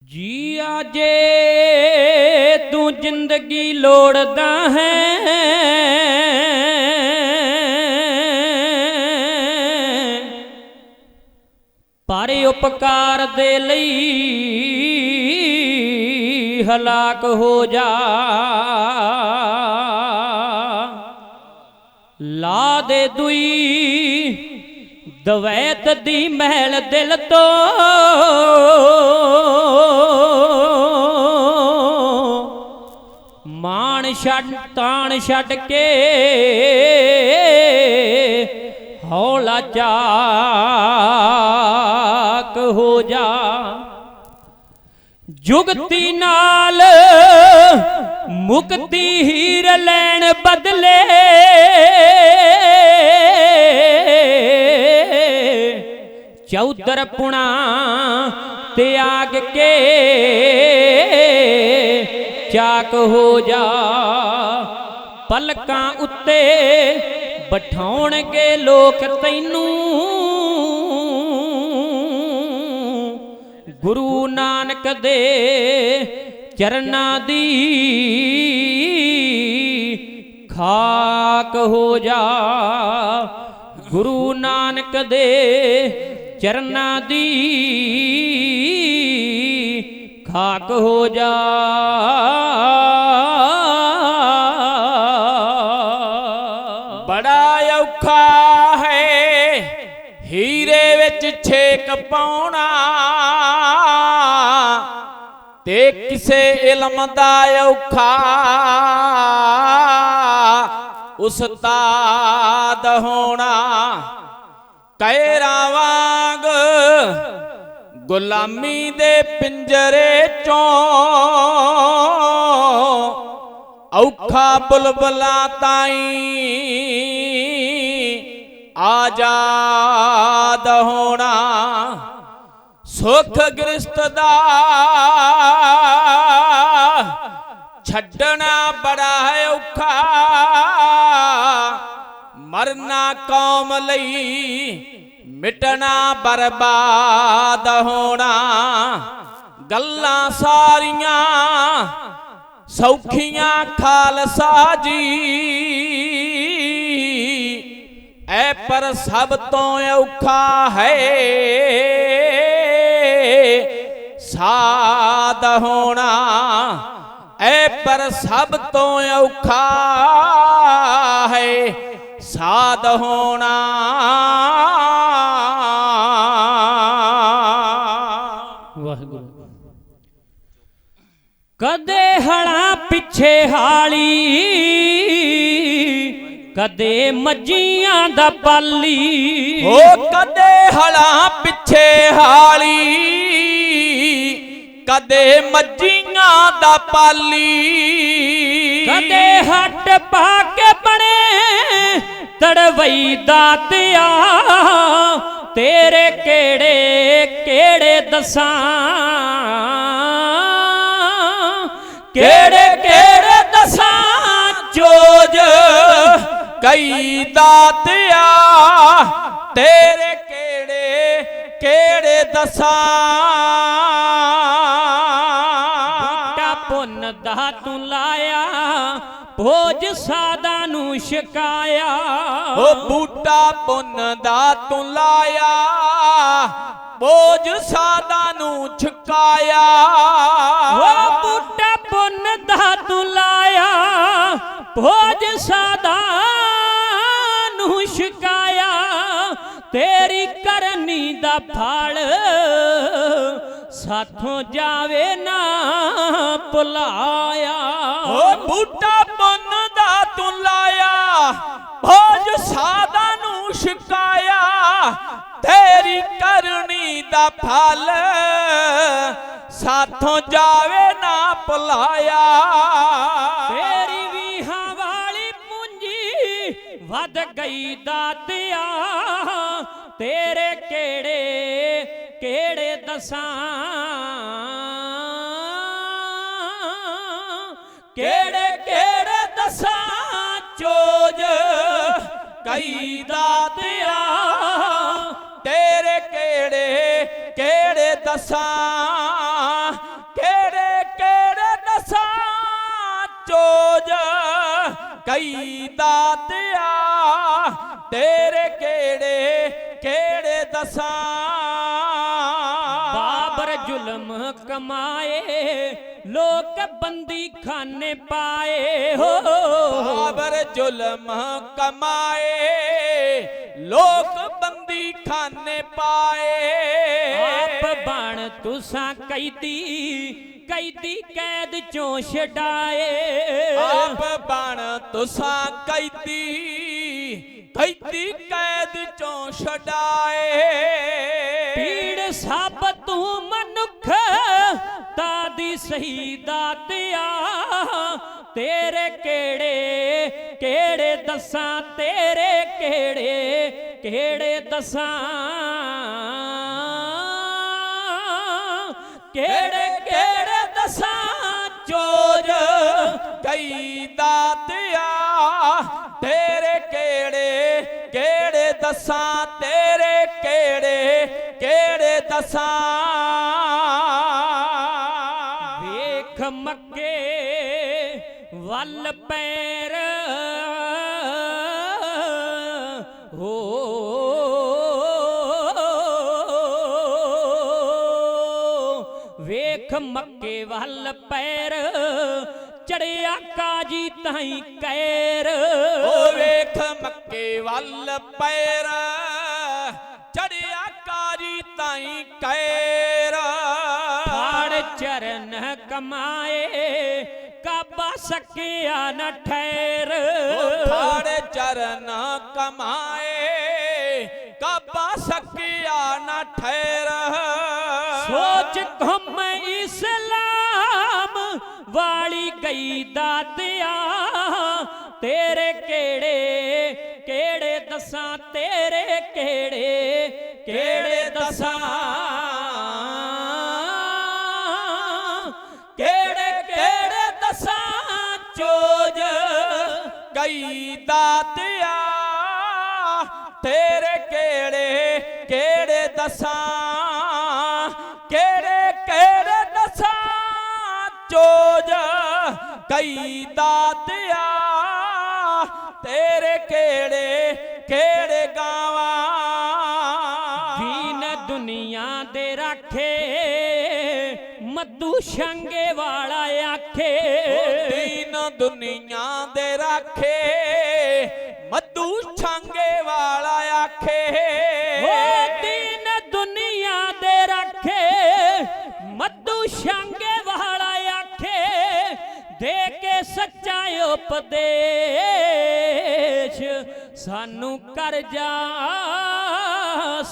जी आजे तू जिंदगी लोड़दा है पर उपकार दे लई हलाक हो जा। ला दे दुई दवैत दी महल दिल तो मान छड़ तान छड़ के हौला चाक हो जा। जुगती नाल मुक्ति हीर लैन बदले चौधर पुणा त्याग के चाक हो जा। पलकां उत्ते बिठाउणगे लोक तैनू गुरु नानक दे चरना दी खाक हो जा। गुरु नानक दे चरना दी खाक हो जा। बड़ा औखा है हीरे विच छेक पाउणा ते किसे इल्म दा औखा उस्ताद होना। कैरा वांग गुलामी दे पिंजरे चों औखा बुलबुला ताई आजाद होना। सुख गृहस्थ दा छड्डना बड़ा है औखा मरना कौम लई मिटना बर्बाद होना। गल्लां सारियां सौखियां खालसा जी ऐ पर सब तो औखा है साध होना। ऐ पर सब तो औखा है साध होना। वाहिगुरू। कदे हड़ा पिछे हाली कदे मज्जियां दा पाली ओ कदे हड़ा पिछे हाली कदे मज्जियां दा पाली। कदे हट पाके बने तड़वई दातिया तेरे केड़े केड़े दसां केड़े केड़े दसां जोज कई दातिया तेरे केड़े केड़े दसां। पुन दा तू लाया भोज सादा नू शिकाया। ओ बूटा पुन दा तू लाया बोझ सादा नू छकाया। ओ बूटा पुन दा तू लाया भोज सादा नू शिकाया। तेरी करनी दा फल साथों जावे ना भुलाया। ओ बूटा पुन दा तू लाया भोज सादा नू शिकाया। तेरी करनी दा फल साथों जावे ना भुलाया। तेरी वीहां वाली पूंजी वध गई दातिया तेरे केड़े केड़े दसां केड़े केड़े दसां चोज कई दातिया तेरे केड़े केड़े दसां ਕਈ ਦਾਤਿਆ ਤੇਰੇ ਕਿਹੜੇ ਕਿਹੜੇ ਦਸਾਂ। ਬਾਬਰ ਜ਼ੁਲਮ ਕਮਾਏ ਲੋਕ ਬੰਦੀ ਖਾਨੇ ਪਾਏ ਹੋ। ਬਾਬਰ ਜ਼ੁਲਮ ਕਮਾਏ ਲੋਕ ਬੰਦੀ ਖਾਨੇ ਪਾਏ। ਆਪ ਬਣ ਤੁਸਾਂ ਕੈਦੀ ਕੈਦ ਚੋਂ ਛਡਾਏ। ਆਪ ਬਣ ਤੁਸਾਂ ਕੈਦੀ ਕੈਦ ਚੋਂ ਛਡਾਏ। ਪੀੜ ਸਭ ਤੂੰ ਮਨੁੱਖ ਤਾਦੀ ਸਹੀ ਦਾਤਿਆ ਤੇਰੇ ਕਿਹੜੇ ਕਿਹੜੇ ਦਸਾਂ ਤੇਰੇ ਕਿਹੜੇ ਕਿਹੜੇ ਦਸਾਂ। ਕਿਹੜੇ ਕਿਹੜੇ ਦਸਾਂ ਚੋਜ ਕਈ ਦਾਤਿਆ ਤੇਰੇ ਕਿਹੜੇ ਕਿਹੜੇ ਦਸਾਂ ਤੇਰੇ ਕਿਹੜੇ ਕਿਹੜੇ ਦਸਾਂ। ਵੇਖ ਮੱਕੇ ਵੱਲ ਪੈਰ ਹੋ ਵੇਖ ਮੱਕੇ ਵੱਲ ਪੈਰ ਚੜਿਆ ਕਾਜੀ ਤਾਈ ਕੈਰ। ਓ ਵੇਖ ਮੱਕੇ ਵੱਲ ਪੈਰ ਚੜਿਆ ਕਾਜੀ ਤਾਈ ਕੈਰ। ਫਾੜ ਚਰਨ ਕਮਾਏ ਕਾਬਾ ਸਕਿਆ ਨ ਠਹਿਰ। ਫਾੜ ਚਰਨ ਕਮਾਏ ਕਾਬਾ ਸਕਿਆ ਨ ਠਹਿਰ। ਸੋਚ ਘੁੰਮ ਇਸਲਾਮ ਵਾਲੀ ਗਈ ਦਾਤਿਆ ਤੇਰੇ ਕਿਹੜੇ ਕਿਹੜੇ ਦਸਾਂ ਤੇਰੇ ਕਿਹੜੇ ਕਿਹੜੇ ਦਸਾਂ। ਕਿਹੜੇ ਕਿਹੜੇ ਦਸਾਂ ਚੋਜ ਕਈ ਦਾਤਿਆ ਤੇਰੇ ਕਿਹੜੇ ਕਿਹੜੇ ਦਸਾਂ। ਕਿਹੜੇ ਕਿਹੜੇ ਦਸਾਂ ਚੋਜ ਕਈ ਦਾਤਿਆ ਤੇਰੇ ਕਿਹੜੇ ਕਿਹੜੇ ਗਾਵਾਂ। ਦੀਨ ਦੁਨੀਆ ਦੇ ਰਾਖੇ ਮੱਧੂ ਛਾਂਗੇ ਵਾਲਾ ਆਖੇ। ਦੀਨ ਦੁਨੀਆ ਦੇ ਰਾਖੇ ਮੱਧੂ ਛਾਂਗੇ ਵਾਲਾ ਆਖੇ। ਓ ਦੀਨ ਦੁਨੀਆ ਦੇ ਰਾਖੇ ਮੱਧੂ ਛਾਂਗੇ ਵਾਲਾ ਆਖੇ ਦੇ ਕੇ ਸੱਚਾ ਉਪਦੇਸ਼ ਸਾਨੂੰ ਕਰ ਜਾ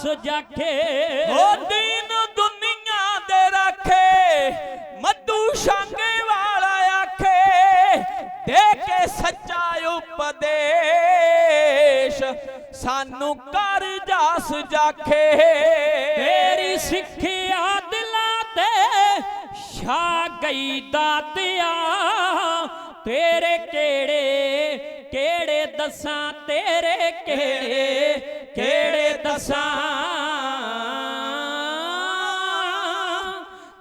ਸੁਜਾਖੇ। ਓ ਦੀਨ ਦੁਨੀਆ ਦੇ ਰਾਖੇ ਮੱਧੂ ਛਾਂਗੇ ਵਾਲਾ ਆਖੇ ਦੇ ਕੇ ਸੱਚਾ ਉਪਦੇਸ਼ ਸਾਨੂੰ ਕਰ ਜਾ ਸੁਜਾਖੇ। ਤੇਰੀ ਸਿੱਖਿਆ ਦਿਲਾਂ ਤੇ ਛਾ ਗਈ ਦਾਤਿਆ ਤੇਰੇ ਕਿਹੜੇ ਕਿਹੜੇ ਦਸਾਂ ਤੇਰੇ ਕਿਹੜੇ ਕਿਹੜੇ ਦਸਾਂ।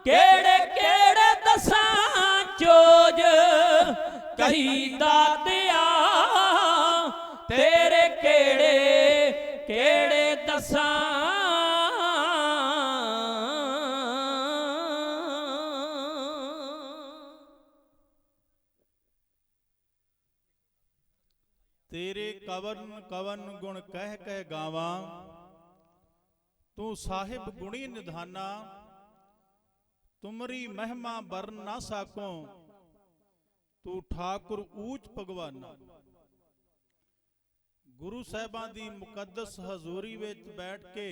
ਕਿਹੜੇ ਕਿਹੜੇ ਦਸਾਂ ਚੋਜ ਕਹੀ ਦਾਤਿਆ ਤੇਰੇ ਕਿਹੜੇ ਕਿਹੜੇ ਦਸਾਂ। ਤੇਰੇ ਕਵਨ ਕਵਨ ਗੁਣ ਕਹਿ ਕਹਿ ਗਾਵਾਂ ਤੂੰ ਸਾਹਿਬ ਗੁਣੀ ਨਿਧਾਨਾ। ਤੁਮਰੀ ਮਹਿਮਾ ਬਰਨ ਨਾ ਸਾਕੋ ਤੂੰ ਠਾਕੁਰ ਊਚ ਭਗਵਾਨਾ। ਗੁਰੂ ਸਾਹਿਬਾਂ ਦੀ ਮੁਕੱਦਸ ਹਜ਼ੂਰੀ ਵਿੱਚ ਬੈਠ ਕੇ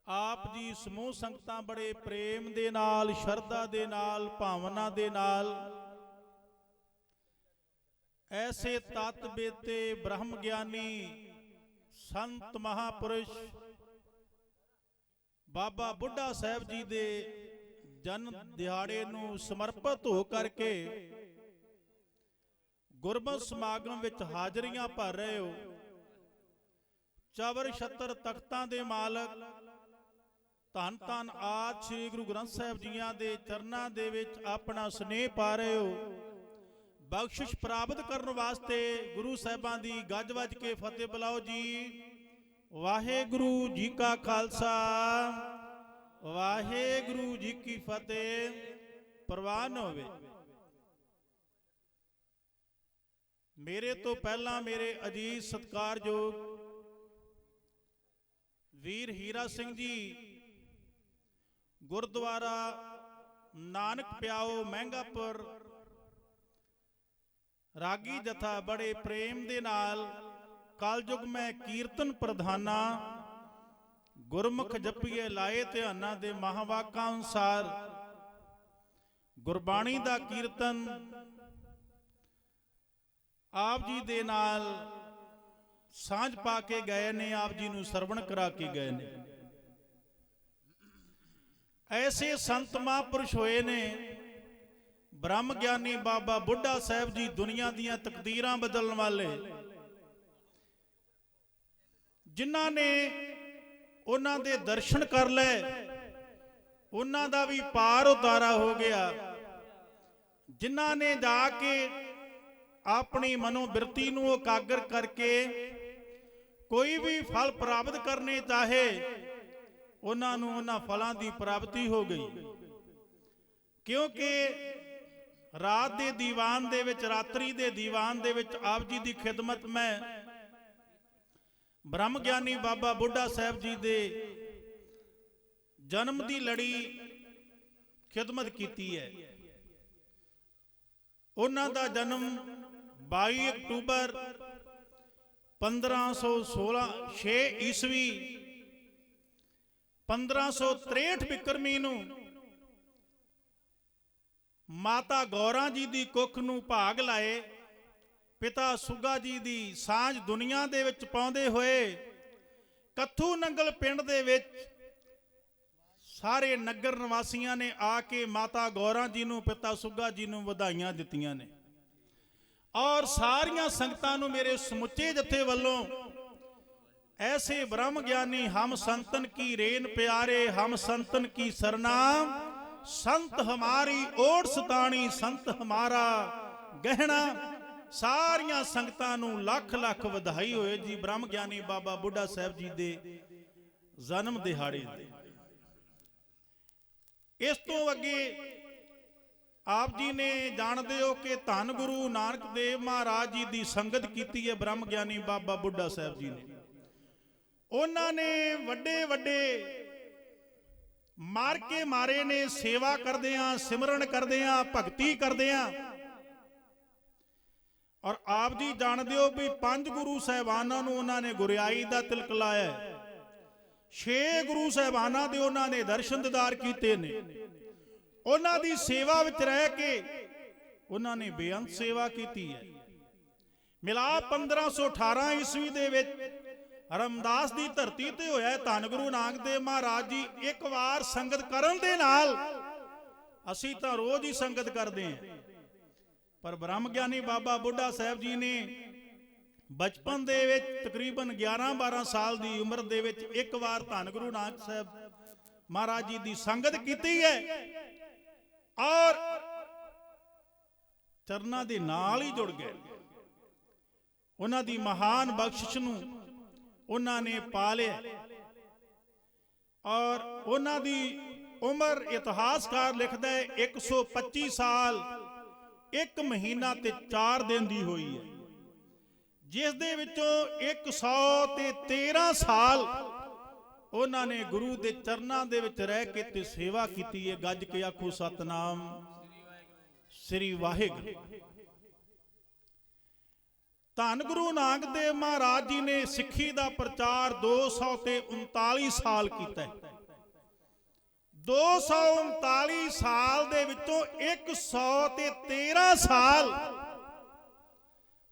ਆਪ ਜੀ ਸਮੂਹ ਸੰਗਤਾਂ ਬੜੇ ਪ੍ਰੇਮ ਦੇ ਨਾਲ ਸ਼ਰਧਾ ਦੇ ਨਾਲ ਭਾਵਨਾ ਦੇ ਨਾਲ ਐਸੇ ਤਤ ਬੇਤੇ ਬ੍ਰਹਮ ਗਿਆਨੀ ਸੰਤ ਮਹਾਪੁਰਸ਼ ਬਾਬਾ ਬੁੱਢਾ ਸਾਹਿਬ ਜੀ ਦੇ ਜਨਮ ਦਿਹਾੜੇ ਨੂੰ ਸਮਰਪਿਤ ਹੋ ਕਰਕੇ ਗੁਰਮਤਿ ਸਮਾਗਮ ਵਿੱਚ ਹਾਜ਼ਰੀਆਂ ਭਰ ਰਹੇ ਹੋ। ਚਵਰ ਛਤਰ ਤਖਤਾਂ ਦੇ ਮਾਲਕ ਧੰਨ ਧੰਨ ਆਦਿ ਸ੍ਰੀ ਗੁਰੂ ਗ੍ਰੰਥ ਸਾਹਿਬ ਜੀਆਂ ਦੇ ਚਰਨਾਂ ਦੇ ਵਿੱਚ ਆਪਣਾ ਸਨੇਹ ਪਾ ਰਹੇ ਹੋ। ਬਖਸ਼ਿਸ਼ ਪ੍ਰਾਪਤ ਕਰਨ ਵਾਸਤੇ ਗੁਰੂ ਸਾਹਿਬਾਂ ਦੀ ਗੱਜ ਵੱਜ ਕੇ ਫਤਿਹ ਬੁਲਾਓ ਜੀ। ਵਾਹਿਗੁਰੂ ਜੀ ਕਾ ਖਾਲਸਾ, ਵਾਹਿਗੁਰੂ ਜੀ ਕੀ ਫਤਿਹ। ਪ੍ਰਵਾਨ ਹੋਵੇ। ਮੇਰੇ ਤੋਂ ਪਹਿਲਾਂ ਮੇਰੇ ਅਜੀਜ਼ ਸਤਿਕਾਰਯੋਗ ਵੀਰ ਹੀਰਾ ਸਿੰਘ ਜੀ ਗੁਰਦੁਆਰਾ ਨਾਨਕ ਪਿਆਓ ਮਹਿੰਗਾਪੁਰ ਰਾਗੀ ਜਥਾ ਬੜੇ ਪ੍ਰੇਮ ਦੇ ਨਾਲ ਕਲਯੁਗ ਮੈਂ ਕੀਰਤਨ ਪ੍ਰਧਾਨਾ ਗੁਰਮੁਖ ਜਪੀਏ ਲਾਏ ਧਿਆਨਾਂ ਦੇ ਮਹਾਵਾਕਾਂ ਅਨੁਸਾਰ ਗੁਰਬਾਣੀ ਦਾ ਕੀਰਤਨ ਆਪ ਜੀ ਦੇ ਨਾਲ ਸਾਂਝ ਪਾ ਕੇ ਗਏ ਨੇ, ਆਪ ਜੀ ਨੂੰ ਸਰਵਣ ਕਰਾ ਕੇ ਗਏ ਨੇ। ਐਸੇ ਸੰਤ ਮਹਾਂਪੁਰਸ਼ ਹੋਏ ਨੇ ਬ੍ਰਹਮ ਗਿਆਨੀ ਬਾਬਾ ਬੁੱਢਾ ਸਾਹਿਬ ਜੀ, ਦੁਨੀਆ ਦੀਆਂ ਤਕਦੀਰਾਂ ਬਦਲਣ ਵਾਲੇ, ਜਿਨ੍ਹਾਂ ਨੇ ਉਹਨਾਂ ਦੇ ਦਰਸ਼ਨ ਕਰ ਲਏ, ਉਹਨਾਂ ਦਾ ਵੀ ਪਾਰ ਉਤਾਰਾ ਹੋ ਗਿਆ। ਜਿਨ੍ਹਾਂ ਨੇ ਜਾ ਕੇ ਆਪਣੀ ਮਨੋਬਿਰਤੀ ਨੂੰ ਇਕਾਗਰ ਕਰਕੇ ਕੋਈ ਵੀ ਫਲ ਪ੍ਰਾਪਤ ਕਰਨੇ ਚਾਹੇ, ਉਹਨਾਂ ਨੂੰ ਉਹਨਾਂ ਫਲਾਂ ਦੀ ਪ੍ਰਾਪਤੀ ਹੋ ਗਈ। ਕਿਉਂਕਿ ਰਾਤ ਦੇ ਦੀਵਾਨ ਦੇ ਵਿੱਚ, ਰਾਤਰੀ ਦੇ ਦੀਵਾਨ ਦੇ ਵਿੱਚ ਆਪ ਜੀ ਦੀ ਖਿਦਮਤ ਮੈਂ ਬ੍ਰਹਮ ਗਿਆਨੀ ਬਾਬਾ ਬੁੱਢਾ ਸਾਹਿਬ ਜੀ ਦੇ ਜਨਮ ਦੀ ਲੜੀ ਖਿਦਮਤ ਕੀਤੀ ਹੈ। ਉਹਨਾਂ ਦਾ ਜਨਮ 22 ਅਕਤੂਬਰ 1506 ਈਸਵੀ 1563 ਬਿਕਰਮੀ ਨੂੰ ਮਾਤਾ ਗੌਰਾਂ ਜੀ ਦੀ ਕੁੱਖ ਨੂੰ ਭਾਗ ਲਾਏ ਪਿਤਾ ਸੁੱਗਾ ਜੀ ਦੀ ਸਾਂਝ ਦੁਨੀਆ ਦੇ ਵਿੱਚ ਪਾਉਂਦੇ ਹੋਏ ਕੱਥੂ ਨੰਗਲ ਪਿੰਡ ਦੇ ਵਿੱਚ ਸਾਰੇ ਨਗਰ ਨਿਵਾਸੀਆਂ ਨੇ ਆ ਕੇ ਮਾਤਾ ਗੌਰਾਂ ਜੀ ਨੂੰ, ਪਿਤਾ ਸੁੱਗਾ ਜੀ ਨੂੰ ਵਧਾਈਆਂ ਦਿੱਤੀਆਂ ਨੇ। ਔਰ ਸਾਰੀਆਂ ਸੰਗਤਾਂ ਨੂੰ ਮੇਰੇ ਸਮੁੱਚੇ ਜਥੇ ਵੱਲੋਂ ऐसे ब्रह्म ज्ञानी हम संतन की रेन प्यारे, हम संतन की सरनाम, संत हमारी ओट सतानी, संत हमारा गहना। सारियां संगतां नूं लख लख वधाई होए जी ब्रह्म ज्ञानी बाबा बुढ़ा साहब जी दे जन्म दिहाड़े दे। इस तो अगे आप जी ने जानते हो कि धन गुरु नानक देव महाराज जी की संगत की है ब्रह्म ज्ञानी बाबा बुढ़ा साहब जी ने। उन्होंने वड्डे वड्डे मार के मारे ने सेवा करदियां, सिमरन करदियां, भगती करदियां। और आप जी जानते हो भी 5 गुरु साहिबानां नूं उन्होंने गुरियाई दा तिलक लाया, 6 गुरु साहिबानां दे उन्होंने दर्शन दीदार कीते ने। उन्हां दी सेवा विच रह के उन्होंने बेअंत सेवा की है। मिलाप 1518 ईस्वी दे विच रमदास की धरती ते होया। धन गुरु नानक देव महाराज जी एक बार संगत करन दे नाल असी तां रोज ही संगत करते हैं, पर ब्रह्म ज्ञानी बाबा बुढ़ा साहब जी ने बचपन दे विच तकरीबन 11-12 साल की उम्र दे विच एक बार धन गुरु नानक साहब महाराज जी की संगत की है और चरना दे नाल ही जुड़ गए। उन्हां दी महान बख्शिश नूं उन्होंने पा लिया और उन्होंने उम्र इतिहासकार लिखता है 125 साल 1 महीना ते 4 दिन दी हुई है, जिस दे विचों 113 साल उन्होंने गुरु के चरणों दे विच रह के ते सेवा की है। गज के आखो सतनाम श्री वाहिगुरू। धन गुरु नानक देव महाराज जी ने सिक्खी का प्रचार 239 साल किया। 239 साल दे विचों 113 साल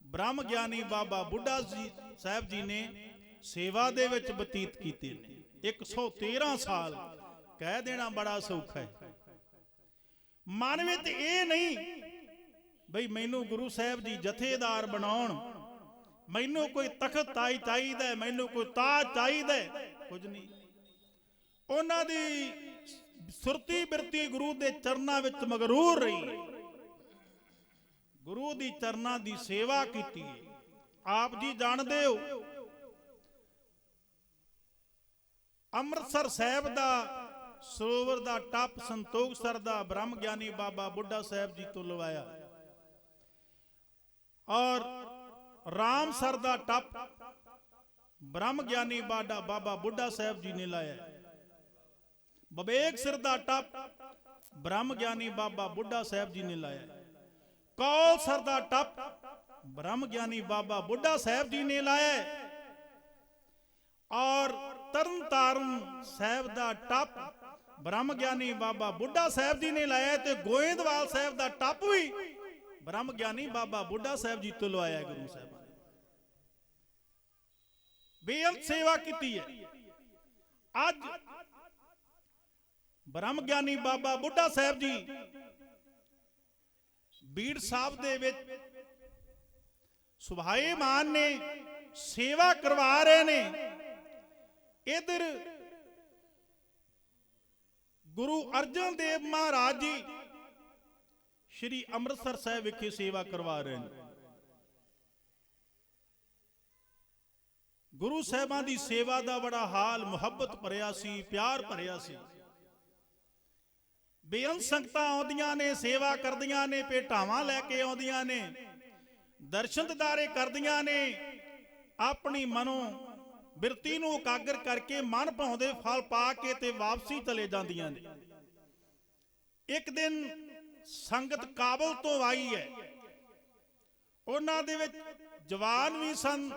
ब्रह्म ज्ञानी बाबा बुढ़ा जी साहब जी ने सेवा दे विच बतीत कीते ने। 113 साल कह देना बड़ा सौखा है। मन विच ये नहीं बई मैनू गुरु साहब जी जथेदार बनाउण, मैनू कोई तखत चाहिए, मैनू कोई ताज चाहिए, कुछ नहीं। उन्हां दी सुरती बिरती गुरु दे चरनां विच मगरूर रही। ਗੁਰੂ ਦੀ ਚਰਨਾਂ ਦੀ ਸੇਵਾ ਕੀਤੀ ਹੈ। ਆਪ ਜੀ ਜਾਣਦੇ ਹੋ ਅੰਮ੍ਰਿਤਸਰ ਸਾਹਿਬ ਦਾ ਸਰੋਵਰ ਦਾ ਟੱਪ ਸੰਤੋਖਸਰ ਦਾ ਬ੍ਰਹਮ ਗਿਆਨੀ ਬਾਬਾ ਬੁੱਢਾ ਸਾਹਿਬ ਜੀ ਤੋਂ ਲਵਾਇਆ, ਔਰ ਰਾਮਸਰ ਦਾ ਟੱਪ ਬ੍ਰਹਮ ਗਿਆਨੀ ਬਾਬਾ ਬੁੱਢਾ ਸਾਹਿਬ ਜੀ ਨੇ ਲਾਇਆ। ਵਿਵੇਕ ਸਿਰ ਦਾ ਟੱਪ ਬ੍ਰਹਮ ਗਿਆਨੀ ਬਾਬਾ ਬੁੱਢਾ ਸਾਹਿਬ ਜੀ ਨੇ ਲਾਇਆ। ਕੌਲ ਸਰ ਦਾ ਟੱਪ ਬ੍ਰਹਮ ਗਿਆਨੀ ਬਾਬਾ ਬੁੱਢਾ ਸਾਹਿਬ ਜੀ ਨੇ ਲਾਇਆ। ਔਰ ਤਰਨ ਤਾਰਨ ਸਾਹਿਬ ਦਾ ਟੱਪ ਬ੍ਰਹਮ ਗਿਆਨੀ ਬਾਬਾ ਬੁੱਢਾ ਸਾਹਿਬ ਜੀ ਨੇ ਲਾਇਆ, ਤੇ ਗੋਇੰਦਵਾਲ ਸਾਹਿਬ ਦਾ ਟੱਪ ਵੀ ਬ੍ਰਹਮ ਗਿਆਨੀ ਬਾਬਾ ਬੁੱਢਾ ਸਾਹਿਬ ਜੀ ਤੋਂ ਲਵਾਇਆ। ਗੁਰੂ ਸਾਹਿਬਾਨ ਨੇ ਬੇਅੰਤ ਸੇਵਾ ਕੀਤੀ ਹੈ। ਅੱਜ ਬ੍ਰਹਮ ਗਿਆਨੀ ਬਾਬਾ ਬੁੱਢਾ ਸਾਹਿਬ ਜੀ ਬੀੜ ਸਾਹਿਬ ਦੇ ਵਿੱਚ ਸੁਭਾਏਮਾਨ ਨੇ ਸੇਵਾ ਕਰਵਾ ਰਹੇ ਨੇ। ਇਧਰ ਗੁਰੂ ਅਰਜਨ ਦੇਵ ਮਹਾਰਾਜ ਜੀ ਸ਼੍ਰੀ ਅੰਮ੍ਰਿਤਸਰ ਸਾਹਿਬ ਵਿਖੇ ਸੇਵਾ ਕਰਵਾ ਰਹੇ ਨੇ। ਗੁਰੂ ਸਾਹਿਬਾਂ ਦੀ ਸੇਵਾ ਦਾ ਬੜਾ ਹਾਲ ਮੁਹੱਬਤ ਭਰਿਆ ਸੀ, ਪਿਆਰ ਭਰਿਆ ਸੀ। ਬੇਅੰਤ ਸੰਗਤਾਂ ਆਉਂਦੀਆਂ ਨੇ, ਸੇਵਾ ਕਰਦੀਆਂ ਨੇ, ਭੇਟਾਵਾਂ ਲੈ ਕੇ ਆਉਂਦੀਆਂ ਨੇ, ਦਰਸ਼ਨ ਦਿਦਾਰੇ ਕਰਦੀਆਂ ਨੇ, ਆਪਣੀ ਮਨੋਂ ਬਿਰਤੀ ਨੂੰ ਇਕਾਗਰ ਕਰਕੇ ਮਨ ਭਾਉਂਦੇ ਫਲ ਪਾ ਕੇ ਤੇ ਵਾਪਸੀ ਚਲੇ ਜਾਂਦੀਆਂ ਨੇ। ਇੱਕ ਦਿਨ ਸੰਗਤ ਕਾਬਲ ਤੋਂ ਆਈ ਹੈ। ਉਹਨਾਂ ਦੇ ਵਿੱਚ ਜਵਾਨ ਵੀ ਸਨ,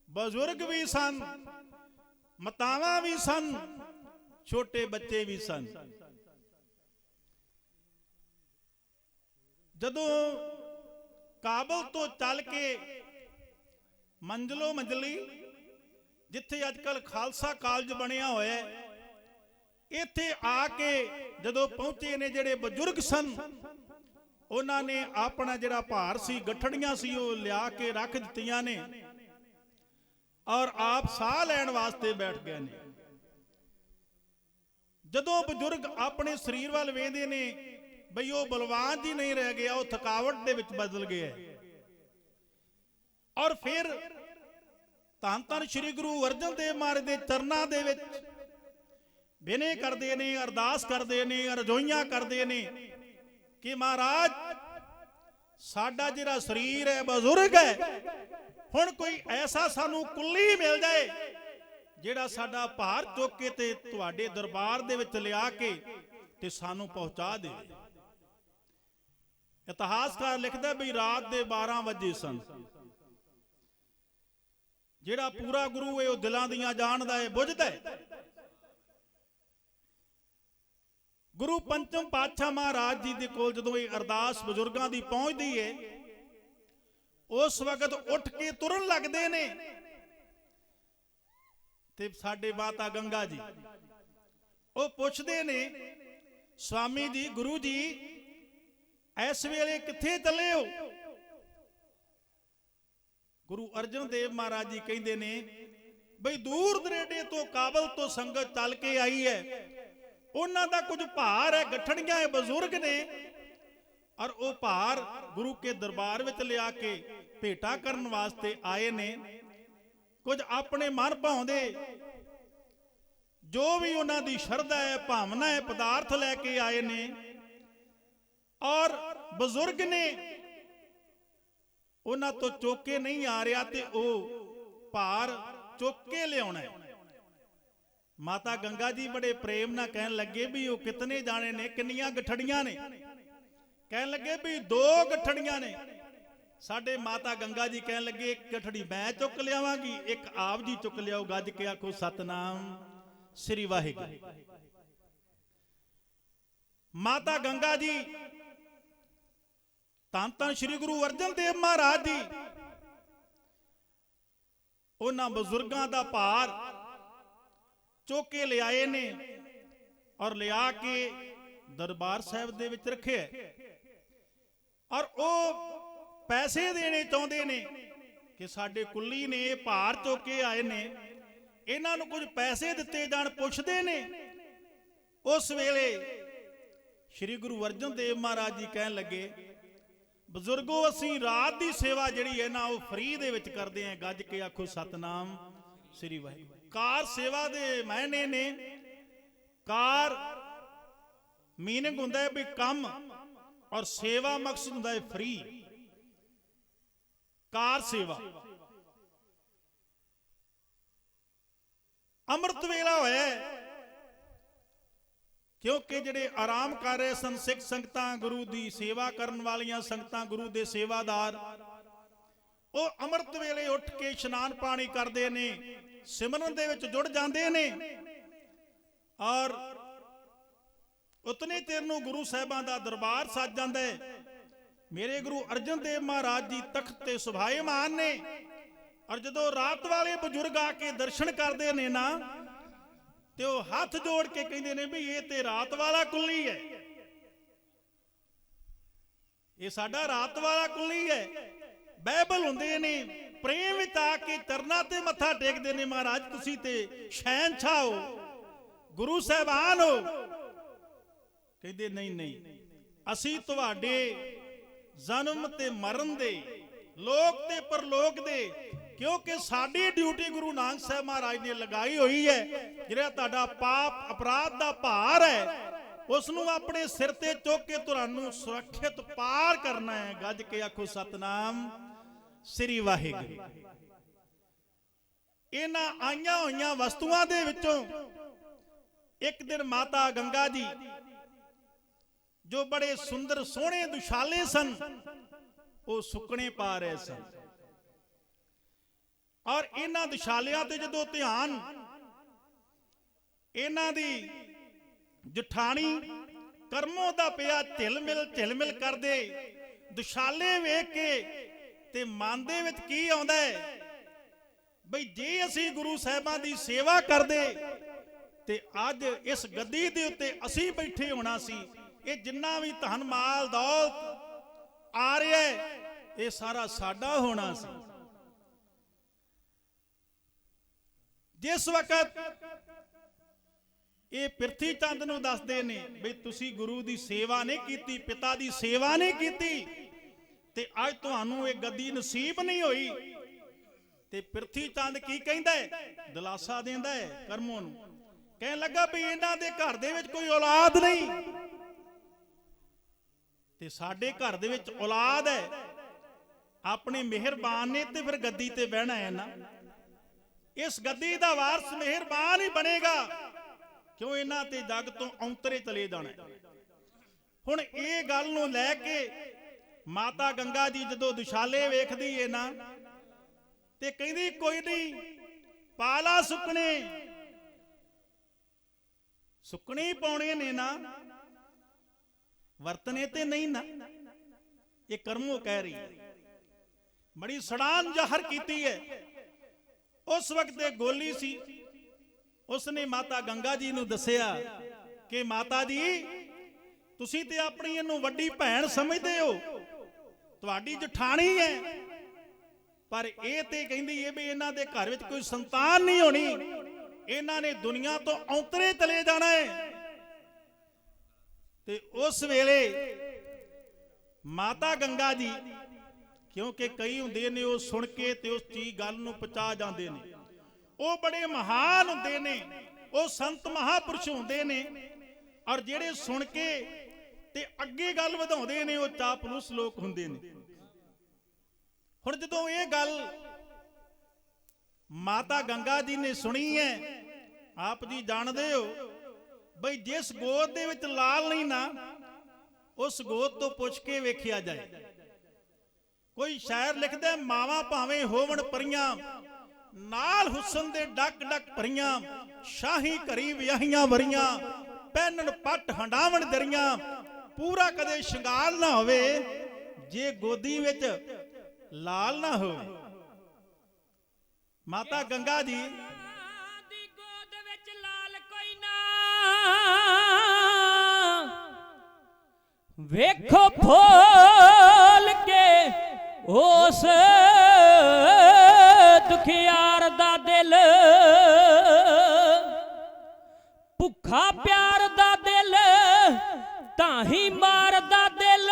ਬਜ਼ੁਰਗ ਵੀ ਸਨ, ਮਾਤਾਵਾਂ ਵੀ ਸਨ, ਛੋਟੇ ਬੱਚੇ ਵੀ ਸਨ। ਜਦੋਂ ਕਾਬਲ ਤੋਂ ਚੱਲ ਕੇ ਮੰਜ਼ਲੋਂ ਮੰਜ਼ਲੀ, ਜਿੱਥੇ ਅੱਜ ਕੱਲ ਖਾਲਸਾ ਕਾਲਜ ਬਣਿਆ ਹੋਇਆ, ਇੱਥੇ ਆ ਕੇ ਜਦੋਂ ਪਹੁੰਚੇ ਨੇ, ਜਿਹੜੇ ਬਜ਼ੁਰਗ ਸਨ ਉਹਨਾਂ ਨੇ ਆਪਣਾ ਜਿਹੜਾ ਭਾਰ ਸੀ, ਗੱਠੜੀਆਂ ਸੀ, ਉਹ ਲਿਆ ਕੇ ਰੱਖ ਦਿੱਤੀਆਂ ਨੇ, ਔਰ ਆਪ ਸਾਹ ਲੈਣ ਵਾਸਤੇ ਬੈਠ ਗਏ ਨੇ। ਜਦੋਂ ਬਜ਼ੁਰਗ ਆਪਣੇ ਸਰੀਰ ਵੱਲ ਵੇਖਦੇ ਨੇ ਬਈ ਉਹ ਬਲਵਾਨ ਜੀ ਨਹੀਂ ਰਹਿ ਗਿਆ, ਉਹ ਥਕਾਵਟ ਦੇ ਵਿੱਚ ਬਦਲ ਗਿਆ। ਔਰ ਫਿਰ ਧੰਨ ਧੰਨ ਸ੍ਰੀ ਗੁਰੂ ਅਰਜਨ ਦੇਵ ਮਹਾਰਾਜ ਦੇ ਚਰਨਾਂ ਦੇ ਵਿੱਚ ਬੇਨਤੀ ਕਰਦੇ ਨੇ, ਅਰਦਾਸ ਕਰਦੇ ਨੇ, ਅਰਜ਼ੋਈਆਂ ਕਰਦੇ ਨੇ ਕਿ ਮਹਾਰਾਜ ਸਾਡਾ ਜਿਹੜਾ ਸਰੀਰ ਹੈ, ਬਜ਼ੁਰਗ ਹੈ, ਹੁਣ ਕੋਈ ਐਸਾ ਸਾਨੂੰ ਕੁੱਲੀ ਮਿਲ ਜਾਏ ਜਿਹੜਾ ਸਾਡਾ ਭਾਰ ਚੁੱਕ ਕੇ ਤੇ ਤੁਹਾਡੇ ਦਰਬਾਰ ਦੇ ਵਿੱਚ ਲਿਆ ਕੇ ਤੇ ਸਾਨੂੰ ਪਹੁੰਚਾ ਦੇਵੇ। ਇਤਿਹਾਸਕਾਰ ਲਿਖਦਾ ਵੀ ਰਾਤ ਦੇ 12 ਵਜੇ ਸਨ। ਜਿਹੜਾ ਪੂਰਾ ਗੁਰੂ ਹੈ ਉਹ ਦਿਲਾਂ ਦੀਆਂ ਜਾਣਦਾ ਹੈ, ਬੁੱਝਦਾ ਹੈ। ਗੁਰੂ ਪੰਚਮ ਪਾਤਸ਼ਾਹ ਮਹਾਰਾਜ ਜੀ ਦੇ ਕੋਲ ਜਦੋਂ ਇਹ ਅਰਦਾਸ ਬਜ਼ੁਰਗਾਂ ਦੀ ਪਹੁੰਚਦੀ ਹੈ, ਉਸ ਵਕਤ ਉੱਠ ਕੇ ਤੁਰਨ ਲੱਗਦੇ ਨੇ। ਤੇ ਸਾਡੇ ਮਾਤਾ ਗੰਗਾ ਜੀ ਉਹ ਪੁੱਛਦੇ ਨੇ, ਸਵਾਮੀ ਜੀ, ਗੁਰੂ ਜੀ ਇਸ ਵੇਲੇ ਕਿੱਥੇ ਚੱਲੇ ਹੋ? ਗੁਰੂ ਅਰਜਨ ਦੇਵ ਮਹਾਰਾਜ ਜੀ ਕਹਿੰਦੇ ਨੇ ਬਈ ਦੂਰ ਦਰੇਡੇ ਤੋਂ ਕਾਬਲ ਤੋਂ ਸੰਗਤ ਚੱਲ ਕੇ ਆਈ ਹੈ, ਉਹਨਾਂ ਦਾ ਕੁਝ ਭਾਰ ਹੈ, ਗੱਠੜੀਆਂ ਹੈ, ਬਜ਼ੁਰਗ ਨੇ, ਔਰ ਉਹ ਭਾਰ ਗੁਰੂ ਕੇ ਦਰਬਾਰ ਵਿੱਚ ਲਿਆ ਕੇ ਭੇਟਾ ਕਰਨ ਵਾਸਤੇ ਆਏ ਨੇ। ਕੁਝ ਆਪਣੇ ਮਨ ਭਾਉਂਦੇ ਜੋ ਵੀ ਉਹਨਾਂ ਦੀ ਸ਼ਰਧਾ ਹੈ, ਭਾਵਨਾ ਹੈ, ਪਦਾਰਥ ਲੈ ਕੇ ਆਏ ਨੇ, ਔਰ ਬਜ਼ੁਰਗ ਨੇ ਉਹਨਾਂ ਤੋਂ ਚੁੱਕ ਕੇ ਨਹੀਂ ਆ ਰਿਹਾ ਤੇ ਉਹ ਭਾਰ ਚੁੱਕ ਕੇ ਲਿਆਉਣਾ ਹੈ। ਮਾਤਾ ਗੰਗਾ ਜੀ ਬੜੇ ਪ੍ਰੇਮ ਨਾਲ ਕਹਿਣ ਲੱਗੇ ਵੀ ਉਹ ਕਿਤਨੇ ਜਾਣੇ ਨੇ, ਕਿੰਨੀਆਂ ਗੱਠੜੀਆਂ ਨੇ? ਕਹਿਣ ਲੱਗੇ ਵੀ 2 ਗੱਠੜੀਆਂ ਨੇ। ਸਾਡੇ ਮਾਤਾ ਗੰਗਾ ਜੀ ਕਹਿਣ ਲੱਗੇ ਇੱਕ ਗੱਠੜੀ ਮੈਂ ਚੁੱਕ ਲਿਆਵਾਂਗੀ, ਇੱਕ ਆਪ ਜੀ ਚੁੱਕ ਲਿਆਓ। ਗੱਜ ਕੇ ਆਖੋ ਸਤਨਾਮ ਸ੍ਰੀ ਵਾਹਿਗੁਰੂ। ਮਾਤਾ ਗੰਗਾ ਜੀ ਧੰਨ ਧੰਨ ਸ੍ਰੀ ਗੁਰੂ ਅਰਜਨ ਦੇਵ ਮਹਾਰਾਜ ਜੀ ਉਹਨਾਂ ਬਜ਼ੁਰਗਾਂ ਦਾ ਭਾਰ ਚੁੱਕ ਕੇ ਲਿਆਏ ਨੇ ਔਰ ਲਿਆ ਕੇ ਦਰਬਾਰ ਸਾਹਿਬ ਦੇ ਵਿੱਚ ਰੱਖਿਆ। ਔਰ ਉਹ ਪੈਸੇ ਦੇਣੇ ਚਾਹੁੰਦੇ ਨੇ ਕਿ ਸਾਡੇ ਕੁੱਲੀ ਨੇ ਇਹ ਭਾਰ ਚੁੱਕ ਕੇ ਆਏ ਨੇ, ਇਹਨਾਂ ਨੂੰ ਕੁਝ ਪੈਸੇ ਦਿੱਤੇ ਜਾਣ, ਪੁੱਛਦੇ ਨੇ। ਉਸ ਵੇਲੇ ਸ੍ਰੀ ਗੁਰੂ ਅਰਜਨ ਦੇਵ ਮਹਾਰਾਜ ਜੀ ਕਹਿਣ ਲੱਗੇ ਬਜ਼ੁਰਗੋ ਅਸੀਂ ਰਾਤ ਦੀ ਸੇਵਾ ਜਿਹੜੀ ਹੈ ਨਾ ਉਹ ਫ੍ਰੀ ਦੇ ਵਿੱਚ ਕਰਦੇ ਆਂ। ਗੱਜ ਕੇ ਆਖੋ ਸਤਨਾਮ ਸ੍ਰੀ ਵਾਹਿਗੁਰੂ। ਕਾਰ ਸੇਵਾ ਦੇ ਮਾਇਨੇ ਨੇ, ਕਾਰ ਮੀਨਿੰਗ ਹੁੰਦਾ ਹੈ ਵੀ ਕੰਮ, ਔਰ ਸੇਵਾ ਮਕਸਦ ਹੁੰਦਾ ਹੈ ਫ੍ਰੀ। ਕਾਰ ਸੇਵਾ ਅੰਮ੍ਰਿਤ ਵੇਲਾ ਹੋਇਆ, ਕਿਉਂਕਿ ਜਿਹੜੇ ਆਰਾਮ ਕਰ ਰਹੇ ਸਨ ਸਿੱਖ ਸੰਗਤਾਂ, ਗੁਰੂ ਦੀ ਸੇਵਾ ਕਰਨ ਵਾਲੀਆਂ ਸੰਗਤਾਂ, ਗੁਰੂ ਦੇ ਸੇਵਾਦਾਰ, ਉਹ ਅੰਮ੍ਰਿਤ ਵੇਲੇ ਉੱਠ ਕੇ ਇਸ਼ਨਾਨ ਪਾਣੀ ਕਰਦੇ ਨੇ, ਸਿਮਰਨ ਦੇ ਵਿੱਚ ਜੁੜ ਜਾਂਦੇ ਨੇ, ਔਰ ਉਤਨੇ ਚਿਰ ਨੂੰ ਗੁਰੂ ਸਾਹਿਬਾਂ ਦਾ ਦਰਬਾਰ ਸੱਜ ਜਾਂਦਾ ਹੈ। ਮੇਰੇ ਗੁਰੂ ਅਰਜਨ ਦੇਵ ਮਹਾਰਾਜ ਜੀ ਤਖਤ ਤੇ ਸੁਭਾਏਮਾਨ ਨੇ, ਔਰ ਜਦੋਂ ਰਾਤ ਵਾਲੇ ਬਜ਼ੁਰਗ ਆ ਕੇ ਦਰਸ਼ਨ ਕਰਦੇ ਨੇ ਨਾ, ਤੇ ਉਹ ਹੱਥ ਜੋੜ ਕੇ ਕਹਿੰਦੇ ਨੇ ਵੀ ਇਹ ਤੇ ਰਾਤ ਵਾਲਾ ਕੁੱਲੀ ਹੈ, ਇਹ ਸਾਡਾ ਰਾਤ ਵਾਲਾ ਕੁੱਲੀ ਹੈ। ਬਾਈਬਲ ਹੁੰਦੇ ਨੇ, ਪ੍ਰੇਮ ਵਿੱਚ ਆ ਕੇ ਚਰਨਾਂ ਤੇ ਮੱਥਾ ਟੇਕਦੇ ਨੇ, ਮਹਾਰਾਜ ਤੁਸੀਂ ਤੇ ਸ਼ਹਿਨਸ਼ਾਹ ਹੋ, ਗੁਰੂ ਸਾਹਿਬਾਨ ਹੋ। ਕਹਿੰਦੇ ਨਹੀਂ ਨਹੀਂ, ਅਸੀਂ ਤੁਹਾਡੇ ਜਨਮ ਤੇ ਮਰਨ ਦੇ, ਲੋਕ ਤੇ ਪਰਲੋਕ ਦੇ, ਕਿਉਂਕਿ ਸਾਡੀ ਡਿਊਟੀ ਗੁਰੂ ਨਾਨਕ ਸਾਹਿਬ ਮਹਾਰਾਜ ਨੇ ਲਗਾਈ ਹੋਈ ਹੈ। ਜਿਹੜਾ ਤੁਹਾਡਾ ਪਾਪ ਅਪਰਾਧ ਦਾ ਭਾਰ ਹੈ, ਉਸ ਨੂੰ ਆਪਣੇ ਸਿਰ ਤੇ ਚੁੱਕ ਕੇ ਤੁਹਾਨੂੰ ਸੁਰੱਖਿਅਤ ਪਾਰ ਕਰਨਾ ਹੈ। ਗੱਜ ਕੇ ਆਖੋ ਸਤਨਾਮ ਸ੍ਰੀ ਵਾਹਿਗੁਰੂ। ਇਹਨਾਂ ਆਈਆਂ ਹੋਈਆਂ ਵਸਤੂਆਂ ਦੇ ਵਿੱਚੋਂ ਇੱਕ ਦਿਨ ਮਾਤਾ ਗੰਗਾ ਜੀ, ਜੋ ਬੜੇ ਸੁੰਦਰ ਸੋਹਣੇ ਦੁਸ਼ਾਲੇ ਸਨ, ਉਹ ਸੁੱਕਣੇ ਪਾ ਰਹੇ ਸਨ, ਔਰ ਇਹਨਾਂ ਦੁਸ਼ਾਲਿਆਂ ਤੇ ਜਦੋਂ ਧਿਆਨ ਇਹਨਾਂ ਦੀ ਜਠਾਣੀ ਕਰਮੋਂ ਦਾ ਪਿਆ, ਝਿਲਮਿਲ ਕਰਦੇ ਦੁਸ਼ਾਲੇ ਵੇਖ ਕੇ ਤੇ ਮਨ ਦੇ ਵਿੱਚ ਕੀ ਆਉਂਦਾ ਹੈ, ਬਈ ਜੇ ਅਸੀਂ ਗੁਰੂ ਸਾਹਿਬਾਂ ਦੀ ਸੇਵਾ ਕਰਦੇ ਤੇ ਅੱਜ ਇਸ ਗੱਦੀ ਦੇ ਉੱਤੇ ਅਸੀਂ ਬੈਠੇ ਹੋਣਾ ਸੀ। ਇਹ ਜਿੰਨਾ ਵੀ ਧਨ ਮਾਲ ਦੌਲਤ ਆ ਰਿਹਾ ਹੈ, ਇਹ ਸਾਰਾ ਸਾਡਾ ਹੋਣਾ ਸੀ। ਜਿਸ ਵਕਤ ਇਹ ਪ੍ਰਿਥੀ ਚੰਦ ਨੂੰ ਦੱਸਦੇ ਨੇ ਵੀ ਤੁਸੀਂ ਗੁਰੂ ਦੀ ਸੇਵਾ ਨਹੀਂ ਕੀਤੀ, ਪਿਤਾ ਦੀ ਸੇਵਾ ਨਹੀਂ ਕੀਤੀ, ਤੇ ਅੱਜ ਤੁਹਾਨੂੰ ਇਹ ਗੱਦੀ ਨਸੀਬ ਨਹੀਂ ਹੋਈ, ਤੇ ਪ੍ਰਿਥੀ ਚੰਦ ਕੀ ਕਹਿੰਦਾ ਹੈ, ਦਿਲਾਸਾ ਦਿੰਦਾ ਹੈ ਕਰਮੋਂ ਨੂੰ। ਕਹਿਣ ਲੱਗਾ ਵੀ ਇਹਨਾਂ ਦੇ ਘਰ ਦੇ ਵਿੱਚ ਕੋਈ ਔਲਾਦ ਨਹੀਂ, ਤੇ ਸਾਡੇ ਘਰ ਦੇ ਵਿੱਚ ਔਲਾਦ ਹੈ, ਆਪਣੇ ਮਿਹਰਬਾਨ ਨੇ ਤੇ ਫਿਰ ਗੱਦੀ ਤੇ ਬਹਿਣਾ ਹੈ ਨਾ। ਇਸ ਗੱਦੀ ਦਾ ਵਾਰਸ ਮਿਹਰਬਾਨ ਹੀ ਬਣੇਗਾ, ਕਿਉਂ ਇਹਨਾਂ ਤੇ ਜੱਗ ਤੋਂ ਔਂਤਰੇ ਚਲੇ ਜਾਣਾ। ਹੁਣ ਇਹ ਗੱਲ ਨੂੰ ਲੈ ਕੇ ਮਾਤਾ ਗੰਗਾ ਜੀ ਜਦੋਂ ਦੁਸ਼ਾਲੇ ਵੇਖਦੀ ਏ ਨਾ, ਤੇ ਕਹਿੰਦੀ ਕੋਈ ਨਹੀਂ, ਪਾਲਾ ਸੁੱਕਣੇ ਪਾਉਣੇ ਨੇ ਨਾ, ਵਰਤਨੇ ਤੇ ਨਹੀਂ ਨਾ। ਇਹ ਕਰਮੋਂ ਕਹਿ ਰਹੀ ਹੈ, ਬੜੀ ਸੜਾਨ ਜ਼ਾਹਰ ਕੀਤੀ ਹੈ। ਉਸ ਵਕਤ ਇਹ ਗੋਲੀ ਸੀ, ਉਸਨੇ ਮਾਤਾ ਗੰਗਾ ਜੀ ਨੂੰ ਦੱਸਿਆ ਕਿ ਮਾਤਾ ਜੀ ਤੁਸੀਂ ਤੇ ਆਪਣੀ ਇਹਨੂੰ ਵੱਡੀ ਭੈਣ ਸਮਝਦੇ ਹੋ, ਤੁਹਾਡੀ ਜਠਾਣੀ ਹੈ, ਪਰ ਇਹ ਤੇ ਕਹਿੰਦੀ ਹੈ ਵੀ ਇਹਨਾਂ ਦੇ ਘਰ ਵਿੱਚ ਕੋਈ ਸੰਤਾਨ ਨਹੀਂ ਹੋਣੀ, ਇਹਨਾਂ ਨੇ ਦੁਨੀਆ ਤੋਂ ਔਂਤਰੇ ਚਲੇ ਜਾਣਾ ਹੈ। ਤੇ ਉਸ ਵੇਲੇ ਮਾਤਾ ਗੰਗਾ ਜੀ, ਕਿਉਂਕਿ ਕਈ ਹੁੰਦੇ ਨੇ ਉਹ ਸੁਣ ਕੇ ਤੇ ਉਸ ਚੀਜ਼ ਗੱਲ ਨੂੰ ਪਚਾ ਜਾਂਦੇ ਨੇ, ਉਹ ਬੜੇ ਮਹਾਨ ਹੁੰਦੇ ਨੇ, ਉਹ ਸੰਤ ਮਹਾਪੁਰਸ਼ ਹੁੰਦੇ ਨੇ, ਔਰ ਜਿਹੜੇ ਸੁਣ ਕੇ ਤੇ ਅੱਗੇ ਗੱਲ ਵਧਾਉਂਦੇ ਨੇ ਉਹ ਚਾਪਲੂਸ ਲੋਕ ਹੁੰਦੇ ਨੇ। ਹੁਣ ਜਦੋਂ ਇਹ ਗੱਲ ਮਾਤਾ ਗੰਗਾ ਜੀ ਨੇ ਸੁਣੀ ਹੈ, ਆਪ ਜੀ ਜਾਣਦੇ ਹੋ ਬਈ ਜਿਸ ਗੋਦ ਦੇ ਵਿੱਚ ਲਾਲ ਨਹੀਂ ਨਾ, ਉਸ ਗੋਦ ਤੋਂ ਪੁੱਛ ਕੇ ਵੇਖਿਆ ਜਾਏ। ਕੋਈ ਸ਼ਾਇਰ ਲਿਖਦਾ, ਮਾਵਾਂ ਭਾਵੇਂ ਹੋਵਣ ਪਰੀਆਂ, ਨਾਲ ਹੁਸਨ ਦੇ ਡੱਕ ਡੱਕ ਭਰੀਆਂ, ਸ਼ਾਹੀ ਘਰੀ ਵਿਆਹੀਆਂ ਵਰੀਆਂ, ਪਹਿਨਣ ਪੱਟ ਹੰਡਾਵਣ ਦਰੀਆਂ, ਪੂਰਾ ਕਦੇ ਸ਼ਿੰਗਾਰ ਨਾ ਹੋਵੇ, ਜੇ ਗੋਦੀ ਵਿੱਚ ਲਾਲ ਨਾ ਹੋਵੇ। ਮਾਤਾ ਗੰਗਾ ਜੀ ਦੀ ਗੋਦ ਵਿੱਚ ਲਾਲ ਕੋਈ ਨਾ, ਵੇਖੋ ਫੋਲ ਕੇ ਉਸ ਦੁਖਿਆਰ ਦਾ ਦਿਲ, ਭੁੱਖਾ ਪਿਆਰ ਦਾ ਦਿਲ, ਤਾਂ ਹੀ ਮਾਰਦਾ ਦਿਲ।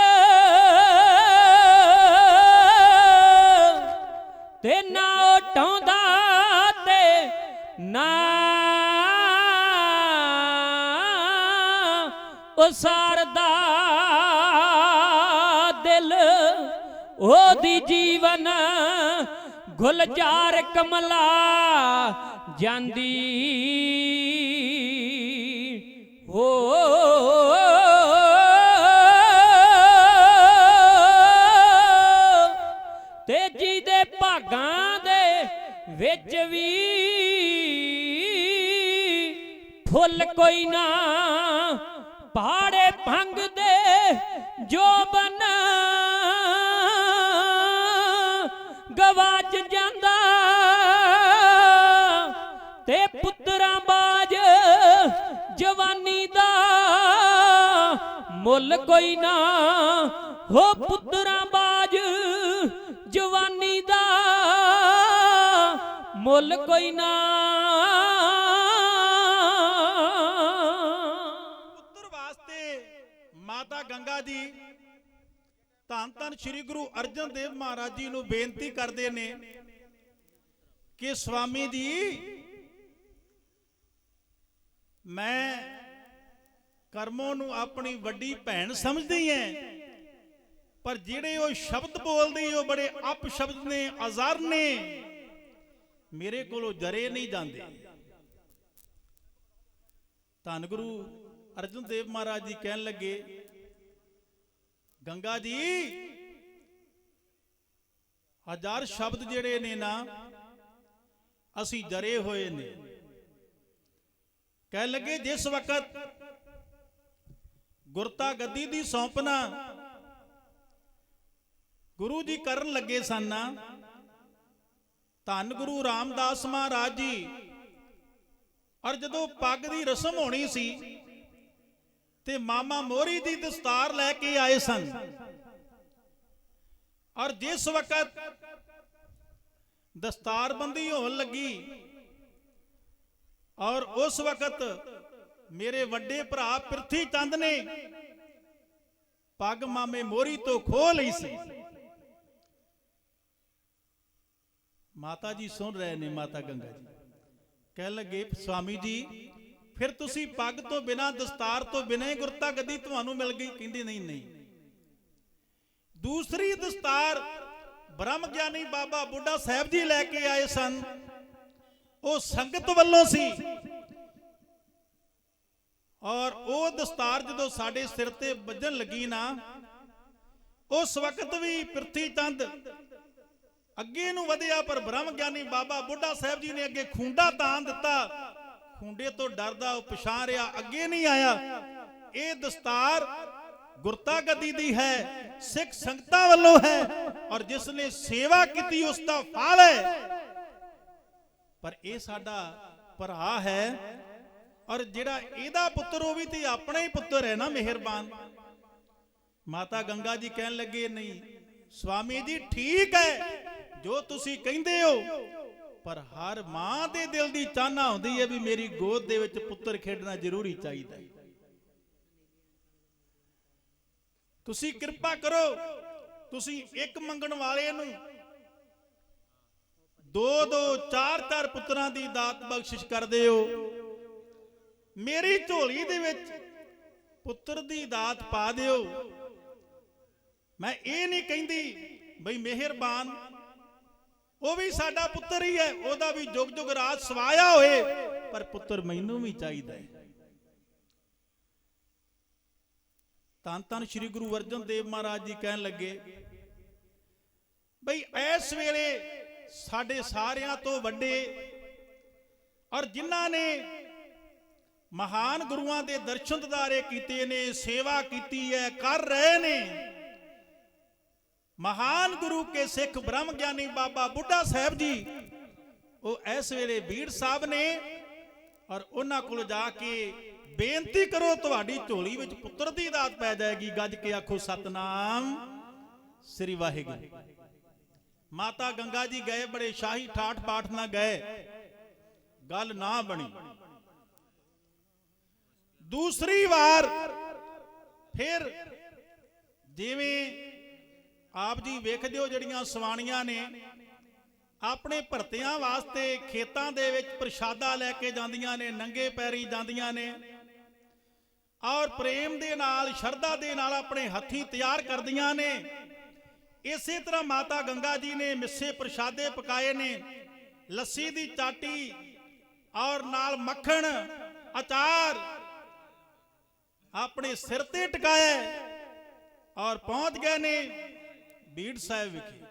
ਨਾ ਉਸਾਰਦਾ ਦਿਲ ਉਹਦੀ ਜੀਵਨ ਗੁਲਜ਼ਾਰ ਕਮਲਾ ਜਾਂਦੀ ਹੋ ਤੇ ਜਿਹਦੇ ਭਾਗਾਂ ਦੇ ਵਿੱਚ ਵੀ ਫੁੱਲ ਕੋਈ ਨਾ ਪਹਾੜੇ ਭੰਗ ਦੇ ਜੋਬਨ ਗਵਾਚ ਜਾਂਦਾ ਤੇ ਪੁੱਤਰਾਂ ਬਾਜ ਜਵਾਨੀ ਦਾ ਮੁੱਲ ਕੋਈ ਨਾ ਹੋ ਪੁੱਤਰਾਂ ਬਾਜ ਜਵਾਨੀ ਦਾ ਮੁੱਲ ਕੋਈ ਨਾ ਪੁੱਤਰ ਵਾਸਤੇ ਮਾਤਾ ਗੰਗਾ ਜੀ ਧੰਨ ਧੰਨ ਸ੍ਰੀ ਗੁਰੂ ਅਰਜਨ ਦੇਵ ਮਹਾਰਾਜ ਜੀ ਨੂੰ ਬੇਨਤੀ ਕਰਦੇ ਨੇ ਕਿ ਸਵਾਮੀ ਜੀ ਮੈਂ ਕਰਮੋਂ ਨੂੰ ਆਪਣੀ ਵੱਡੀ ਭੈਣ ਸਮਝਦੀ ਐ ਪਰ ਜਿਹੜੇ ਉਹ ਸ਼ਬਦ ਬੋਲਦੀ ਉਹ ਬੜੇ ਅਪਸ਼ਬਦ ਨੇ ਅਜ਼ਰ ਨੇ ਮੇਰੇ ਕੋਲੋਂ ਜਰੇ ਨਹੀਂ ਜਾਂਦੇ। ਧੰਨ ਗੁਰੂ ਅਰਜਨ ਦੇਵ ਮਹਾਰਾਜ ਜੀ ਕਹਿਣ ਲੱਗੇ ਗੰਗਾ ਜੀ ਹਜ਼ਾਰ ਸ਼ਬਦ ਜਿਹੜੇ ਨੇ ਨਾ ਅਸੀਂ ਜਰੇ ਹੋਏ ਨੇ। ਕਹਿ ਲੱਗੇ ਜਿਸ ਵਕਤ ਗੁਰਤਾ ਗੱਦੀ ਦੀ ਸੌਂਪਣਾ ਗੁਰੂ ਜੀ ਕਰਨ ਲੱਗੇ ਸਨ ਨਾ ਧੰਨ ਗੁਰੂ ਰਾਮਦਾਸ ਮਹਾਰਾਜ ਜੀ ਔਰ ਜਦੋਂ ਪੱਗ ਦੀ ਰਸਮ ਹੋਣੀ ਸੀ ਤੇ ਮਾਮਾ ਮੋਹਰੀ ਦੀ ਦਸਤਾਰ ਲੈ ਕੇ ਆਏ ਸਨ ਔਰ ਜਿਸ ਵਕਤ ਦਸਤਾਰਬੰਦੀ ਹੋਣ ਲੱਗੀ ਔਰ ਉਸ ਵਕਤ ਮੇਰੇ ਵੱਡੇ ਭਰਾ ਪ੍ਰਿਥੀ ਚੰਦ ਨੇ ਪੱਗ ਮਾਮੇ ਮੋਹਰੀ ਤੋਂ ਖੋਹ ਲਈ ਸੀ। ਮਾਤਾ ਜੀ ਸੁਣ ਰਹੇ ਨੇ ਮਾਤਾ ਗੰਗਾ ਜੀ ਕਹਿ ਲੱਗੇ ਸਵਾਮੀ ਜੀ ਫਿਰ ਤੁਸੀਂ ਪੱਗ ਤੋਂ ਬਿਨਾਂ ਦਸਤਾਰ ਤੋਂ ਬਿਨਾਂ ਹੀ ਗੁਰਤਾ ਗੱਦੀ ਤੁਹਾਨੂੰ ਮਿਲ ਗਈ। ਕਹਿੰਦੇ ਨਹੀਂ ਨਹੀਂ ਦੂਸਰੀ ਦਸਤਾਰ ਬ੍ਰਹਮ ਗਿਆਨੀ ਬਾਬਾ ਬੁੱਢਾ ਸਾਹਿਬ ਜੀ ਲੈ ਕੇ ਆਏ ਸਨ ਉਹ ਸੰਗਤ ਵੱਲੋਂ ਸੀ ਔਰ ਉਹ ਦਸਤਾਰ ਜਦੋਂ ਸਾਡੇ ਸਿਰ ਤੇ ਵੱਜਣ ਲੱਗੀ ਨਾ ਉਸ ਵਕਤ ਵੀ ਪ੍ਰਿਥੀ ਚੰਦ ਅੱਗੇ ਨੂੰ ਵਧਿਆ ਪਰ ਬ੍ਰਹਮ ਗਿਆਨੀ ਬਾਬਾ ਬੁੱਢਾ ਸਾਹਿਬ ਜੀ ਨੇ ਅੱਗੇ ਖੁੰਡਾ ਤਾਣ ਦਿੱਤਾ। ਖੁੰਡੇ ਤੋਂ ਡਰਦਾ ਉਹ ਪਛਾਣ ਰਿਹਾ ਅੱਗੇ ਨਹੀਂ ਆਇਆ। ਇਹ ਦਸਤਾਰ ਗੁਰਤਾ ਗੱਦੀ ਦੀ ਹੈ ਸਿੱਖ ਸੰਗਤਾਂ ਵੱਲੋਂ ਹੈ ਔਰ ਜਿਸ ਨੇ ਸੇਵਾ ਕੀਤੀ ਉਸ ਦਾ ਫਲ ਹੈ ਪਰ ਇਹ ਸਾਡਾ ਭਰਾ ਹੈ ਔਰ ਜਿਹੜਾ ਇਹਦਾ ਪੁੱਤਰ ਉਹ ਵੀ ਤੇ ਆਪਣਾ ਹੀ ਪੁੱਤਰ ਹੈ ਨਾ ਮਿਹਰਬਾਨ। ਮਾਤਾ ਗੰਗਾ ਜੀ ਕਹਿਣ ਲੱਗੇ ਨਹੀਂ ਸਵਾਮੀ ਜੀ ਠੀਕ ਹੈ ਜੋ ਤੁਸੀਂ ਕਹਿੰਦੇ ਹੋ ਪਰ ਹਰ ਮਾਂ ਦੇ ਦਿਲ ਦੀ ਚਾਹਨਾ ਹੁੰਦੀ ਹੈ ਵੀ ਮੇਰੀ ਗੋਦ ਦੇ ਵਿੱਚ ਪੁੱਤਰ ਖੇਡਣਾ ਜ਼ਰੂਰੀ ਚਾਹੀਦਾ ਹੈ। ਤੁਸੀਂ ਕਿਰਪਾ ਕਰੋ ਤੁਸੀਂ ਇੱਕ ਮੰਗਣ ਵਾਲੇ ਨੂੰ 2-2 4-4 ਪੁੱਤਰਾਂ ਦੀ ਦਾਤ ਬਖਸ਼ਿਸ਼ ਕਰਦੇ ਹੋ। ਮੇਰੀ ਝੋਲੀ ਦੇ ਵਿੱਚ ਪੁੱਤਰ ਦੀ ਦਾਤ ਪਾ ਦਿਓ। ਮੈਂ ਇਹ ਨਹੀਂ ਕਹਿੰਦੀ ਬਈ ਮਿਹਰਬਾਨ ਉਹ ਵੀ ਸਾਡਾ ਪੁੱਤਰ ਹੀ ਹੈ ਉਹਦਾ ਵੀ ਜੁਗ ਜੁਗ ਰਾਜ ਸਵਾਇਆ ਹੋਏ ਪਰ ਪੁੱਤਰ ਮੈਨੂੰ ਵੀ ਚਾਹੀਦਾ ਹੈ। ਧੰਨ ਧੰਨ ਸ੍ਰੀ ਗੁਰੂ ਅਰਜਨ ਦੇਵ ਮਹਾਰਾਜ ਜੀ ਕਹਿਣ ਲੱਗੇ ਬਈ ਇਸ ਵੇਲੇ ਸਾਡੇ ਸਾਰਿਆਂ ਤੋਂ ਵੱਡੇ ਔਰ ਜਿਨ੍ਹਾਂ ਨੇ ਮਹਾਨ ਗੁਰੂਆਂ ਦੇ ਦਰਸ਼ਨ ਦਿਦਾਰੇ ਕੀਤੇ ਨੇ ਸੇਵਾ ਕੀਤੀ ਹੈ ਕਰ ਰਹੇ ਨੇ ਮਹਾਨ ਗੁਰੂ ਕੇ ਸਿੱਖ ਬ੍ਰਹਮ ਗਿਆਨੀ ਬਾਬਾ ਬੁੱਢਾ ਸਾਹਿਬ ਜੀ ਉਹ ਇਸ ਵੇਲੇ ਬੀੜ ਸਾਹਿਬ ਨੇ ਔਰ ਉਹਨਾਂ ਕੋਲ ਜਾ ਕੇ ਬੇਨਤੀ ਕਰੋ ਤੁਹਾਡੀ ਝੋਲੀ ਵਿੱਚ ਪੁੱਤਰ ਦੀ ਦਾਤ ਪੈ ਜਾਏਗੀ। ਗੱਜ ਕੇ ਆਖੋ ਸਤਨਾਮ ਸ੍ਰੀ ਵਾਹਿਗੁਰੂ। ਮਾਤਾ ਗੰਗਾ ਜੀ ਗਏ ਬੜੇ ਸ਼ਾਹੀ ਠਾਠ ਪਾਠ ਨਾਲ ਗਏ ਗੱਲ ਨਾ ਬਣੀ। ਦੂਸਰੀ ਵਾਰ ਫਿਰ ਜਿਵੇਂ ਆਪ ਜੀ ਵੇਖਦੇ ਹੋ ਜਿਹੜੀਆਂ ਸਵਾਣੀਆਂ ਨੇ ਆਪਣੇ ਭਰਤਿਆਂ ਵਾਸਤੇ ਖੇਤਾਂ ਦੇ ਵਿੱਚ ਪ੍ਰਸ਼ਾਦਾ ਲੈ ਕੇ ਜਾਂਦੀਆਂ ਨੇ, ਨੰਗੇ ਪੈਰੀ ਜਾਂਦੀਆਂ ਨੇ ਔਰ ਪ੍ਰੇਮ ਦੇ ਨਾਲ, ਸ਼ਰਧਾ ਦੇ ਨਾਲ ਆਪਣੇ ਹੱਥੀਂ ਤਿਆਰ ਕਰਦੀਆਂ ਨੇ। ਇਸੇ ਤਰ੍ਹਾਂ ਮਾਤਾ ਗੰਗਾ ਜੀ ਨੇ ਮਿੱਸੇ ਪ੍ਰਸ਼ਾਦੇ ਪਕਾਏ ਨੇ, ਲੱਸੀ ਦੀ ਚਾਟੀ ਔਰ ਨਾਲ ਮੱਖਣ, ਅਚਾਰ ਆਪਣੇ ਸਿਰ ਤੇ ਟਿਕਾਇਆ ਔਰ ਪਹੁੰਚ ਗਏ ਨੇ ਬੀੜ ਸਾਹਿਬ ਵਿਖੇ।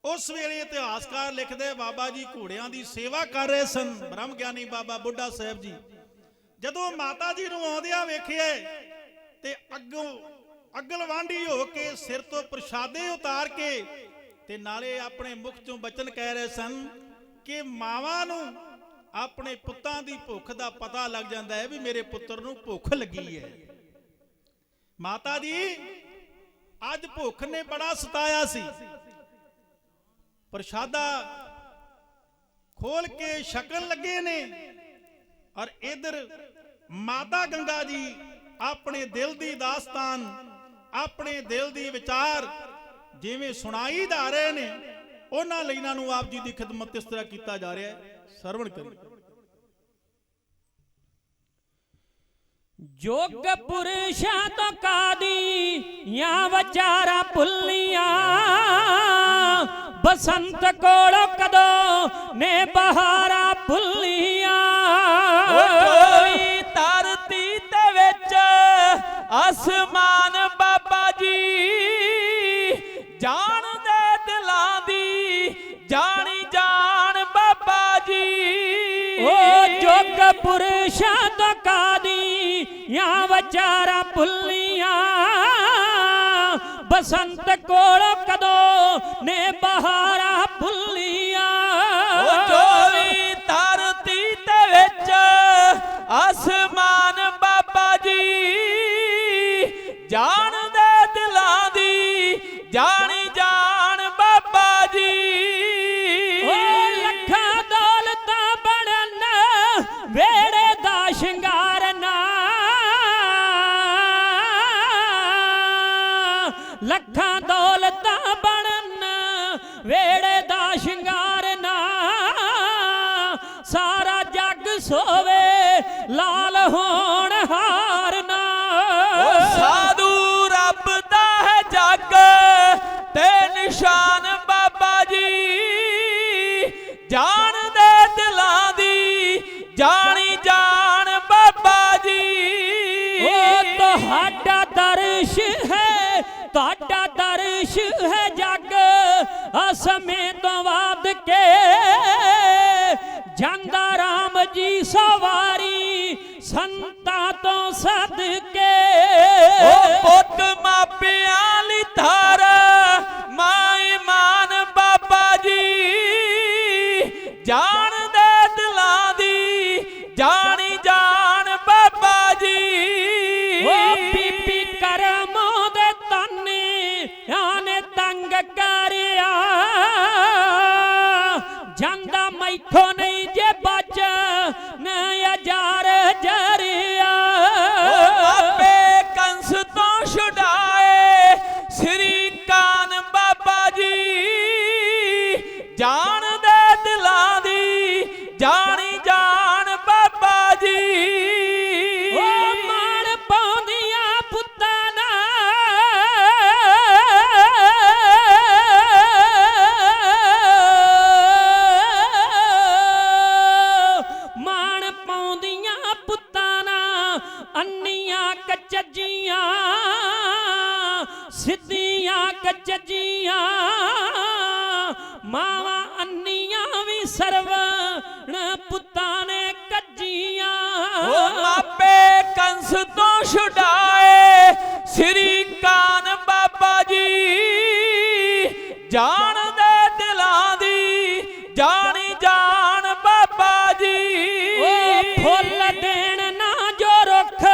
ਉਸ ਵੇਲੇ ਇਤਿਹਾਸਕਾਰ ਲਿਖਦੇ ਬਾਬਾ ਜੀ ਘੋੜਿਆਂ ਦੀ ਸੇਵਾ ਕਰ ਰਹੇ ਸਨ। ਬ੍ਰਹਮ ਗਿਆਨੀ ਬਾਬਾ ਬੁੱਢਾ ਸਾਹਿਬ ਜੀ ਜਦੋਂ ਮਾਤਾ ਜੀ ਨੂੰ ਆਉਂਦਿਆਂ ਵੇਖਿਆ ਤੇ ਅੱਗੋਂ ਅਗਲਵਾਂਢੀ ਹੋ ਕੇ ਸਿਰ ਤੋਂ ਪ੍ਰਸ਼ਾਦੇ ਉਤਾਰ ਕੇ ਤੇ ਨਾਲੇ ਆਪਣੇ ਮੁਖ ਚੋਂ ਬਚਨ ਕਹਿ ਰਹੇ ਸਨ ਕਿ ਮਾਵਾਂ ਨੂੰ ਆਪਣੇ ਪੁੱਤਾਂ ਦੀ ਭੁੱਖ ਦਾ ਪਤਾ ਲੱਗ ਜਾਂਦਾ ਹੈ ਵੀ ਮੇਰੇ ਪੁੱਤਰ ਨੂੰ ਭੁੱਖ ਲੱਗੀ ਹੈ। ਮਾਤਾ ਜੀ ਅੱਜ ਭੁੱਖ ਨੇ ਬੜਾ ਸਤਾਇਆ ਸੀ, ਪ੍ਰਸ਼ਾਦਾ ਖੋਲ ਕੇ ਛਕਣ ਲੱਗੇ ਨੇ ਔਰ ਇਧਰ ਮਾਤਾ ਗੰਗਾ ਜੀ ਆਪਣੇ ਦਿਲ ਦੀ ਦਾਸਤਾਨ, ਆਪਣੇ ਦਿਲ ਦੀ ਵਿਚਾਰ ਜਿਵੇਂ ਸੁਣਾਈ ਜਾ ਰਹੇ ਨੇ, ਉਹਨਾਂ ਲਾਈਨਾਂ ਨੂੰ ਆਪ ਜੀ ਦੀ ਖਿਦਮਤ ਇਸ ਤਰ੍ਹਾਂ ਕੀਤਾ ਜਾ ਰਿਹਾ ਹੈ। ਸਰਵਣ ਕਰੀ। ਜੋਗ ਪੁਰਸ਼ਾਂ ਤੋਂ ਕਾਦੀਆਂ ਵਿਚਾਰਾਂ ਭੁੱਲੀਆਂ, ਬਸੰਤ ਕੋਲੋਂ ਕਦੋਂ ਨੇ ਬਹਾਰਾਂ ਭੁੱਲੀਆਂ। ਕੋਈ ਧਰਤੀ ਦੇ ਵਿੱਚ ਅਸਮਾਨ ਬਾਬਾ ਜੀ, ਜਾਣਦੇ ਦਿਲਾਂ ਦੀ ਜਾਣੀ ਜਾਣ ਬਾਬਾ ਜੀ। ਉਹ ਜੋਗ ਪੁਰਸ਼ਾਂ ਤੋਂ ਕਾਦੀਆਂ ਵਿਚਾਰਾਂ ਭੁੱਲੀਆਂ, ਬਸੰਤ ਕੋਲੋਂ ਕਦੋਂ ਨੇ ਬਹਾਰਾਂ ਭੁੱਲੀਆਂ। ਕੋਈ ਧਰਤੀ ਦੇ ਵਿੱਚ ਅਸਮਾਨ ਬਾਬਾ ਜੀ, ਜਾਣਦੇ ਦਿਲਾਂ ਦੀ ਜਾਣੀ ਜਾਣ ਬਾਬਾ ਜੀ। ਉਹ ਲੱਖਾਂ ਦੌਲਤਾਂ ਬਣਨ ਵੇੜੇ ਦਾ ਸ਼ਿੰਗਾਰ ਨਾ, ਲੱਖਾਂ ਦੌਲਤਾਂ ਬਣਨ ਵੇੜੇ ਦਾ ਸ਼ਿੰਗਾਰ ਨਾ, ਸਾਰਾ ਜੱਗ ਸੋਵੇ ਲਾਲ ਹੋਣ ਹਾਰ ਨਾ। ਸਾਧੂ ਰੱਬ ਦਾ ਹੈ ਜੱਗ ਤੇ ਨਿਸ਼ਾਨ ਬਾਬਾ ਜੀ, ਜਾਣਦੇ ਦਿਲਾਂ ਦੀ ਜਾਣੀ ਜਾਣ ਬਾਬਾ ਜੀ। ਉਹ ਤੁਹਾਡਾ ਦਰਸ਼ ਹੈ, ਤੁਹਾਡਾ ਦਰਸ਼ ਹੈ ਜੱਗ ਸਮੇਂ ਤੋਂ ਬਾਅਦ ਕੇ, ਜਾਂਦਾ ਰਾਮ ਜੀ ਸਵਾਰੀ ਸੰਤਾਂ ਤੋਂ ਸਦਕੇ। ਉਹ ਪੁੱਤ ਮਾਪਿਆਂ ਲਈ ਧਾਰ ਮਾਈ ਮਾਨ ਬਾਬਾ ਜੀ, ਜਾਣਦੇ ਦਿਲਾਂ ਦੀ ਜਾਣੀ ਜਾਣ ਬਾਬਾ ਜੀ। ਉਹ ਬੀਬੀ ਕਰਮੋਂ ਦੇ ਤਾਨੇ ਨੇ ਤੰਗ ਕਰਿਆ, ਜਾਂਦਾ ਮੈਥੋਂ ਨਹੀਂ ਜੇ ਬਚ ਨਜ਼ਾਰ ਜਰਿਆ। ਆਪੇ ਕੰਸ ਤੋਂ ਛੁਡਾਏ ਸ੍ਰੀ ਕਾਨ ਬਾਬਾ ਜੀ, ਜਾਣਦੇ ਦਿਲਾਂ ਦੀ ਜਾਣੀ ਜਾਣ ਬਾਬਾ ਜੀ। ਉਹ ਮਾਣ ਪਾਉਂਦੀਆਂ ਪੁੱਤਾਂ ਨਾ, ਮਾਣ ਪਾਉਂਦੀਆਂ ਪੁੱਤਾਂ ਨਾ, ਅੰਨੀਆਂ ਕਚੱਜੀਆਂ ਸਿੱਧੀਆਂ ਕਚੱਜੀਆਂ, ਮਾਵਾਂ ਅੰਨੀਆਂ ਵੀ ਸਰਵਣ ਪੁੱਤਾਂ ਨੇ ਕੱਜੀਆਂ। ਉਹ ਮਾਪੇ ਕੰਸ ਤੋਂ ਛੁਡਾਏ ਸ੍ਰੀ ਕਾਨ ਬਾਬਾ ਜੀ, ਜਾਣਦੇ ਦਿਲਾਂ ਦੀ ਜਾਣੀ ਜਾਣ ਬਾਬਾ ਜੀ। ਉਹ ਫੁੱਲ ਦੇਣ ਨਾ ਜੋ ਰੁੱਖ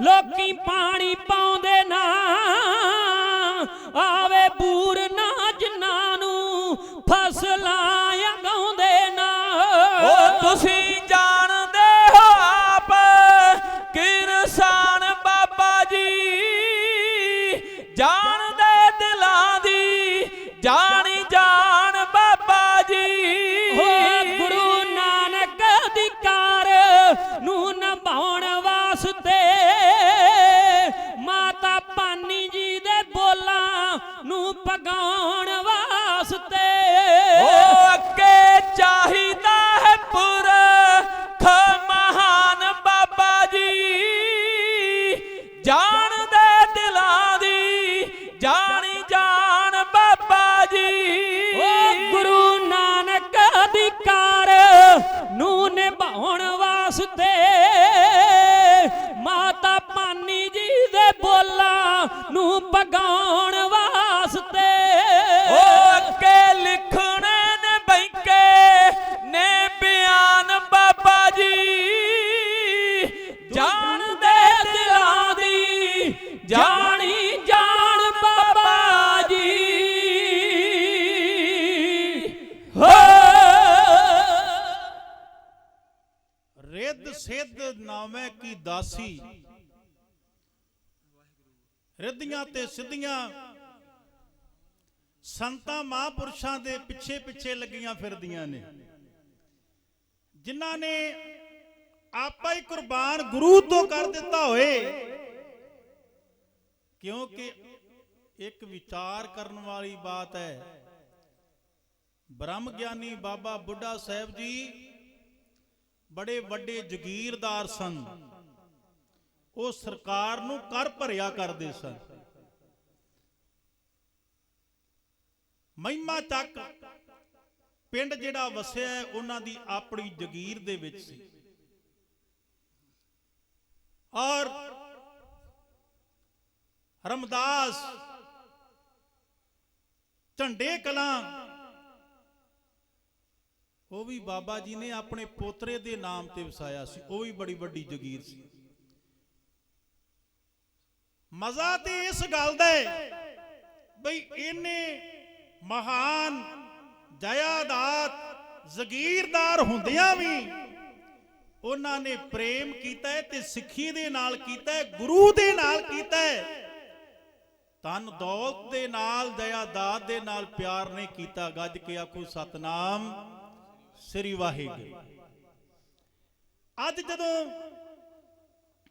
ਲੋਕੀ ਪਾਣੀ ਪਾਉਂਦੇ ਨਾ, ਆਵੇ ਬੂਰ ਨਾ ਜਿਨ੍ਹਾਂ ਨੂੰ ਫਸਲਾਂ ਉਗਾਉਂਦੇ ਨਾ। ਉਹ ਤੁਸੀਂ ਜਾਣਦੇ ਹੋ ਆਪ ਕਿਰਸਾਨ ਬਾਬਾ ਜੀ, ਜਾਣਦੇ ਦਿਲਾਂ ਦੀ ਜਾਣੀ ਜਾਣ ਬਾਬਾ ਪਗਾਉਣ ਵਾਸਤੇ ਓ ਅੱਗੇ ਲਿਖਣੇ ਨੇ ਬੈਂਕੇ ਨੇ ਬਿਆਨ ਬਾਬਾ ਜੀ ਜਾਣਦੇ ਦਿਲਾਂ ਦੀ ਜਾਣੀ ਜਾਣ ਬਾਬਾ ਜੀ ਹੋ ਰਿੱਧ ਸਿੱਧ ਨਾਵੇਂ ਕੀ ਦਾਸੀ ਰਿੱਧੀਆਂ ਤੇ ਸਿੱਧੀਆਂ ਸੰਤਾਂ ਮਹਾਂਪੁਰਸ਼ਾਂ ਦੇ ਪਿੱਛੇ ਪਿੱਛੇ ਲੱਗੀਆਂ ਫਿਰਦੀਆਂ ਨੇ, ਜਿਨ੍ਹਾਂ ਨੇ ਆਪਾ ਹੀ ਕੁਰਬਾਨ ਗੁਰੂ ਤੋਂ ਕਰ ਦਿੱਤਾ ਹੋਏ। ਕਿਉਂਕਿ ਇੱਕ ਵਿਚਾਰ ਕਰਨ ਵਾਲੀ ਬਾਤ ਹੈ, ਬ੍ਰਹਮ ਗਿਆਨੀ ਬਾਬਾ ਬੁੱਢਾ ਸਾਹਿਬ ਜੀ ਬੜੇ ਵੱਡੇ ਜਗੀਰਦਾਰ ਸਨ। ਉਹ ਸਰਕਾਰ ਨੂੰ ਕਰ ਭਰਿਆ ਕਰਦੇ ਸਨ। ਮਹਿਮਾ ਚੱਕ ਪਿੰਡ ਜਿਹੜਾ ਵਸਿਆ ਹੈ ਉਹਨਾਂ ਦੀ ਆਪਣੀ ਜਗੀਰ ਦੇ ਵਿੱਚ ਸੀ। ਔਰ ਰਮਦਾਸ ਝੰਡੇ ਕਲਾਂ ਉਹ ਵੀ ਬਾਬਾ ਜੀ ਨੇ ਆਪਣੇ ਪੋਤਰੇ ਦੇ ਨਾਮ ਤੇ ਵਸਾਇਆ ਸੀ। ਉਹ ਵੀ ਬੜੀ ਵੱਡੀ ਜਗੀਰ ਸੀ। ਮਜ਼ਾ ਤੇ ਇਸ ਗੱਲ ਦਾ ਹੈ ਬਈ ਇਹਨੇ ਮਹਾਨ ਜਾਇਦਾਦ ਜ਼ਗੀਰਦਾਰ ਹੁੰਦਿਆਂ ਵੀ ਉਹਨਾਂ ਨੇ ਪ੍ਰੇਮ ਕੀਤਾ ਹੈ ਤੇ ਸਿੱਖੀ ਦੇ ਨਾਲ ਕੀਤਾ ਹੈ, ਗੁਰੂ ਦੇ ਨਾਲ ਕੀਤਾ ਹੈ। ਧਨ ਦੌਲਤ ਦੇ ਨਾਲ ਜਾਇਦਾਦ ਦੇ ਨਾਲ ਪਿਆਰ ਨਹੀਂ ਕੀਤਾ। ਗੱਜ ਕੇ ਆਖੋ ਸਤਨਾਮ ਸ੍ਰੀ ਵਾਹਿਗੁਰੂ। ਅੱਜ ਜਦੋਂ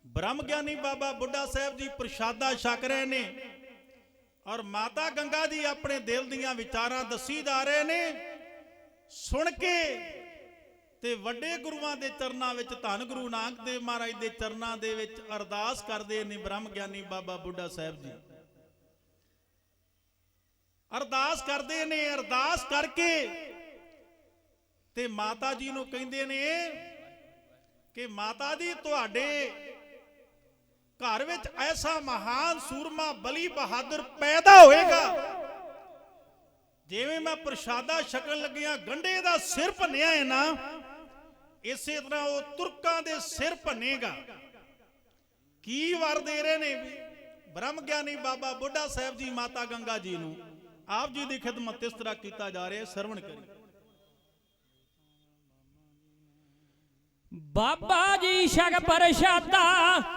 ਬ੍ਰਹਮ ਗਿਆਨੀ ਬਾਬਾ ਬੁੱਢਾ ਸਾਹਿਬ ਜੀ ਪ੍ਰਸ਼ਾਦਾ ਛਕ ਰਹੇ ਨੇ ਔਰ ਮਾਤਾ ਗੰਗਾ ਜੀ ਆਪਣੇ ਦਿਲ ਦੀਆਂ ਵਿਚਾਰਾਂ ਦੱਸੀ ਜਾ ਰਹੇ ਨੇ, ਸੁਣ ਕੇ ਤੇ ਵੱਡੇ ਗੁਰੂਆਂ ਦੇ ਚਰਨਾਂ ਵਿੱਚ, ਧੰਨ ਗੁਰੂ ਨਾਨਕ ਦੇਵ ਮਹਾਰਾਜ ਦੇ ਚਰਨਾਂ ਦੇ ਵਿੱਚ ਅਰਦਾਸ ਕਰਦੇ ਨੇ ਬ੍ਰਹਮ ਗਿਆਨੀ ਬਾਬਾ ਬੁੱਢਾ ਸਾਹਿਬ ਜੀ। ਅਰਦਾਸ ਕਰਦੇ ਨੇ, ਅਰਦਾਸ ਕਰਕੇ ਤੇ ਮਾਤਾ ਜੀ ਨੂੰ ਕਹਿੰਦੇ ਨੇ ਕਿ ਮਾਤਾ ਜੀ ਤੁਹਾਡੇ ਘਰ ਵਿੱਚ ਐਸਾ ਮਹਾਨ ਸੂਰਮਾ ਬਲੀ ਬਹਾਦਰ ਪੈਦਾ ਹੋਏਗਾ, ਜਿਵੇਂ ਮੈਂ ਪ੍ਰਸ਼ਾਦਾ ਛਕਣ ਲੱਗਿਆ ਗੰਢੇ ਦਾ ਸਿਰ ਭੰਨਿਆ ਹੈ ਨਾ, ਇਸੇ ਤਰ੍ਹਾਂ ਉਹ ਤੁਰਕਾਂ ਦੇ ਸਿਰ ਭੰਨੇਗਾ। ਕੀ ਵਰ ਦੇ ਰਹੇ ਨੇ ਬ੍ਰਹਮ ਗਿਆਨੀ ਬਾਬਾ ਬੁੱਢਾ ਸਾਹਿਬ ਜੀ ਮਾਤਾ ਗੰਗਾ ਜੀ ਨੂੰ? ਆਪ ਜੀ ਦੀ ਖਿਦਮਤ ਇਸ ਤਰ੍ਹਾਂ ਕੀਤਾ ਜਾ ਰਿਹਾ ਹੈ, ਸਰਵਣ ਕਰੀ। ਬਾਬਾ ਜੀ ਛਕ ਪ੍ਰਸ਼ਾਦਾ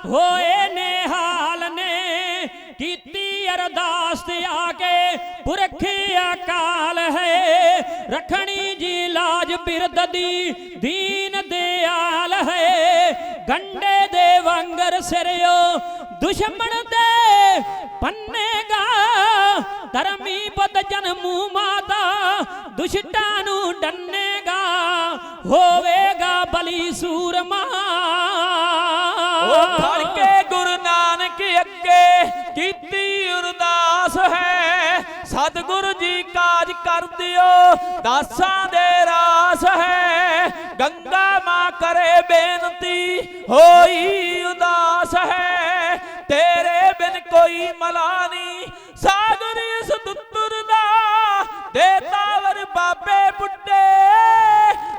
ਹੋਏ ਨਿਹਾਲ ਨੇ, ਕੀਤੀ ਅਰਦਾਸ ਤੇ ਆ ਕੇ ਪੁਰਖ ਅਕਾਲ ਹੈ, ਰੱਖਣੀ ਜੀ ਲਾਜ ਬਿਰਦ ਦੀ ਦੀਨ ਦਿਆਲ ਹੈ, ਗੰਡੇ ਦੇ ਵਾਂਗਰ ਸਿਰਿਓ ਦੁਸ਼ਮਣ ਦੇ ਪੰਨੇਗਾ, ਧਰਮੀ ਪਦ ਜਨਮੂ ਮਾਤਾ ਦੁਸ਼ਟਾਂ ਨੂੰ ਡੰਨੇਗਾ, ਹੋਵੇਗਾ ਬਲੀ ਸੂਰਮਾ। ਉਹ ਖੜ ਕੇ ਗੁਰੂ ਨਾਨਕ ਅੱਗੇ ਕੀਤੀ ਅਰਦਾਸ ਹੈ, ਸਤਿਗੁਰੂ ਜੀ ਕਾਜ ਕਰ ਦਿਓ ਦਾਸਾਂ ਦੇ ਰਾਸ ਹੈ, ਗੰਗਾ ਮਾਂ ਕਰੇ ਬੇਨਤੀ ਹੋਈ ਉਦਾਸ ਹੈ, ਤੇਰੇ ਬਿਨ ਕੋਈ ਮਲਾ ਨਹੀਂ ਸਾਗਰ ਇਸ ਦੁੱਤਰ ਦਾ, ਦੇਤਾਵਰ ਬਾਬੇ ਬੁੱਢੇ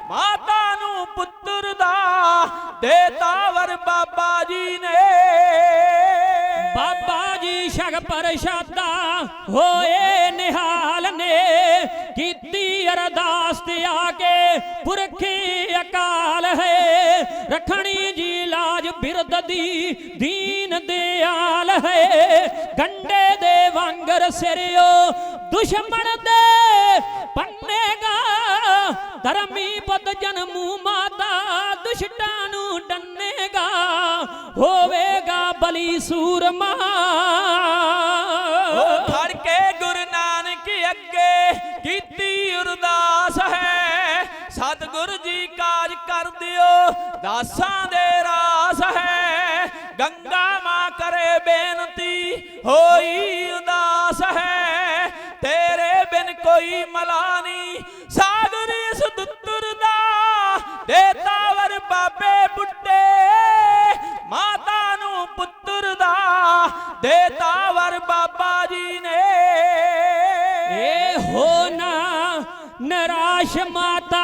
ਮਾਤਾ ਨੂੰ ਪੁੱਤਰ ਦਾ, ਦੇਤਾਵਰ ਬਾਬਾ ਜੀ ਨੇ। ਬਾਬਾ ਜੀ ਛਕ ਪ੍ਰਸ਼ਾਦਾ ਹੋਏ ਨਿਹਾਲ ਨੇ, ਕੀਤੀ ਅਰਦਾਸ ਤੇ ਆ ਕੇ ਪੁਰਖ ਅਕਾਲ ਹੈ, ਰੱਖਣੀ ਜੀ ਲਾਜ ਬਿਰਦ ਦੀ ਦੀਨ ਦਿਆਲ ਹੈ, ਗੰਡੇ ਦੇ ਵਾਂਗਰ ਸਿਰਿਓ ਦੁਸ਼ਮਣ ਦੇ ਪੰਨੇਗਾ, ਧਰਮੀ ਪਦ ਜਨਮੂ ਮਾਤਾ ਦੁਸ਼ਟਾਂ ਨੂੰ ਡੰਨੇਗਾ, ਹੋਵੇਗਾ ਬਲੀ ਸੂਰਮਾ। ਖੜ ਕੇ ਗੁਰੂ ਨਾਨਕ ਅੱਗੇ ਕੀਤੀ ਅਰਦਾਸ ਹੈ, ਸਤਿਗੁਰੂ ਜੀ ਕਾਜ ਕਰ ਦਿਓ ਦਾਸਾਂ ਦੇ ਰਾਸ ਹੈ, ਗੰਗਾ ਮਾਂ ਕਰੇ ਬੇਨਤੀ ਹੋਈ ਉਦਾਸ ਹੈ, ਤੇਰੇ ਬਿਨ ਕੋਈ ਮਲਾ ਨਹੀਂ ਸਾਗਰ ਇਸ ਦੁੱਤਰ ਦਾ, ਦੇਤਾਵਰ ਬਾਬੇ ਬੁੱਢੇ ਮਾਤਾ ਨੂੰ ਪੁੱਤਰ ਦਾ, ਦੇਤਾਵਰ ਬਾਬਾ ਜੀ ਨੇ। ए हो ना निराश माता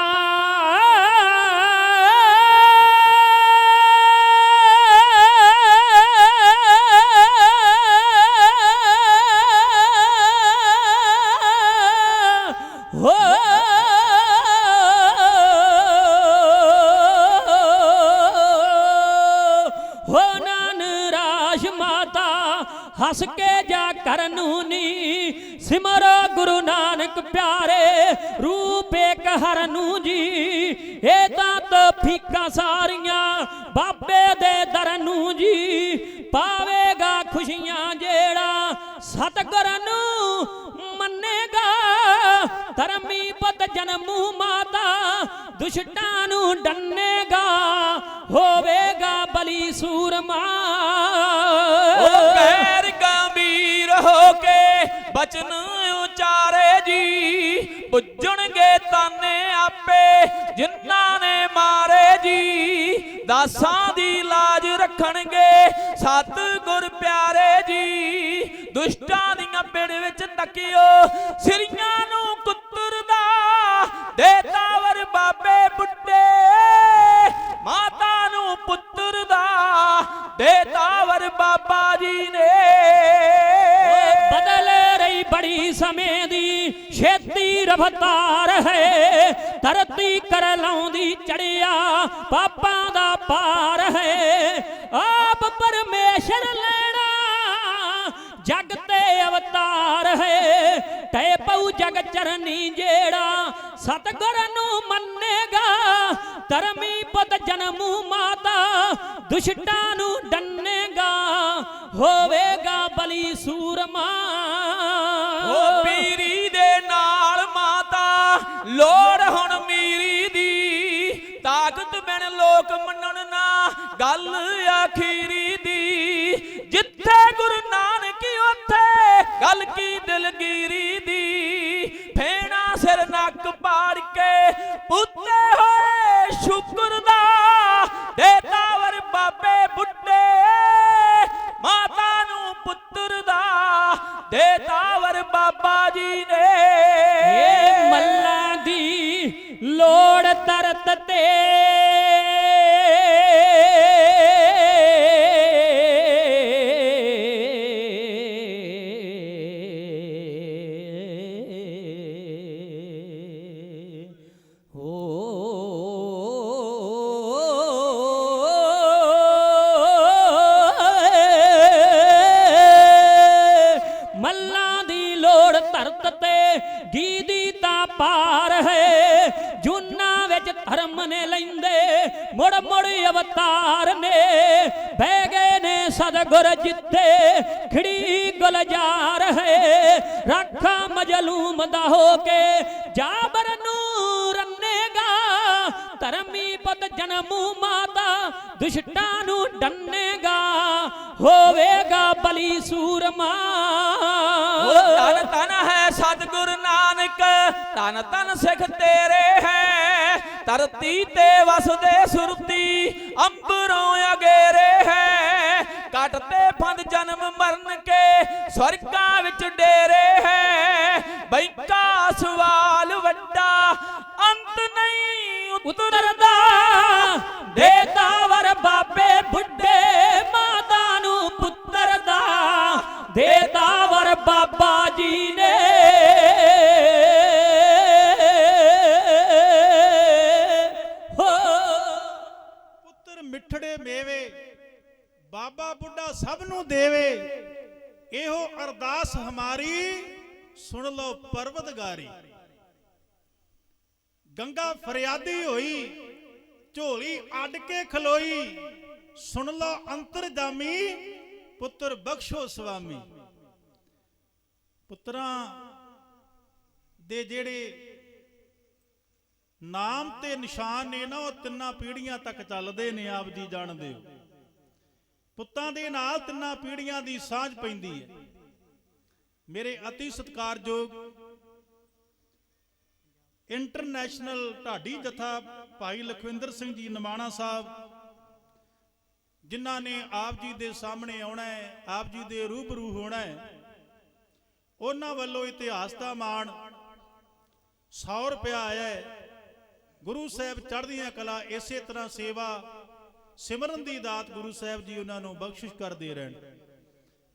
हो ना निराश माता हस के जा करनूनी सिमरो गुरु नानक प्यारे रूप एक हरनू जी। ए तो फीका सारियां बाबे दे दरनू जी पावेगा खुशियां जेड़ा सतगुर नू मन्नेगा। धर्मी पुत जन्मू माता दुष्टां नू डन्नेगा होवेगा बली सूरमा। पैर गंभीर होके बचन उचारे जी बुझणगे ताने आपे जिन्हां ने मारे जी। दासां दी लाज रखणगे सतगुर प्यारे जी। दुष्टां दीयां पिड़ विच तकियो सिरियां नू कुतरदा देतावर बाबे बुड्ढे माता नू पुੱਤਰ ਦਾ देतावर बाबा जी ने। बदल रही बड़ी समय दी छेती रफ्तार है धरती कर लाउंदी चढ़िया पापां दा पार है। आप परमेश्वर लेना जग ते अवतार है टै पऊ जग चरनी जेड़ा सतगुर नू मन्नेगा। धर्मी पुत जन्मू माता दुष्टां नू डन्नेगा होवेगा बली सूरमा। ओ पीरी दे नाल माता लोड़ हुण मीरी दी ताकत बिन लोक मन्नण ना गल आखीरी दी। जिथे गुरु नानक उत्थे गल की दिलगीरी दी। फेना सिर नक पाड़ के पुੱਤੇ होए शुक्र दा देतावर बाबे बुड्ढे माता नू पुੱਤਰ दा देतावर बाबा जी ने। मल्ला दी लोड़ तरत ते पार है जुन्ना विच धर्म ने लैंदे मुड़ मुड़ अवतार ने बह गए ने सतगुर जिथे खिड़ी गुलजार है। रखा मजलूम दा होके जाबर नू रन्नेगा। धर्मी पुत जन्मू माता दुष्टां नू डन्नेगा होवेगा बली सूरमा। तन तन है सतगुर नानक तन तन सिख तेरे है। धरती ते वसदे सुरती अंबरों अगेरे है। कटते फंद जन्म मरण के स्वर्गां विच डेरे है। बैका सवाल वड्डा अंत नहीं उतरदा देतावर बाबे बुड्ढे माता नू पुੱਤਰ दा देतावर बाबा जी ने। ਪੁੱਤਰ ਮਿੱਠੜੇ ਮੇਵੇ ਬਾਬਾ ਬੁੱਢਾ ਸਭ ਨੂੰ ਦੇਵੇ। ਇਹੋ ਅਰਦਾਸ ਹਮਾਰੀ ਸੁਣ ਲਓ ਪਰਵਤਗਾਰੀ। ਗੰਗਾ ਫਰਿਆਦੀ ਹੋਈ ਝੋਲੀ ਅੱਡ ਕੇ ਖਲੋਈ ਸੁਣ ਲਓ ਅੰਤਰਜਾਮੀ ਪੁੱਤਰ ਬਖਸ਼ੋ ਸੁਆਮੀ। ਪੁੱਤਰਾਂ ਦੇ ਜਿਹੜੇ ਨਾਮ ਤੇ ਨਿਸ਼ਾਨ ਨੇ ਨਾ ਉਹ ਤਿੰਨਾਂ ਪੀੜ੍ਹੀਆਂ ਤੱਕ ਚੱਲਦੇ ਨੇ ਆਪ ਜੀ ਜਾਣਦੇ ਹੋ। ਪੁੱਤਾਂ ਦੇ ਨਾਲ ਤਿੰਨਾਂ ਪੀੜ੍ਹੀਆਂ ਦੀ ਸਾਂਝ ਪੈਂਦੀ ਹੈ। ਮੇਰੇ ਅਤੀ ਸਤਿਕਾਰਯੋਗ ਇੰਟਰਨੈਸ਼ਨਲ ਢਾਡੀ ਜਥਾ ਭਾਈ ਲਖਵਿੰਦਰ ਸਿੰਘ ਜੀ ਨਿਮਾਣਾ ਸਾਹਿਬ ਜਿਨ੍ਹਾਂ ਨੇ ਆਪ ਜੀ ਦੇ ਸਾਹਮਣੇ ਆਉਣਾ ਹੈ, ਆਪ ਜੀ ਦੇ ਰੂਬਰੂ ਹੋਣਾ ਹੈ। ਉਹਨਾਂ ਵੱਲੋਂ ਇਤਿਹਾਸ ਦਾ ਮਾਣ 100 ਰੁਪਇਆ ਆਇਆ ਹੈ। ਗੁਰੂ ਸਾਹਿਬ ਚੜ੍ਹਦੀਆਂ ਕਲਾ ਇਸੇ ਤਰ੍ਹਾਂ ਸੇਵਾ ਸਿਮਰਨ ਦੀ ਦਾਤ ਗੁਰੂ ਸਾਹਿਬ ਜੀ ਉਹਨਾਂ ਨੂੰ ਬਖਸ਼ਿਸ਼ ਕਰਦੇ ਰਹਿਣ।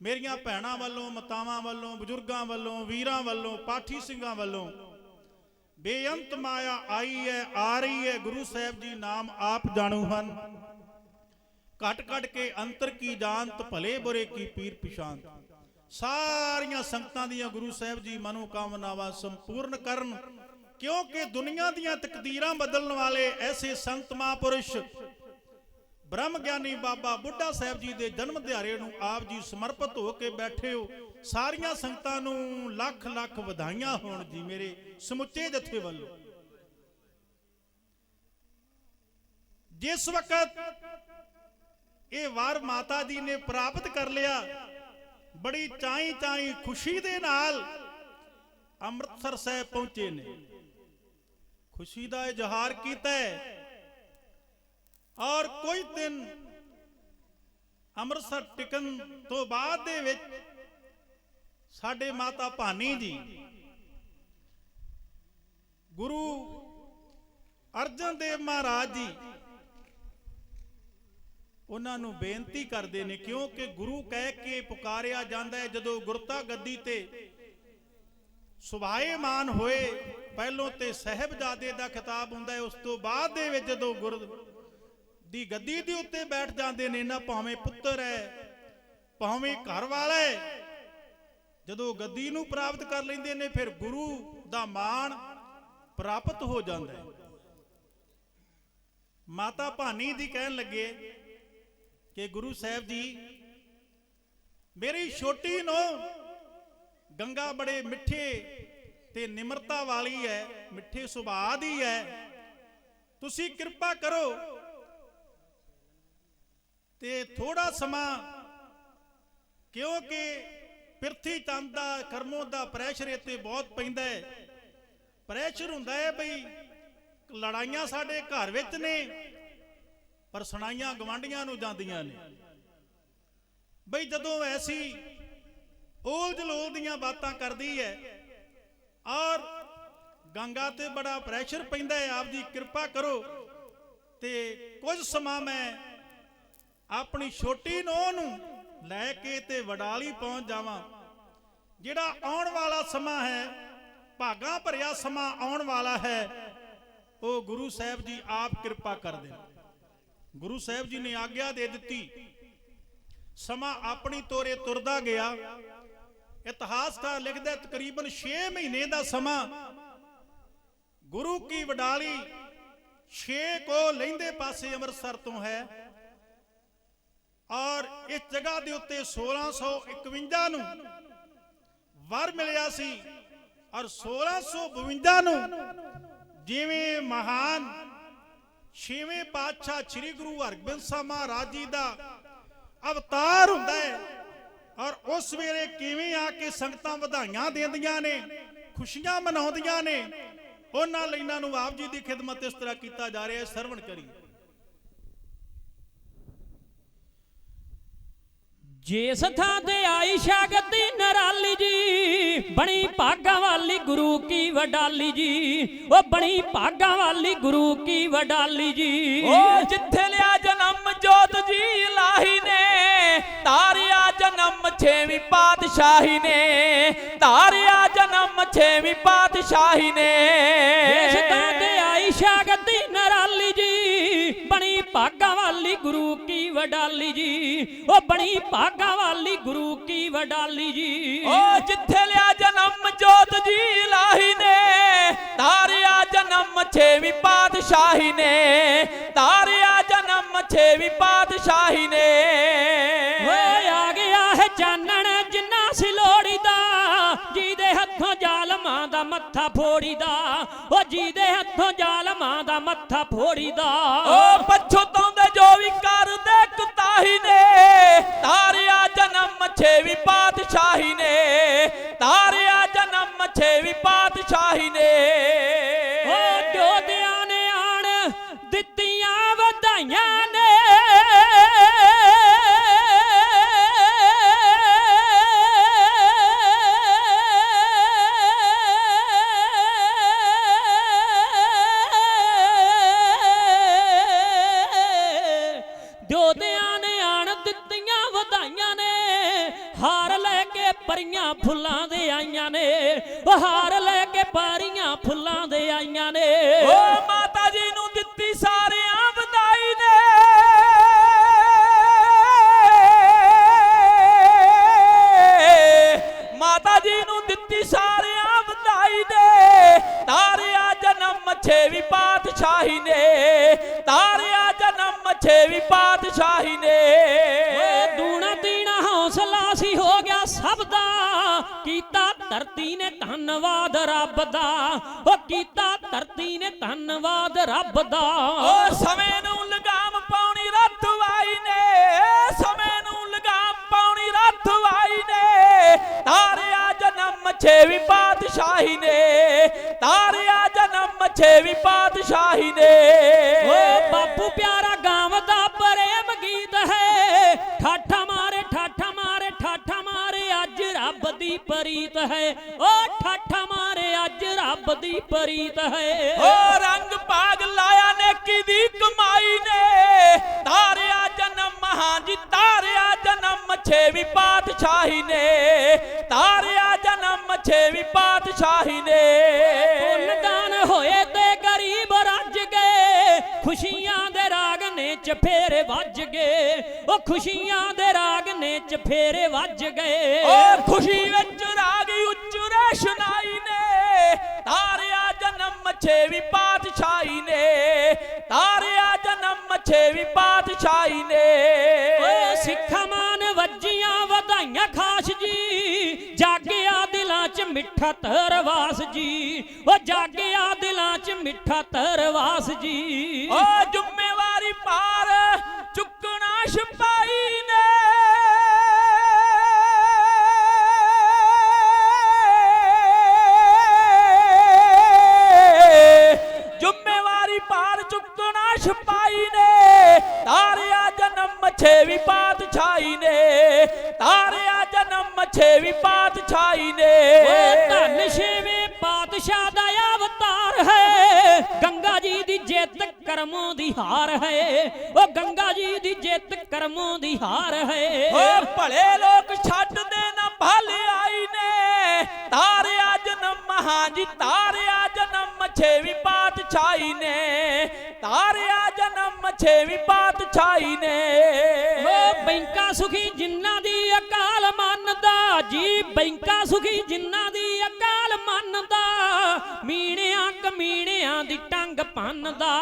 ਮੇਰੀਆਂ ਭੈਣਾਂ ਵੱਲੋਂ, ਮਾਤਾਵਾਂ ਵੱਲੋਂ, ਬਜ਼ੁਰਗਾਂ ਵੱਲੋਂ, ਵੀਰਾਂ ਵੱਲੋਂ, ਪਾਠੀ ਸਿੰਘਾਂ ਵੱਲੋਂ ਬੇਅੰਤ ਮਾਇਆ ਆਈ ਹੈ, ਆ ਰਹੀ ਹੈ। ਗੁਰੂ ਸਾਹਿਬ ਜੀ ਨਾਮ ਆਪ ਜਾਣੂ ਹਨ। ਘਟ ਘਟ ਕੇ ਅੰਤਰ ਕੀ ਜਾਣਤ, ਭਲੇ ਬੁਰੇ ਕੀ ਪੀਰ ਪਛਾਨਤ। ਸਾਰੀਆਂ ਸੰਗਤਾਂ ਦੀਆਂ ਗੁਰੂ ਸਾਹਿਬ ਜੀ ਮਨੋਕਾਮਨਾਵਾਂ ਸੰਪੂਰਨ ਕਰਨ, ਕਿਉਂਕਿ ਦੁਨੀਆ ਦੀਆਂ ਤਕਦੀਰਾਂ ਬਦਲਣ ਵਾਲੇ ਐਸੇ ਸੰਤ ਮਹਾਂਪੁਰਸ਼ ਬ੍ਰਹਮ ਗਿਆਨੀ ਬਾਬਾ ਬੁੱਢਾ ਸਾਹਿਬ ਜੀ ਦੇ ਜਨਮ ਦਿਹਾੜੇ ਨੂੰ ਆਪ ਜੀ ਸਮਰਪਿਤ ਹੋ ਕੇ ਬੈਠੇ ਹੋ। ਸਾਰੀਆਂ ਸੰਗਤਾਂ ਨੂੰ ਲੱਖ ਲੱਖ ਵਧਾਈਆਂ ਹੋਣ ਜੀ ਮੇਰੇ ਸਮੁੱਚੇ ਜਥੇ ਵੱਲੋਂ। ਜਿਸ ਵਕਤ ਇਹ ਵਰ ਮਾਤਾ ਜੀ ਨੇ ਪ੍ਰਾਪਤ ਕਰ ਲਿਆ, ਬੜੀ ਚਾਈ ਚਾਈ ਖੁਸ਼ੀ ਦੇ ਨਾਲ ਅੰਮ੍ਰਿਤਸਰ ਸਾਹਿਬ ਪਹੁੰਚੇ ਨੇ। ਖੁਸ਼ੀ ਦਾ ਇਜ਼ਹਾਰ ਕੀਤਾ ਹੈ ਔਰ ਕੁਝ ਦਿਨ ਅੰਮ੍ਰਿਤਸਰ ਟਿਕਣ ਤੋਂ ਬਾਅਦ ਦੇ ਵਿੱਚ ਸਾਡੇ ਮਾਤਾ ਭਾਨੀ ਜੀ ਗੁਰੂ ਅਰਜਨ ਦੇਵ ਮਹਾਰਾਜ ਜੀ ਉਹਨਾਂ ਨੂੰ ਬੇਨਤੀ ਕਰਦੇ ਨੇ, ਕਿਉਂਕਿ ਗੁਰੂ ਕਹਿ ਕੇ ਪੁਕਾਰਿਆ ਜਾਂਦਾ ਹੈ। ਜਦੋਂ ਗੁਰਤਾ ਗੱਦੀ ਤੇ ਸੁਭਾਏਮਾਨ ਹੋਏ, ਪਹਿਲੋਂ ਤੇ ਸਾਹਿਬਜ਼ਾਦੇ ਦਾ ਖਿਤਾਬ ਹੁੰਦਾ ਹੈ, ਉਸ ਤੋਂ ਬਾਅਦ ਦੇ ਵਿੱਚ ਜਦੋਂ ਗੁਰ ਦੀ ਗੱਦੀ ਦੇ ਉੱਤੇ ਬੈਠ ਜਾਂਦੇ ਨੇ ਨਾ, ਭਾਵੇਂ ਪੁੱਤਰ ਹੈ ਭਾਵੇਂ ਘਰ ਵਾਲਾ ਹੈ, ਜਦੋਂ ਗੱਦੀ ਨੂੰ ਪ੍ਰਾਪਤ ਕਰ ਲੈਂਦੇ ਨੇ ਫਿਰ ਗੁਰੂ ਦਾ ਮਾਣ ਪ੍ਰਾਪਤ ਹੋ ਜਾਂਦਾ ਹੈ। ਮਾਤਾ ਭਾਨੀ ਜੀ ਕਹਿਣ ਲੱਗੇ ਕਿ ਗੁਰੂ ਸਾਹਿਬ ਜੀ, ਮੇਰੀ ਛੋਟੀ ਨੂੰਹ ਗੰਗਾ ਬੜੇ ਮਿੱਠੇ ਤੇ ਨਿਮਰਤਾ ਵਾਲੀ ਹੈ, ਮਿੱਠੇ ਸੁਭਾਅ ਦੀ ਹੈ, ਤੁਸੀਂ ਕਿਰਪਾ ਕਰੋ ਤੇ ਥੋੜਾ ਸਮਾਂ, ਕਿਉਂਕਿ ਪਿਰਥੀ ਚੰਦ ਦਾ ਕਰਮੋਂ ਦਾ ਪ੍ਰੈਸ਼ਰ ਇੱਥੇ ਬਹੁਤ ਪੈਂਦਾ ਹੈ। ਪ੍ਰੈਸ਼ਰ ਹੁੰਦਾ ਹੈ ਬਈ ਲੜਾਈਆਂ ਸਾਡੇ ਘਰ ਵਿੱਚ ਨੇ ਪਰ ਸੁਣਾਈਆਂ ਗਵਾਂਢੀਆਂ ਨੂੰ ਜਾਂਦੀਆਂ ਨੇ। ਬਈ ਜਦੋਂ ਐਸੀ ਉਲਝ ਲੋਲ ਦੀਆਂ ਬਾਤਾਂ ਕਰਦੀ ਹੈ ਔਰ ਗੰਗਾ ਤੇ ਬੜਾ ਪ੍ਰੈਸ਼ਰ ਪੈਂਦਾ ਹੈ, ਆਪ ਜੀ ਕਿਰਪਾ ਕਰੋ ਤੇ ਕੁਝ ਸਮਾਂ ਮੈਂ ਆਪਣੀ ਛੋਟੀ ਨੂੰਹ ਨੂੰ ਲੈ ਕੇ ਤੇ ਵਡਾਲੀ ਪਹੁੰਚ ਜਾਵਾਂ। ਜਿਹੜਾ ਆਉਣ ਵਾਲਾ ਸਮਾਂ ਹੈ, ਭਾਗਾਂ ਭਰਿਆ ਸਮਾਂ ਆਉਣ ਵਾਲਾ ਹੈ, ਉਹ ਗੁਰੂ ਸਾਹਿਬ ਜੀ ਆਪ ਕਿਰਪਾ ਕਰ ਦੇਣ। ਗੁਰੂ ਸਾਹਿਬ ਜੀ ਨੇ ਆਗਿਆ ਦੇ ਦਿੱਤੀ। ਸਮਾਂ ਆਪਣੀ ਤੋਰੇ ਤੁਰਦਾ ਗਿਆ। ਇਤਿਹਾਸਕਾਰ ਲਿਖਦਾ ਤਕਰੀਬਨ 6 ਮਹੀਨੇ ਦਾ ਸਮਾਂ ਗੁਰੂ ਕੀ ਵਡਾਲੀ 6 ਕੋ ਲਹਿੰਦੇ ਪਾਸੇ ਅੰਮ੍ਰਿਤਸਰ ਤੋਂ ਹੈ ਔਰ ਇਸ ਜਗ੍ਹਾ ਦੇ ਉੱਤੇ 1651 ਨੂੰ ਵਰ ਮਿਲਿਆ ਸੀ ਔਰ 1652 ਨੂੰ ਜਿਵੇਂ ਮਹਾਨ 6ਵੇਂ ਪਾਤਸ਼ਾਹ ਸ੍ਰੀ ਗੁਰੂ ਹਰਗੋਬਿੰਦ ਸਾਹਿਬ ਮਹਾਰਾਜ ਜੀ ਦਾ ਅਵਤਾਰ ਹੁੰਦਾ ਹੈ ਔਰ ਉਸ ਵੇਲੇ ਕਿਵੇਂ ਆ ਕੇ ਸੰਗਤਾਂ ਵਧਾਈਆਂ ਦਿੰਦੀਆਂ ਨੇ, ਖੁਸ਼ੀਆਂ ਮਨਾਉਂਦੀਆਂ ਨੇ, ਉਹਨਾਂ ਲਾਈਨਾਂ ਨੂੰ ਆਪ ਜੀ ਦੀ ਖਿਦਮਤ ਇਸ ਤਰ੍ਹਾਂ ਕੀਤਾ ਜਾ ਰਿਹਾ ਹੈ। ਸਰਵਣ ਕਰੀ। ਜਿਸ ਥਾਂ ਤੇ ਆਈ ਸ਼ਗਤੀ ਨਰਾਲੀ ਜੀ, ਬਣੀ ਭਾਗਾਂ ਵਾਲੀ ਗੁਰੂ ਕੀ ਵਡਾਲੀ ਜੀ, ਉਹ ਬਣੀ ਭਾਗਾਂ ਵਾਲੀ ਗੁਰੂ ਕੀ ਵਡਾਲੀ ਜੀ। ਉਹ ਜਿੱਥੇ ਲਿਆ ਜਨਮ ਜੋਤ ਜੀ ਇਲਾਹੀ ਨੇ, ਤਾਰਿਆ ਜਨਮ 6ਵੀਂ ਪਾਤਸ਼ਾਹੀ ਨੇ, ਤਾਰਿਆ ਜਨਮ 6ਵੀਂ ਪਾਤਸ਼ਾਹੀ ਨੇ। ਜਿਸ ਥਾਂ ਤੇ ਆਈ ਸ਼ਗਤੀ ਨਰਾਲੀ ਜੀ, ਬਣੀ ਭਾਗਾਂ ਵਾਲੀ ਗੁਰੂ ਕੀ ਵਡਾਲੀ ਜੀ, ਉਹ ਬਣੀ ਭਾਗਾਂ ਵਾਲੀ ਗੁਰੂ ਕੀ ਵਡਾਲੀ ਜੀ। ਉਹ ਜਿੱਥੇ ਲਿਆ ਜਨਮ ਜੋਤ ਜੀ ਇਲਾਹੀ ਨੇ, ਤਾਰਿਆ ਜਨਮ 6ਵੀਂ ਪਾਤਸ਼ਾਹੀ ਨੇ, ਤਾਰਿਆ ਜਨਮ 6ਵੀਂ ਪਾਤਸ਼ਾਹੀ ਨੇ। ਓਏ ਆ ਗਿਆ ਹੈ ਚਾਨਣ ਜਿੰਨਾ ਸੀ ਲੋੜੀਦਾ, ਜਿਹਦੇ ਹੱਥੋਂ ਜ਼ਾਲਮਾਂ ਦਾ ਮੱਥਾ ਫੋੜੀਦਾ, ਉਹ ਜਿਹਦੇ ਹੱਥੋਂ ਜ਼ਾਲਮਾਂ ਦਾ ਮੱਥਾ ਫੋੜੀਦਾ। ਉਹ ਪਛਤਾਉਂਦੇ ਜੋ ਵੀ ਕਰਦੇ ਕੁਤਾਹੀ ਨੇ, ਤਾਰਿਆ ਜਨਮ 6ਵੀਂ ਪਾਤਸ਼ਾਹੀ ਨੇ, ਤਾਰਿਆ ਜਨਮ 6ਵੀਂ ਪਾਤਸ਼ਾਹੀ ਨੇ। ਉਹ ਜੋਧਿਆਂ ਨੇ ਆਣ ਦਿੱਤੀਆਂ ਵਧਾਈਆਂ ਨੇ, ਪਰੀਆਂ ਫੁੱਲਾਂ ਦੇ ਆਈਆਂ ਨੇ, ਉਹ ਹਾਰ ਲੈ ਕੇ ਪਰੀਆਂ ਫੁੱਲਾਂ ਦੇ ਆਈਆਂ ਨੇ। ਓ ਮਾਤਾ ਜੀ ਨੂੰ ਦਿੱਤੀ ਸਾਰਿਆਂ ਵਧਾਈ ਨੇ, ਮਾਤਾ ਜੀ ਨੂੰ ਦਿੱਤੀ ਸਾਰਿਆਂ ਵਧਾਈ ਨੇ, ਤਾਰਿਆ ਜਨਮ ਛੇਵੀਂ ਪਾਤਸ਼ਾਹੀ ਨੇ, ਤਾਰਿਆ ਜਨਮ ਛੇਵੀਂ ਪਾਤਸ਼ਾਹੀ ਨੇ। ਦੂਣਾ ਤੀਣਾ ਹੌਸਲਾ ਸੀ ਹੋ ਗਿਆ ਸਭ ਦਾ, ਕੀਤਾ ਧਰਤੀ ਨੇ ਧੰਨਵਾਦ ਰੱਬ ਦਾ, ਉਹ ਕੀਤਾ ਧਰਤੀ ਨੇ ਧੰਨਵਾਦ ਰੱਬ ਦਾ। ਓ ਸਮੇਂ ਨੂੰ ਲਗਾਮ ਪਾਉਣੀ ਰੱਤ ਆਈ ਨੇ, ਸਮੇਂ ਨੂੰ ਲਗਾਮ ਪਾਉਣੀ ਰੱਤ ਆਈ ਨੇ, ਤਾਰਿਆ ਜਨਮ ਛੇਵੀਂ ਪਾਤਸ਼ਾਹੀ ਨੇ, ਤਾਰਿਆ ਜਨਮ ਛੇਵੀਂ ਪਾਤਸ਼ਾਹੀ ਨੇ। ਓ ਬਾਪੂ ਪਿਆਰਾ ਗਾਵਦਾ ਪ੍ਰੇਮ ਗੀਤ ਹੈ, ਠਾਠਾ ਮਾਰੇ ਠਾਠਾ ਮਾਰੇ ਠਾਠਾ ਮਾਰੇ ਅੱਜ ਰੱਬ ਦੀ ਪ੍ਰੀਤ ਹੈ, ਓ ਠਾਠਾ ਮਾਰੇ ਅੱਜ ਰੱਬ ਦੀ ਪ੍ਰੀਤ ਹੈ। ਓ ਰੰਗ ਭਾਗ ਲਾਇਆ ਨੇਕੀ ਦੀ ਕਮਾਈ ਨੇ, ਤਾਰਿਆ ਜਨਮ ਹਾਂਜੀ ਤਾਰਿਆ ਜਨਮ ਛੇਵੀਂ ਪਾਤਸ਼ਾਹੀ ਨੇ, ਤਾਰਿਆ ਜਨਮ ਛੇਵੀਂ ਪਾਤਸ਼ਾਹੀ ਨੇ। ਪੁੰਨਦਾਨ ਹੋਏ ਤੇ ਗਰੀਬ ਰੱਜ ਗਏ, ਖੁਸ਼ੀਆਂ ਦੇ ਰਾਗ ਨੇ ਚਫੇਰੇ ਵੱਜ ਗਏ, ਉਹ ਖੁਸ਼ੀਆਂ ਦੇ ਰਾਗ ਨੇ ਚਫੇਰੇ ਵੱਜ ਗਏ। ਓ ਖੁਸ਼ੀ ਵਿੱਚ ਰਾਗ ਉੱਚਰੇ ਸ਼ਨਾਈ ਨੇ, ਤਾਰਿਆ ਜਨਮ ਛੇਵੀਂ ਪਾਤਸ਼ਾਹੀ ਨੇ, ਤਾਰਿਆ ਜਨਮ ਛੇਵੀਂ ਪਾਤਸ਼ਾਹੀ ਨੇ। ਓ ਸਿੱਖਾਂ ਮਾਨ ਵੱਜੀਆਂ ਵਧਾਈਆਂ ਖਾਸ ਜੀ, ਜਾਗਿਆ ਦਿਲਾਂ 'ਚ ਮਿੱਠਾ ਤਰਵਾਸ ਜੀ, ਉਹ ਜਾਗਿਆ ਦਿਲਾਂ 'ਚ ਮਿੱਠਾ ਤਰਵਾਸ ਜੀ। ਓ ਜ਼ਿੰਮੇਵਾਰੀ ਪਾਰ ਚੁੱਕਣਾ ਸਿਪਾਹੀ ਨੇ, ਜ਼ਿੰਮੇਵਾਰੀ ਪਾਰ ਚੁੱਕਣਾ ਸਿਪਾਹੀ ਨੇ, ਤਾਰਿਆ ਜਨਮ ਛੇਵੀਂ ਪਾਤਸ਼ਾਹੀ ਨੇ, ਤਾਰਿਆ ਜਨਮ ਛੇਵੀਂ ਪਾਤਸ਼ਾਹੀ ਨੇ। ਧੰਨ ਛੇਵੇਂ ਪਾਤਸ਼ਾਹ ਦਾ ਅਵਤਾਰ ਹੈ, ਗੰਗਾ ਜੀ ਦੀ ਜਿੱਤ ਕਰਮੋਂ ਦੀ ਹਾਰ ਹੈ, ਉਹ ਗੰਗਾ ਜੀ ਦੀ ਜਿੱਤ ਕਰਮੋਂ ਦੀ ਹਾਰ ਹੈ। ਓ ਭਲੇ ਲੋਕ ਛੱਡਦੇ ਨਾ ਭਲੇ ਆਈ ਨੇ, ਤਾਰਿਆ ਜਨਮ ਹਾਂਜੀ ਤਾਰਿਆ ਜਨਮ ਛੇਵੀਂ ਪਾਤਸ਼ਾਹੀ ਨੇ, ਤਾਰਿਆ ਜਨਮ ਛੇਵੀਂ ਪਾਤਸ਼ਾਹੀ ਨੇ। ਓ ਬੈਂਕਾ ਸੁਖੀ ਜਿਨ੍ਹਾਂ ਦੀ ਅਕਾਲ ਮੰਨਦਾ ਜੀ, ਬੈਂਕਾ ਸੁਖੀ ਜਿਨ੍ਹਾਂ ਦੀ ਅਕਾਲ ਮੰਨਦਾ, ਮੀਣਿਆਂ ਕਮੀਣਿਆਂ ਦੀ ਟੰਗ ਭੰਨਦਾ,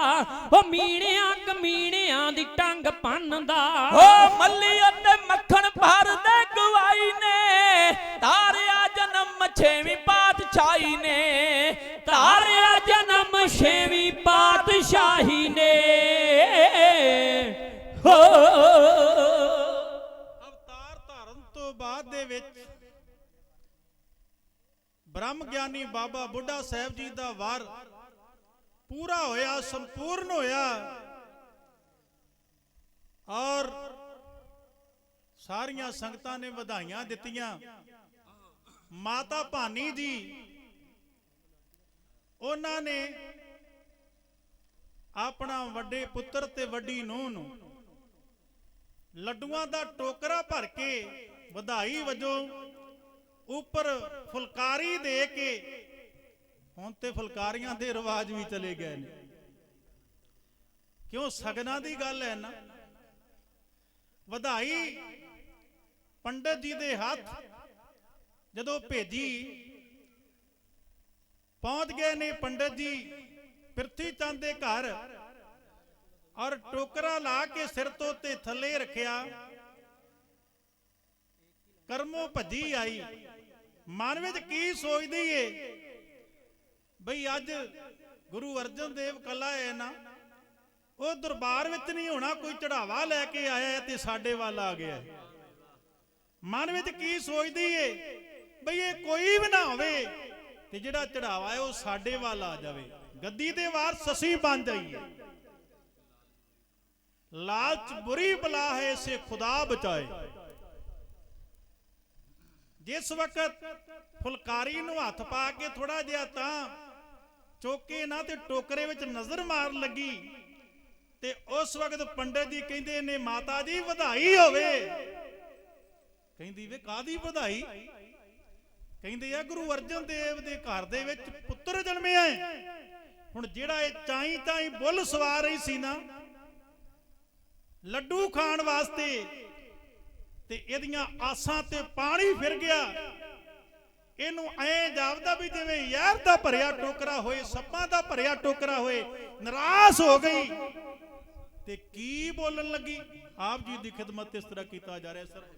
ਓ ਮੀਣਿਆਂ ਕਮੀਣਿਆਂ ਦੀ ਟੰਗ ਭੰਨਦਾ। ਓ ਮੱਲੀ ਅਤੇ ਮੱਖਣ ਭਰਦੇ ਗਵਾਈ ਨੇ, ਤਾਰਿਆ ਜਨਮ ਛੇਵੀਂ ਪਾਤਸ਼ਾਹੀ ਨੇ, ਤਾਰਿਆ ਜਨਮ ਛੇਵੀਂ ਪਾਤਸ਼ਾਹੀ ਨੇ। ਹੋ ਅਵਤਾਰ ਧਾਰਨ ਤੋਂ ਬਾਅਦ ਦੇ ਵਿੱਚ ਬ੍ਰਹਮ ਗਿਆਨੀ ਬਾਬਾ ਬੁੱਢਾ ਸਾਹਿਬ ਜੀ ਦਾ ਵਾਰ ਪੂਰਾ ਹੋਇਆ, ਸੰਪੂਰਨ ਹੋਇਆ, ਔਰ ਸਾਰੀਆਂ ਸੰਗਤਾਂ ਨੇ ਵਧਾਈਆਂ ਦਿੱਤੀਆਂ। ਮਾਤਾ ਭਾਨੀ ਜੀ ਉਹਨਾਂ ਨੇ ਆਪਣਾ ਵੱਡੇ ਪੁੱਤਰ ਤੇ ਵੱਡੀ ਨੂੰਹ ਨੂੰ ਲੱਡੂਆਂ ਦਾ ਟੋਕਰਾ ਭਰ ਕੇ ਵਧਾਈ ਵਜੋਂ ਉੱਪਰ ਫੁਲਕਾਰੀ ਦੇ ਕੇ, ਹੁਣ ਤੇ ਫੁਲਕਾਰੀਆਂ ਦੇ ਰਿਵਾਜ ਵੀ ਚਲੇ ਗਏ ਨੇ, ਕਿਉਂ ਸਗਨਾਂ ਦੀ ਗੱਲ ਹੈ ਨਾ। ਵਧਾਈ ਪੰਡਤ ਜੀ ਦੇ ਹੱਥ ਜਦੋਂ ਭੇਜੀ, ਪਹੁੰਚ ਗਏ ਨੇ ਪੰਡਤ ਜੀ ਪ੍ਰਿਥੀ ਚੰਦ ਦੇ ਘਰ, ਔਰ ਟੋਕਰਾ ਲਾ ਕੇ ਸਿਰ ਤੋਂ ਤੇ ਥੱਲੇ ਰੱਖਿਆ। ਕਰਮੋਂ ਭੱਜੀ ਆਈ, ਮਨ ਵਿੱਚ ਕੀ ਸੋਚਦੀ ਏ ਬਈ ਅੱਜ ਗੁਰੂ ਅਰਜਨ ਦੇਵ ਕੱਲਾ ਹੈ ਨਾ, ਉਹ ਦਰਬਾਰ ਵਿੱਚ ਨਹੀਂ ਹੋਣਾ, ਕੋਈ ਚੜਾਵਾ ਲੈ ਕੇ ਆਇਆ ਤੇ ਸਾਡੇ ਵੱਲ ਆ ਗਿਆ। ਮਨ ਵਿੱਚ ਕੀ ਸੋਚਦੀ ਏ ਬਈ ਇਹ ਕੋਈ ਵੀ ਨਾ ਹੋਵੇ ਤੇ ਜਿਹੜਾ ਚੜਾਵਾ ਹੈ ਉਹ ਸਾਡੇ ਵੱਲ ਆ ਜਾਵੇ, ਗੱਦੀ ਦੇ ਵਾਰਸ ਅਸੀਂ ਬਣ ਜਾਈਏ। ਲਾਲਚ ਬੁਰੀ ਬਲਾ ਹੈ, ਇਸੇ ਖੁਦਾ ਬਚਾਏ। ਜਿਸ ਵਕਤ ਫੁਲਕਾਰੀ ਨੂੰ ਹੱਥ ਪਾ ਕੇ ਥੋੜਾ ਜਿਹਾ ਤਾਂ ਚੋਕੇ ਨਾ ਤੇ ਟੋਕਰੇ ਵਿੱਚ ਨਜ਼ਰ ਮਾਰ ਲੱਗੀ, ਤੇ ਉਸ ਵਕਤ ਪੰਡਤ ਜੀ ਕਹਿੰਦੇ ਨੇ ਮਾਤਾ ਜੀ ਵਧਾਈ ਹੋਵੇ। ਕਹਿੰਦੀ ਵੇ ਕਾਦੀ ਵਧਾਈ, ਕਹਿੰਦੇ ਆ ਗੁਰੂ ਅਰਜਨ ਦੇਵ ਦੇ ਘਰ ਦੇ ਵਿੱਚ ਪੁੱਤਰ ਜਨਮਿਆ ਹੈ। ਹੁਣ ਜਿਹੜਾ ਇਹ ਚਾਈ ਚਾਈ ਬੁੱਲ ਸਵਾਰ ਰਹੀ ਸੀ ਨਾ ਲੱਡੂ ਖਾਣ ਵਾਸਤੇ, ਤੇ ਇਹਦੀਆਂ ਆਸਾਂ ਤੇ ਪਾਣੀ ਫਿਰ ਗਿਆ। ਇਹਨੂੰ ਐ ਜਾਪਦਾ ਵੀ ਜਿਵੇਂ ਯਾਰ ਦਾ ਭਰਿਆ ਟੋਕਰਾ ਹੋਏ, ਸੱਪਾਂ ਦਾ ਭਰਿਆ ਟੋਕਰਾ ਹੋਏ। ਨਿਰਾਸ਼ ਹੋ ਗਈ ਤੇ ਕੀ ਬੋਲਣ ਲੱਗੀ। ਆਪ ਜੀ ਦੀ ਖਿਦਮਤ ਇਸ ਤਰ੍ਹਾਂ ਕੀਤਾ ਜਾ ਰਿਹਾ ਸਰ।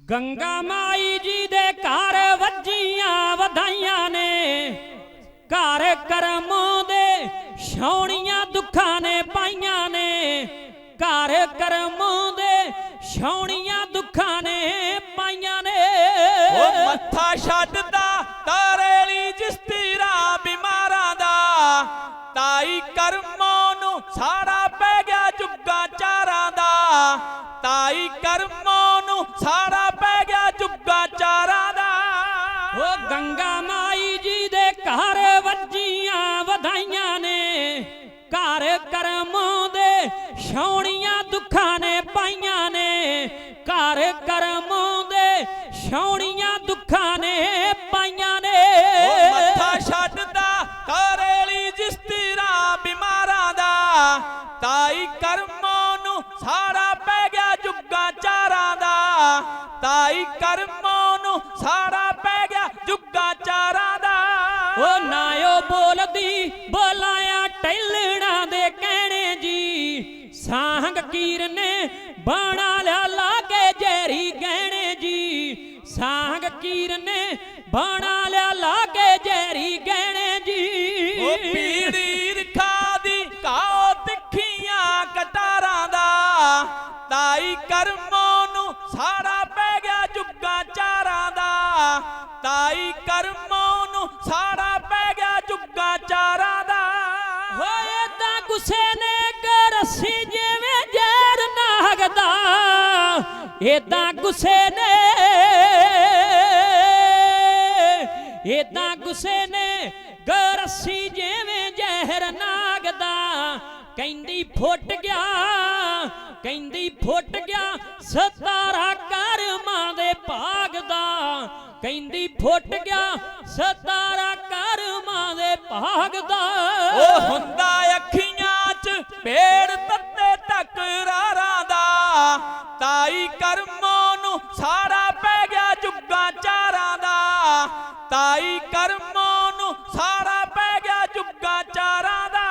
ਗੰਗਾ ਮਾਈ ਜੀ ਦੇ ਘਰ ਵੱਜੀਆਂ ਵਧਾਈਆਂ ਨੇ, ਘਰ ਕਰਮੋਂ ਦੇ ਛਾਉਣੀਆਂ ਦੁੱਖਾਂ ਨੇ ਪਾਈਆਂ ਨੇ, ਘਰ ਕਰਮੋਂ ਦੇ ਛਾਉਣੀਆਂ ਦੁੱਖਾਂ ਨੇ ਪਾਈਆਂ ਨੇ। ਉਹ ਮੱਥਾ ਛੱਡਦਾ ਤਾਰੇਲੀ ਜਿਸ ਤੀਰਾ ਬਿਮਾਰਾਂ ਦਾ, ਤਾਈ ਕਰਮੋਂ ਨੂੰ ਸਾੜਾ ਪੈ ਗਿਆ ਜੁੱਗਾ ਚਾਰਾਂ ਦਾ, ਤਾਈ ਕਰਮੋਂ ਨੂੰ ਸਾੜਾ ਪੈ ਗਿਆ ਜੁੱਗਾ ਚਾਰਾਂ ਦਾ। ਉਹ ਗੰਗਾ ਮਾਈ ਜੀ ਦੇ ਘਰ ਵੱਜੀਆਂ ਵਧਾਈਆਂ ਨੇ, ਘਰ ਕਰਮੋਂ ਦੇ ਛਾਉਣੀਆਂ ਦੁੱਖਾਂ ਨੇ ਪਾਈਆਂ ਨੇ, ਘਰ ਕਰਮੋਂ ਦੇ ਛਾਉਣੀਆਂ ਦੁੱਖਾਂ ਨੇ ਪਾਈਆਂ ਨੇ। ਉਹ ਮੱਥਾ ਛੱਡਦਾ ਤਾਰੇਲੀ ਜਿਸ ਤੀਰਾ ਬਿਮਾਰਾਂ ਦਾ, ਤਾਈ ਕਰਮੋਂ ਨੂੰ ਸਾੜਾ ਪੈ ਗਿਆ ਜੁੱਗਾ ਚਾਰਾਂ ਦਾ, ਤਾਈ ਕਰਮੋਂ ਨੂੰ ਸਾੜਾ ਪੈ ਗਿਆ ਜੁੱਗਾ ਚਾਰਾਂ ਦਾ। ਉਹ ਨਾ ਉਹ ਬੋਲਦੀ ਬੋਲਾਇਆ ਟੈਲਣਾ ਦੇ ਕਹਿਣੇ ਜੀ, ਸਾਹੰਗ ਕੀਰ ਨੇ ਬਾਣਾ ਲਿਆ ਲਾਗੇ ਜ਼ਹਿਰੀ ਗਹਿਣੇ ਜੀ, ਸਾਹੰਗ ਕੀਰ ਨੇ ਬਾਣਾ ਲਿਆ ਲਾਗੇ ਜ਼ਹਿਰੀ ਗਹਿਣੇ ਜੀ। ਉਹ ਪੀੜੀ ਰਖਾ ਦੀ ਕਾਓ ਤਿੱਖੀਆਂ ਕਟਾਰਾਂ ਦਾ, ਤਾਈ ਕਰਮੋਂ ਨੂੰ ਸਾੜਾ ਪੈ ਗਿਆ ਜੁੱਗਾ ਚਾਰਾਂ ਦਾ, ਤਾਈ ਕਰਮੋਂ ਨੂੰ ਸਾੜਾ ਪੈ ਗਿਆ ਜੁੱਗਾ ਚਾਰਾਂ ਦਾ। ਹੋਏ ਤਾਂ ਗੁੱਸੇ ਨੇ ਗਰਸੀ ਜਿਵੇਂ ਜ਼ਹਿਰ ਨਾਗਦਾ, ਏਦਾਂ ਗੁੱਸੇ ਨੇ, ਏਦਾਂ ਗੁੱਸੇ ਨੇ ਗਰਸੀ ਜਿਵੇਂ ਜ਼ਹਿਰ ਨਾਗਦਾ। ਕਹਿੰਦੀ ਫੁੱਟ ਗਿਆ, ਕਹਿੰਦੀ ਫੁੱਟ ਗਿਆ ਸਤਾਰਾ ਕਰਮਾਂ ਦੇ ਭਾਗ ਦਾ, ਕਹਿੰਦੀ ਫੁੱਟ ਗਿਆ ਸਤਾਰਾ ਕਰਮਾਂ ਦੇ ਭਾਗ ਦਾ। ਉਹ ਹੁੰਦਾ ਅੱਖੀਆਂ 'ਚ ਪੇੜ ਤੱਤੇ ਤਕਰਾਰਾਂ ਦਾ, ਤਾਈ ਕਰਮੋਂ ਨੂੰ ਸਾੜਾ ਪੈ ਗਿਆ ਜੁੱਗਾ ਚਾਰਾਂ ਦਾ, ਤਾਈ ਕਰਮੋਂ ਨੂੰ ਸਾੜਾ ਪੈ ਗਿਆ ਜੁੱਗਾ ਚਾਰਾਂ ਦਾ।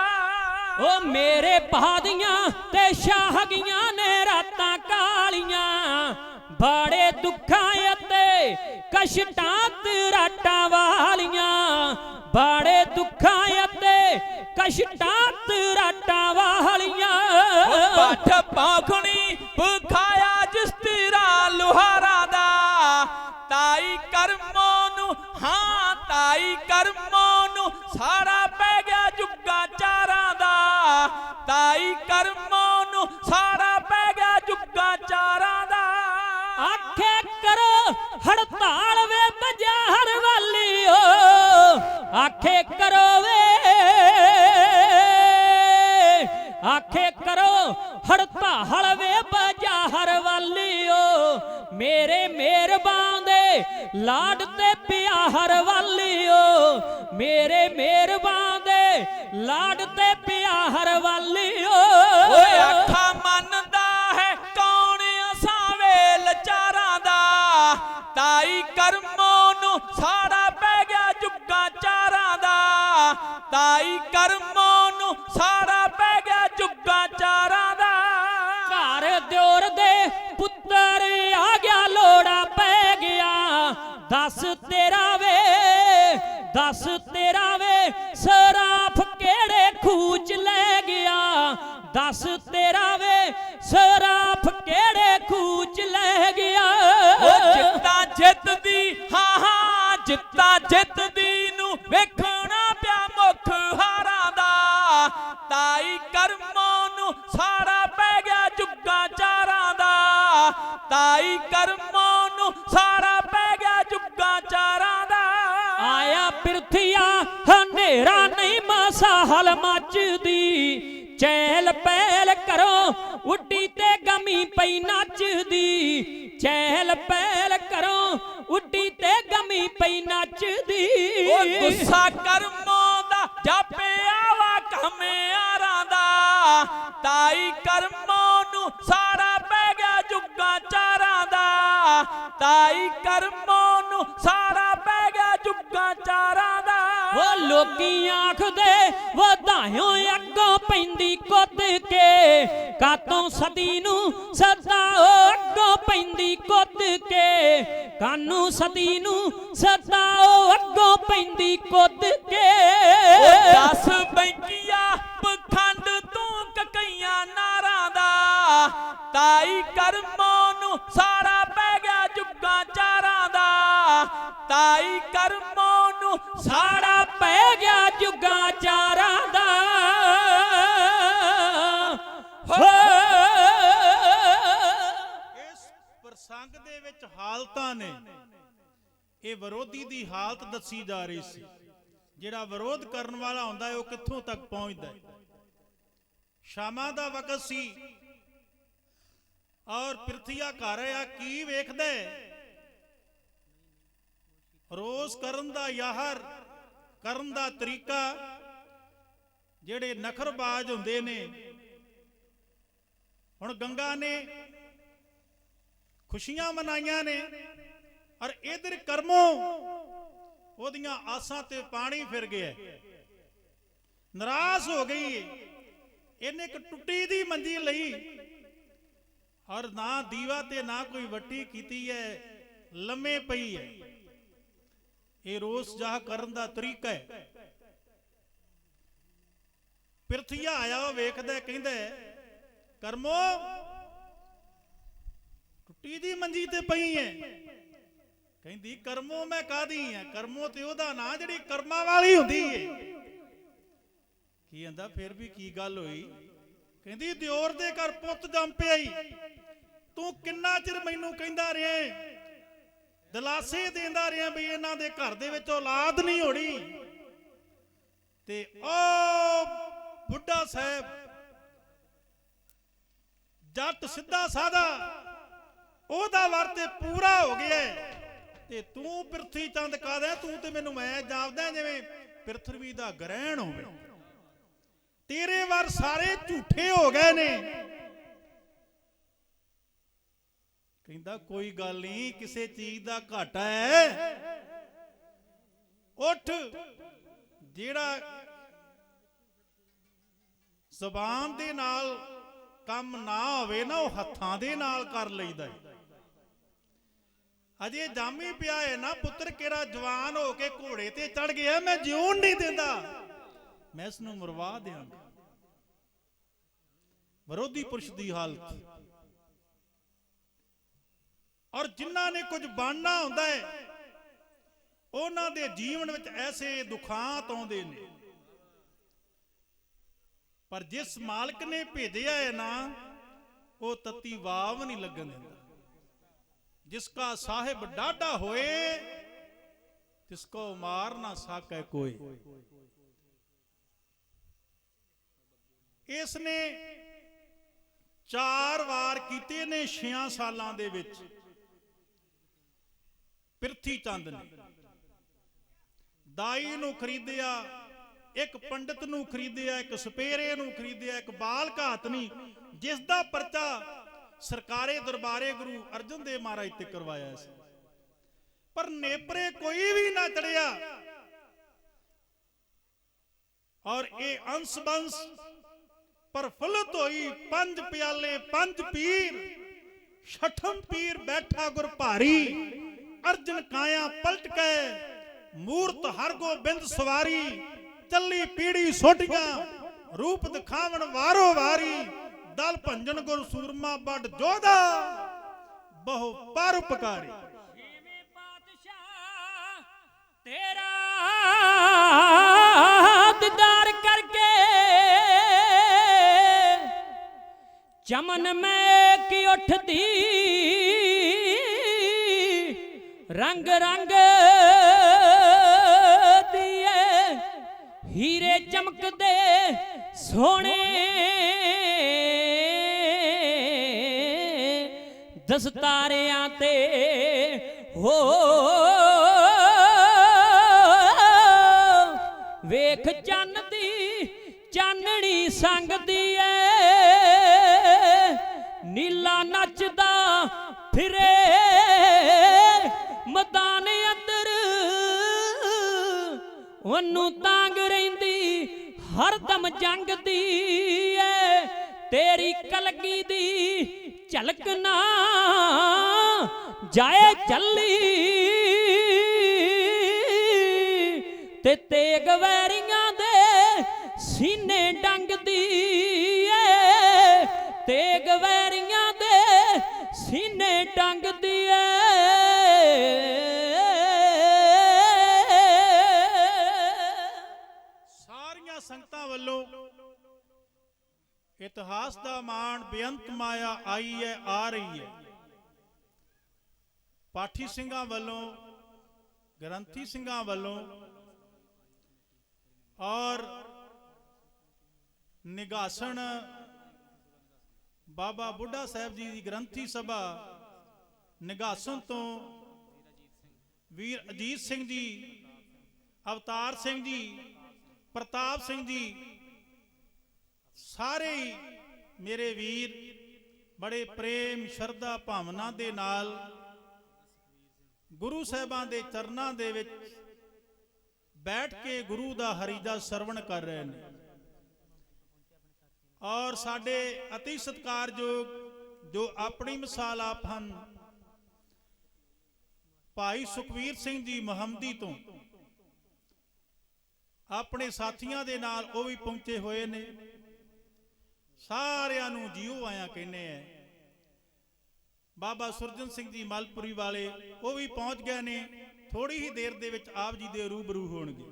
ਉਹ ਮੇਰੇ ਪਹਾਦੀਆਂ ਤੇ ਸ਼ਾਹਗੀਆਂ ਨੇ ਰਾਤਾਂ ਕਾਲੀਆਂ, ਬੜੇ ਦੁੱਖਾਂ ਅਤੇ ਕਸ਼ਟਾਂ ਤਰਾਟਾਂ ਵਾਲੀਆਂ, ਬੜੇ ਦੁੱਖਾਂ ਅਤੇ ਕਸ਼ਟਾਂ ਤਰਾਟਾਂ ਵਾਲੀਆਂ। ਪੱਠ ਪੌਖਣੀ ਭੁਖਾਇਆ ਜਿਸ ਤੀਰਾ ਲੁਹਾਰਾਂ ਦਾ, ਤਾਈ ਕਰਮੋਂ ਨੂੰ, ਹਾਂ ਤਾਈ ਕਰਮੋਂ ਨੂੰ ਸਾੜਾ ਪੈ ਗਿਆ ਜੁੱਗਾ ਚਾਰਾਂ ਦਾ, ਤਾਈ ਕਰਮੋਂ ਨੂੰ ਸਾੜਾ ਪੈ ਗਿਆ ਜੁੱਗਾ ਚਾਰਾਂ ਦਾ। ਆਖੇ ਕਰੋ ਹੜਤਾਲ ਵੇ ਬਾਜ਼ਾਰ ਵਾਲੀਓ, ਆਖੇ ਕਰੋ ਵੇ, ਆਖੇ ਕਰੋ ਹੜਤਾਲ ਵੇ ਬਾਜ਼ਾਰ ਵਾਲੀਓ, ਮੇਰੇ ਮਿਹਰਬਾਨ ਦੇ ਲਾਡ ਤੇ ਪਿਆਰ ਵਾਲੀਓ, ਮੇਰੇ ਮਿਹਰਬਾਨ ਦੇ ਲਾਡ ਤੇ ਪਿਆਰ ਵਾਲੀਓ। ਓਏ ਅੱਖਾਂ ਮੰਨਦਾ ਹੈ ਕੌਣ ਅਸਾਂ ਵੇ ਲਚਾਰਾਂ ਦਾ, ਤਾਈ ਕਰਮੋਂ ਨੂੰ ਸਾੜਾ ਪੈ ਗਿਆ ਜੁੱਗਾ ਚਾਰਾਂ ਦਾ, ਤਾਈ ਕਰਮੋਂ ਨੂੰ ਸਾੜਾ ਪੈ ਗਿਆ ਜੁੱਗਾ ਚਾਰਾਂ ਦਾ। ਘਰ ਦਿਓਰ ਦੇ ਪੁੱਤਰ ਆ ਗਿਆ ਲੋੜਾ ਪੈ ਗਿਆ, ਦੱਸ ਤੇਰਾ ਵੇ, ਦੱਸ ਤੇਰਾ ਵੇ ਸਰਾਫ ਕਿਹੜੇ ਖੂਚ ਲੈ ਗਿਆ, ਦੱਸ ਤੇਰਾ ਵੇ ਸਰਾਫ ਕਿਹੜੇ ਖੂਚ ਲੈ ਗਿਆ। ਉਹ ਜਿੱਤਾਂ ਜਿੱਤਦੀ, ਹਾਂ ਹਾਂ ਜਿੱਤਾਂ ਜਿੱਤਦੀ ਨੂੰ ਵੇਖਣਾ ਪਿਆ ਮੁੱਖ ਹਾਰਾਂ ਦਾ, ਤਾਈ ਕਰਮੋਂ ਨੂੰ ਸਾੜਾ ਪੈ ਗਿਆ ਜੁੱਗਾ ਚਾਰਾਂ ਦਾ, ਤਾਈ ਕਰਮੋਂ ਨੂੰ ਸਾੜਾ ਪੈ ਗਿਆ ਜੁੱਗਾ ਚਾਰਾਂ ਦਾ। ਆਇਆ ਪਿਰਥੀਆ ਹਨੇਰਾ ਨਹੀਂ ਮਸਾਹਲ ਮੱਚਦੀ, ਚਹਿਲ ਪਹਿਲ ਕਰੋ ਉੱਡੀ ਤੇ ਗਮੀ ਪਈ ਨੱਚਦੀ, ਚਹਿਲ ਪਹਿਲ ਕਰੋ ਉੱਡੀ ਤੇ ਗਮੀ ਪਈ ਨੱਚਦੀ ਉਹ ਗੁੱਸਾ ਕਰਮੋਂ ਦਾ ਜਾਪਿਆ ਵਾ ਕਮਿਆਰਾਂ ਦਾ ਤਾਈ ਕਰਮੋਂ ਨੂੰ ਸਾੜਾ ਪੈ ਗਿਆ ਜੁੱਗਾਂ ਚਾਰਾਂ ਦਾ ਤਾਈ ਕਰਮੋਂ ਨੂੰ ਸਾੜਾ ਪੈ ਗਿਆ ਜੁੱਗਾਂ ਚਾਰਾਂ ਦਾ ਉਹ ਲੋਕੀ ਆਖਦੇ ਵਧਾਇਓ ਅੱਗੋਂ ਪੈਂਦੀ ਕੁੱਦ ਕੇ ਕਾਤੋਂ ਸਦੀ ਨੂੰ ਸਦਾ ਉਹ ਅੱਗੋਂ ਪੈਂਦੀ ਕੁੱਦ ਕੇ ਕਾਨੂੰ ਸਦੀ ਨੂੰ ਸਦਾ ਉਹ ਅੱਗੋਂ ਪੈਂਦੀ ਕੁੱਦ ਕੇ ਉਹ 10 ਬੈਂਕੀਆਂ ਪਖੰਡ ਤੂੰ ਕਕਈਆਂ ਨਾਰਾਂ ਦਾ ਤਾਈ ਕਰਮੋਂ ਨੂੰ ਸਾੜਾ ਪੈ ਗਿਆ ਜੁੱਗਾਂ ਚਾਰਾਂ ਦਾ ਤਾਈ ਕਰਮੋਂ ਨੂੰ ਸਾੜਾ ਪੈ ਗਿਆ ਜੁੱਗਾਂ ਚਾਰਾਂ ਦਾ ਇਸ ਪ੍ਰਸੰਗ ਦੇ ਵਿੱਚ ਹਾਲਤਾਂ ਨੇ ਇਹ ਵਿਰੋਧੀ ਦੀ ਹਾਲਤ ਦੱਸੀ ਜਾ ਰਹੀ ਸੀ ਜਿਹੜਾ ਵਿਰੋਧ ਕਰਨ ਵਾਲਾ ਹੁੰਦਾ ਹੈ ਉਹ ਕਿੱਥੋਂ ਤੱਕ ਪਹੁੰਚਦਾ ਹੈ ਸ਼ਾਮਾਂ ਦਾ ਵਕਤ ਸੀ ਔਰ ਪ੍ਰਿਥੀਆ ਘਰ ਆ ਕੀ ਵੇਖਦਾ ਰੋਜ਼ ਕਰਨ ਦਾ ਯਾਹਰ ਕਰਨ ਦਾ ਤਰੀਕਾ ਜਿਹੜੇ ਨਖਰਬਾਜ਼ ਹੁੰਦੇ ਨੇ ਹੁਣ ਗੰਗਾ ਨੇ ਖੁਸ਼ੀਆਂ ਮਨਾਈਆਂ ਨੇ ਔਰ ਇਧਰ ਕਰਮੋਂ ਉਹਦੀਆਂ ਆਸਾਂ ਤੇ ਪਾਣੀ ਫਿਰ ਗਿਆ ਨਾਰਾਜ਼ ਹੋ ਗਈ ਇਹਨੇ ਇੱਕ ਟੁੱਟੀ ਦੀ ਮੰਜੀ ਲਈ ਔਰ ਨਾ ਦੀਵਾ ਤੇ ਨਾ ਕੋਈ ਵੱਟੀ ਕੀਤੀ ਹੈ ਲੰਮੇ ਪਈ ਹੈ ਇਹ ਰੋਸ ਜਾਹ ਕਰਨ ਦਾ ਤਰੀਕਾ ਹੈ ਪ੍ਰਿਥੀਆ ਆਇਆ ਉਹ ਵੇਖਦਾ ਕਹਿੰਦਾ ਕਰਮੋ ਟੁੱਟੀ ਦੀ ਮੰਜੀ ਤੇ ਪਈ ਹੈ ਕਹਿੰਦੀ ਕਰਮੋ ਮੈਂ ਕਾਦੀ ਹੈ ਕਰਮੋ ਤੇ ਉਹਦਾ ਨਾਂ ਜਿਹੜੀ ਕਰਮਾਂ ਵਾਲੀ ਹੁੰਦੀ ਹੈ ਕੀ ਕਹਿੰਦਾ ਫਿਰ ਵੀ ਕੀ ਗੱਲ ਹੋਈ ਕਹਿੰਦੀ ਦਿਓਰ ਦੇ ਘਰ ਪੁੱਤ ਜੰਮ ਪਿਆ ਈ ਤੂੰ ਕਿੰਨਾ ਚਿਰ ਮੈਨੂੰ ਕਹਿੰਦਾ ਰਿਹਾ ਦਿਲਾਸੇ ਦਿੰਦਾ ਰਿਹਾ ਵੀ ਇਹਨਾਂ ਦੇ ਘਰ ਦੇ ਵਿੱਚ ਔਲਾਦ ਨਹੀਂ ਹੋਣੀ ਤੇ ਉਹ ਬੁੱਢਾ ਸਾਹਿਬ ਜੱਟ ਸਿੱਧਾ ਸਾਦਾ ਉਹਦਾ ਵਰ ਤੇ ਪੂਰਾ ਹੋ ਗਿਆ ਤੇ ਤੂੰ ਪ੍ਰਿਥੀ ਚੰਦ ਕਾਹਦਾ ਤੂੰ ਤੇ ਮੈਨੂੰ ਮੈਂ ਜਾਪਦਾ ਜਿਵੇਂ ਪ੍ਰਿਥਵੀ ਦਾ ਗ੍ਰਹਿਣ ਹੋਵੇ ਤੇਰੇ ਵਰ ਸਾਰੇ ਝੂਠੇ ਹੋ ਗਏ ਨੇ ਕਹਿੰਦਾ ਕੋਈ ਗੱਲ ਨਹੀਂ ਕਿਸੇ ਚੀਜ਼ ਦਾ ਘਾਟਾ ਹੈ ਉੱਠ ਜਿਹੜਾ ਜ਼ਬਾਨ ਦੇ ਨਾਲ ਕੰਮ ਨਾ ਹੋਵੇ ਨਾ ਉਹ ਹੱਥਾਂ ਦੇ ਨਾਲ ਕਰ ਲਈਦਾ ਹੈ ਅਜੇ ਜਾਮੀ ਪਿਆ ਹੈ ਨਾ ਪੁੱਤਰ ਕਿਹੜਾ ਜਵਾਨ ਹੋ ਕੇ ਘੋੜੇ ਤੇ ਚੜ ਗਿਆ ਮੈਂ ਜਿਉਣ ਨਹੀਂ ਦਿੰਦਾ ਮੈਂ ਇਸ ਨੂੰ ਮਰਵਾ ਦਿਆਂਗਾ ਵਿਰੋਧੀ ਪੁਰਸ਼ ਦੀ ਹਾਲਤ ਔਰ ਜਿਨ੍ਹਾਂ ਨੇ ਕੁਝ ਬਣਨਾ ਹੁੰਦਾ ਹੈ ਉਹਨਾਂ ਦੇ ਜੀਵਨ ਵਿੱਚ ਐਸੇ ਦੁਖਾਂਤ ਆਉਂਦੇ ਨੇ ਪਰ ਜਿਸ ਮਾਲਕ ਨੇ ਭੇਜਿਆ ਹੈ ਨਾ ਉਹ ਤਤੀ ਵਾਵ ਨਹੀਂ ਲੱਗਣ ਦਿੰਦਾ जिसका साहिब डाढ़ा होए तिसको मार ना सके कोई इसने 4 वार कीते ने 6 सालां दे विच प्रिथी चंद ने दाई नूं खरीदिया एक पंडित नूं खरीदिया एक सपेरे नूं खरीदिया एक बाल घातनी जिस दा परचा सरकारे दरबारे गुरु अर्जन देव महाराज ते करवाया पर नेपरे कोई भी ना चढ़िया और ये अंश बंश प्रफुल्लित होई 5 प्याले 5 पीर 6ठम पीर बैठा गुर भारी अर्जन काया पलट के मूर्त हर गोबिंद सवारी चली पीड़ी सोटियां रूप दिखावन वारो वारी दल भंजन गुर सूरमा बड़ जोधा बहु परोपकारी तेरा दीदार करके चमन में की उठती रंग रंग दिए हीरे चमकदे सोने ਦਸਤਾਰਿਆਂ ਤੇ ਹੋ ਵੇਖ ਚੰਨ ਦੀ ਚਾਨਣੀ ਸੰਗਦੀ ਏ ਨੀਲਾ ਨੱਚਦਾ ਫਿਰੇ ਮੈਦਾਨ ਅੰਦਰ ਉਹਨੂੰ ਤਾਂਗ ਰਹਿੰਦੀ ਹਰਦਮ ਜੰਗ ਦੀ ਏ ਤੇਰੀ ਕਲਗੀ ਦੀ ਝਲਕ ਨਾ ਜਾਏ ਚੱਲੀ ਤੇ ਤੇਗ ਵੈਰੀਆਂ ਦੇ ਸੀਨੇ ਡੰਗਦੀ ਏ ਤੇਗ ਵੈਰੀਆਂ ਦੇ ਸੀਨੇ ਡੰਗਦੀ ਏ ਸਾਰੀਆਂ ਸੰਗਤਾਂ ਵੱਲੋਂ ਇਤਿਹਾਸ ਦਾ ਮਾਣ ਬੇਅੰਤ ਮਾਇਆ ਆਈ ਹੈ ਆ ਰਹੀ ਹੈ। ਪਾਠੀ ਸਿੰਘਾਂ ਵੱਲੋਂ ਗ੍ਰੰਥੀ ਸਿੰਘਾਂ ਵੱਲੋਂ ਔਰ ਨਿਗਾਸਣ ਬਾਬਾ ਬੁੱਢਾ ਸਾਹਿਬ ਜੀ ਦੀ ਗ੍ਰੰਥੀ ਸਭਾ ਨਿਗਾਸਣ ਤੋਂ ਵੀਰ ਅਜੀਤ ਸਿੰਘ ਜੀ, ਅਵਤਾਰ ਸਿੰਘ ਜੀ, ਪ੍ਰਤਾਪ ਸਿੰਘ ਜੀ, ਸਾਰੇ ਹੀ ਮੇਰੇ ਵੀਰ ਬੜੇ ਪ੍ਰੇਮ ਸ਼ਰਧਾ ਭਾਵਨਾ ਦੇ ਨਾਲ ਗੁਰੂ ਸਾਹਿਬਾਂ ਦੇ ਚਰਨਾਂ ਦੇ ਵਿੱਚ ਬੈਠ ਕੇ ਗੁਰੂ ਦਾ ਹਰੀ ਦਾ ਸਰਵਣ ਕਰ ਰਹੇ ਨੇ। ਔਰ ਸਾਡੇ ਅਤੀ ਸਤਿਕਾਰਯੋਗ ਜੋ ਆਪਣੀ ਮਿਸਾਲ ਆਪ ਹਨ ਭਾਈ ਸੁਖਵੀਰ ਸਿੰਘ ਜੀ ਮੁਹੰਮਦੀ ਤੋਂ ਆਪਣੇ ਸਾਥੀਆਂ ਦੇ ਨਾਲ ਉਹ ਵੀ ਪਹੁੰਚੇ ਹੋਏ ਨੇ। ਸਾਰਿਆਂ ਨੂੰ ਜੀਓ ਆਇਆ ਕਹਿੰਦੇ ਆ। ਬਾਬਾ ਸੁਰਜਨ ਸਿੰਘ ਜੀ ਮਲਪੁਰੀ ਵਾਲੇ ਉਹ ਵੀ ਪਹੁੰਚ ਗਏ ਨੇ। ਥੋੜੀ ਹੀ ਦੇਰ ਦੇ ਵਿੱਚ ਆਪ ਜੀ ਦੇ ਰੂਬਰੂ ਹੋਣਗੇ।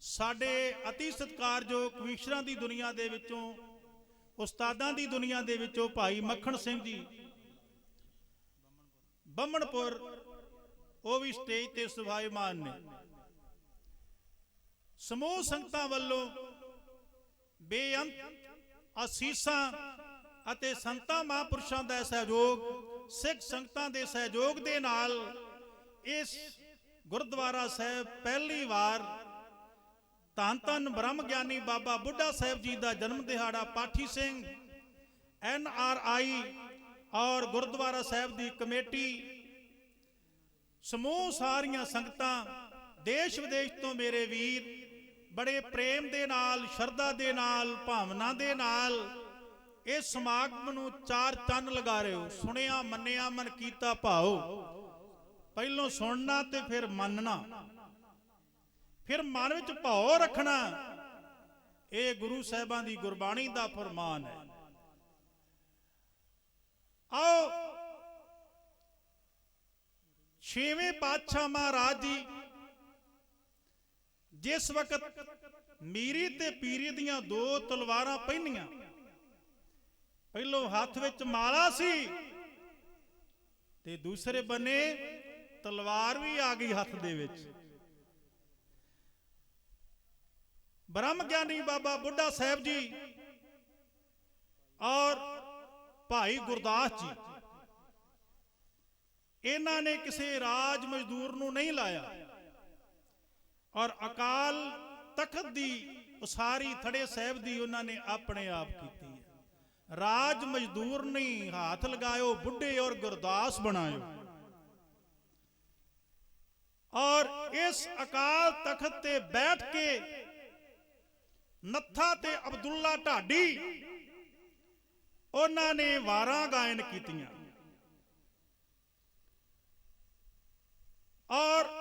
ਸਾਡੇ ਅਤੀ ਸਤਿਕਾਰਯੋਗ ਕਵੀਸ਼ਰਾਂ ਦੀ ਦੁਨੀਆ ਦੇ ਵਿੱਚੋਂ, ਉਸਤਾਦਾਂ ਦੀ ਦੁਨੀਆ ਦੇ ਵਿੱਚੋਂ ਭਾਈ ਮੱਖਣ ਸਿੰਘ ਜੀ ਬੰਮਣਪੁਰ ਉਹ ਵੀ ਸਟੇਜ ਤੇ ਸੁਭਾਈਮਾਨ ਨੇ। ਸਮੂਹ ਸੰਗਤਾਂ ਵੱਲੋਂ ਬੇਅੰਤ ਅਸੀਸਾਂ ਅਤੇ ਸੰਤਾਂ ਮਹਾਂਪੁਰਸ਼ਾਂ ਦਾ ਸਹਿਯੋਗ, ਸਿੱਖ ਸੰਗਤਾਂ ਦੇ ਸਹਿਯੋਗ ਦੇ ਨਾਲ ਇਸ ਗੁਰਦੁਆਰਾ ਸਾਹਿਬ ਪਹਿਲੀ ਵਾਰ ਧੰਨ ਧੰਨ ਬ੍ਰਹਮ ਗਿਆਨੀ ਬਾਬਾ ਬੁੱਢਾ ਸਾਹਿਬ ਜੀ ਦਾ ਜਨਮ ਦਿਹਾੜਾ ਪਾਠੀ ਸਿੰਘ NRI ਔਰ ਗੁਰਦੁਆਰਾ ਸਾਹਿਬ ਦੀ ਕਮੇਟੀ ਸਮੂਹ ਸਾਰੀਆਂ ਸੰਗਤਾਂ ਦੇਸ਼ ਵਿਦੇਸ਼ ਤੋਂ ਮੇਰੇ ਵੀਰ ਬੜੇ ਪ੍ਰੇਮ ਦੇ ਨਾਲ, ਸ਼ਰਧਾ ਦੇ ਨਾਲ, ਭਾਵਨਾ ਦੇ ਨਾਲ ਇਸ ਸਮਾਗਮ ਨੂੰ ਚਾਰ ਚੰਨ ਲਗਾ ਰਹੇ ਹੋ। ਸੁਣਿਆ ਮੰਨਿਆ ਮਨ ਕੀਤਾ ਭਾਉ। ਪਹਿਲੋਂ ਸੁਣਨਾ ਤੇ ਫਿਰ ਮੰਨਣਾ, ਫਿਰ ਮਨ ਵਿੱਚ ਭਾਉ ਰੱਖਣਾ। ਇਹ ਗੁਰੂ ਸਾਹਿਬਾਂ ਦੀ ਗੁਰਬਾਣੀ ਦਾ ਫਰਮਾਨ ਹੈ। ਆਓ ਛੇਵੇਂ ਪਾਤਸ਼ਾਹ ਮਹਾਰਾਜ ਜੀ ਜਿਸ ਵਕਤ ਮੀਰੀ ਤੇ ਪੀਰੀ ਦੀਆਂ ਦੋ ਤਲਵਾਰਾਂ ਪਹਿਨੀਆਂ, ਪਹਿਲੋਂ ਹੱਥ ਵਿੱਚ ਮਾਲਾ ਸੀ ਤੇ ਦੂਸਰੇ ਬੰਨੇ ਤਲਵਾਰ ਵੀ ਆ ਗਈ ਹੱਥ ਦੇ ਵਿੱਚ। ਬ੍ਰਹਮ ਗਿਆਨੀ ਬਾਬਾ ਬੁੱਢਾ ਸਾਹਿਬ ਜੀ ਔਰ ਭਾਈ ਗੁਰਦਾਸ ਜੀ, ਇਹਨਾਂ ਨੇ ਕਿਸੇ ਰਾਜ ਮਜ਼ਦੂਰ ਨੂੰ ਨਹੀਂ ਲਾਇਆ ਔਰ ਅਕਾਲ ਤਖਤ ਦੀ ਉਸਾਰੀ ਥੜੇ ਸਾਹਿਬ ਦੀ ਉਹਨਾਂ ਨੇ ਆਪਣੇ ਆਪ ਕੀਤੀ ਹੈ। ਰਾਜ ਮਜ਼ਦੂਰ ਨਹੀਂ ਹੱਥ ਲਗਾਇਓ, ਬੁੱਢੇ ਔਰ ਗੁਰਦਾਸ ਬਣਾਇਓ। ਔਰ ਇਸ ਅਕਾਲ ਤਖਤ ਤੇ ਬੈਠ ਕੇ ਨੱਥਾ ਤੇ ਅਬਦੁੱਲਾ ਢਾਡੀ ਉਹਨਾਂ ਨੇ ਵਾਰਾਂ ਗਾਇਨ ਕੀਤੀਆਂ। ਔਰ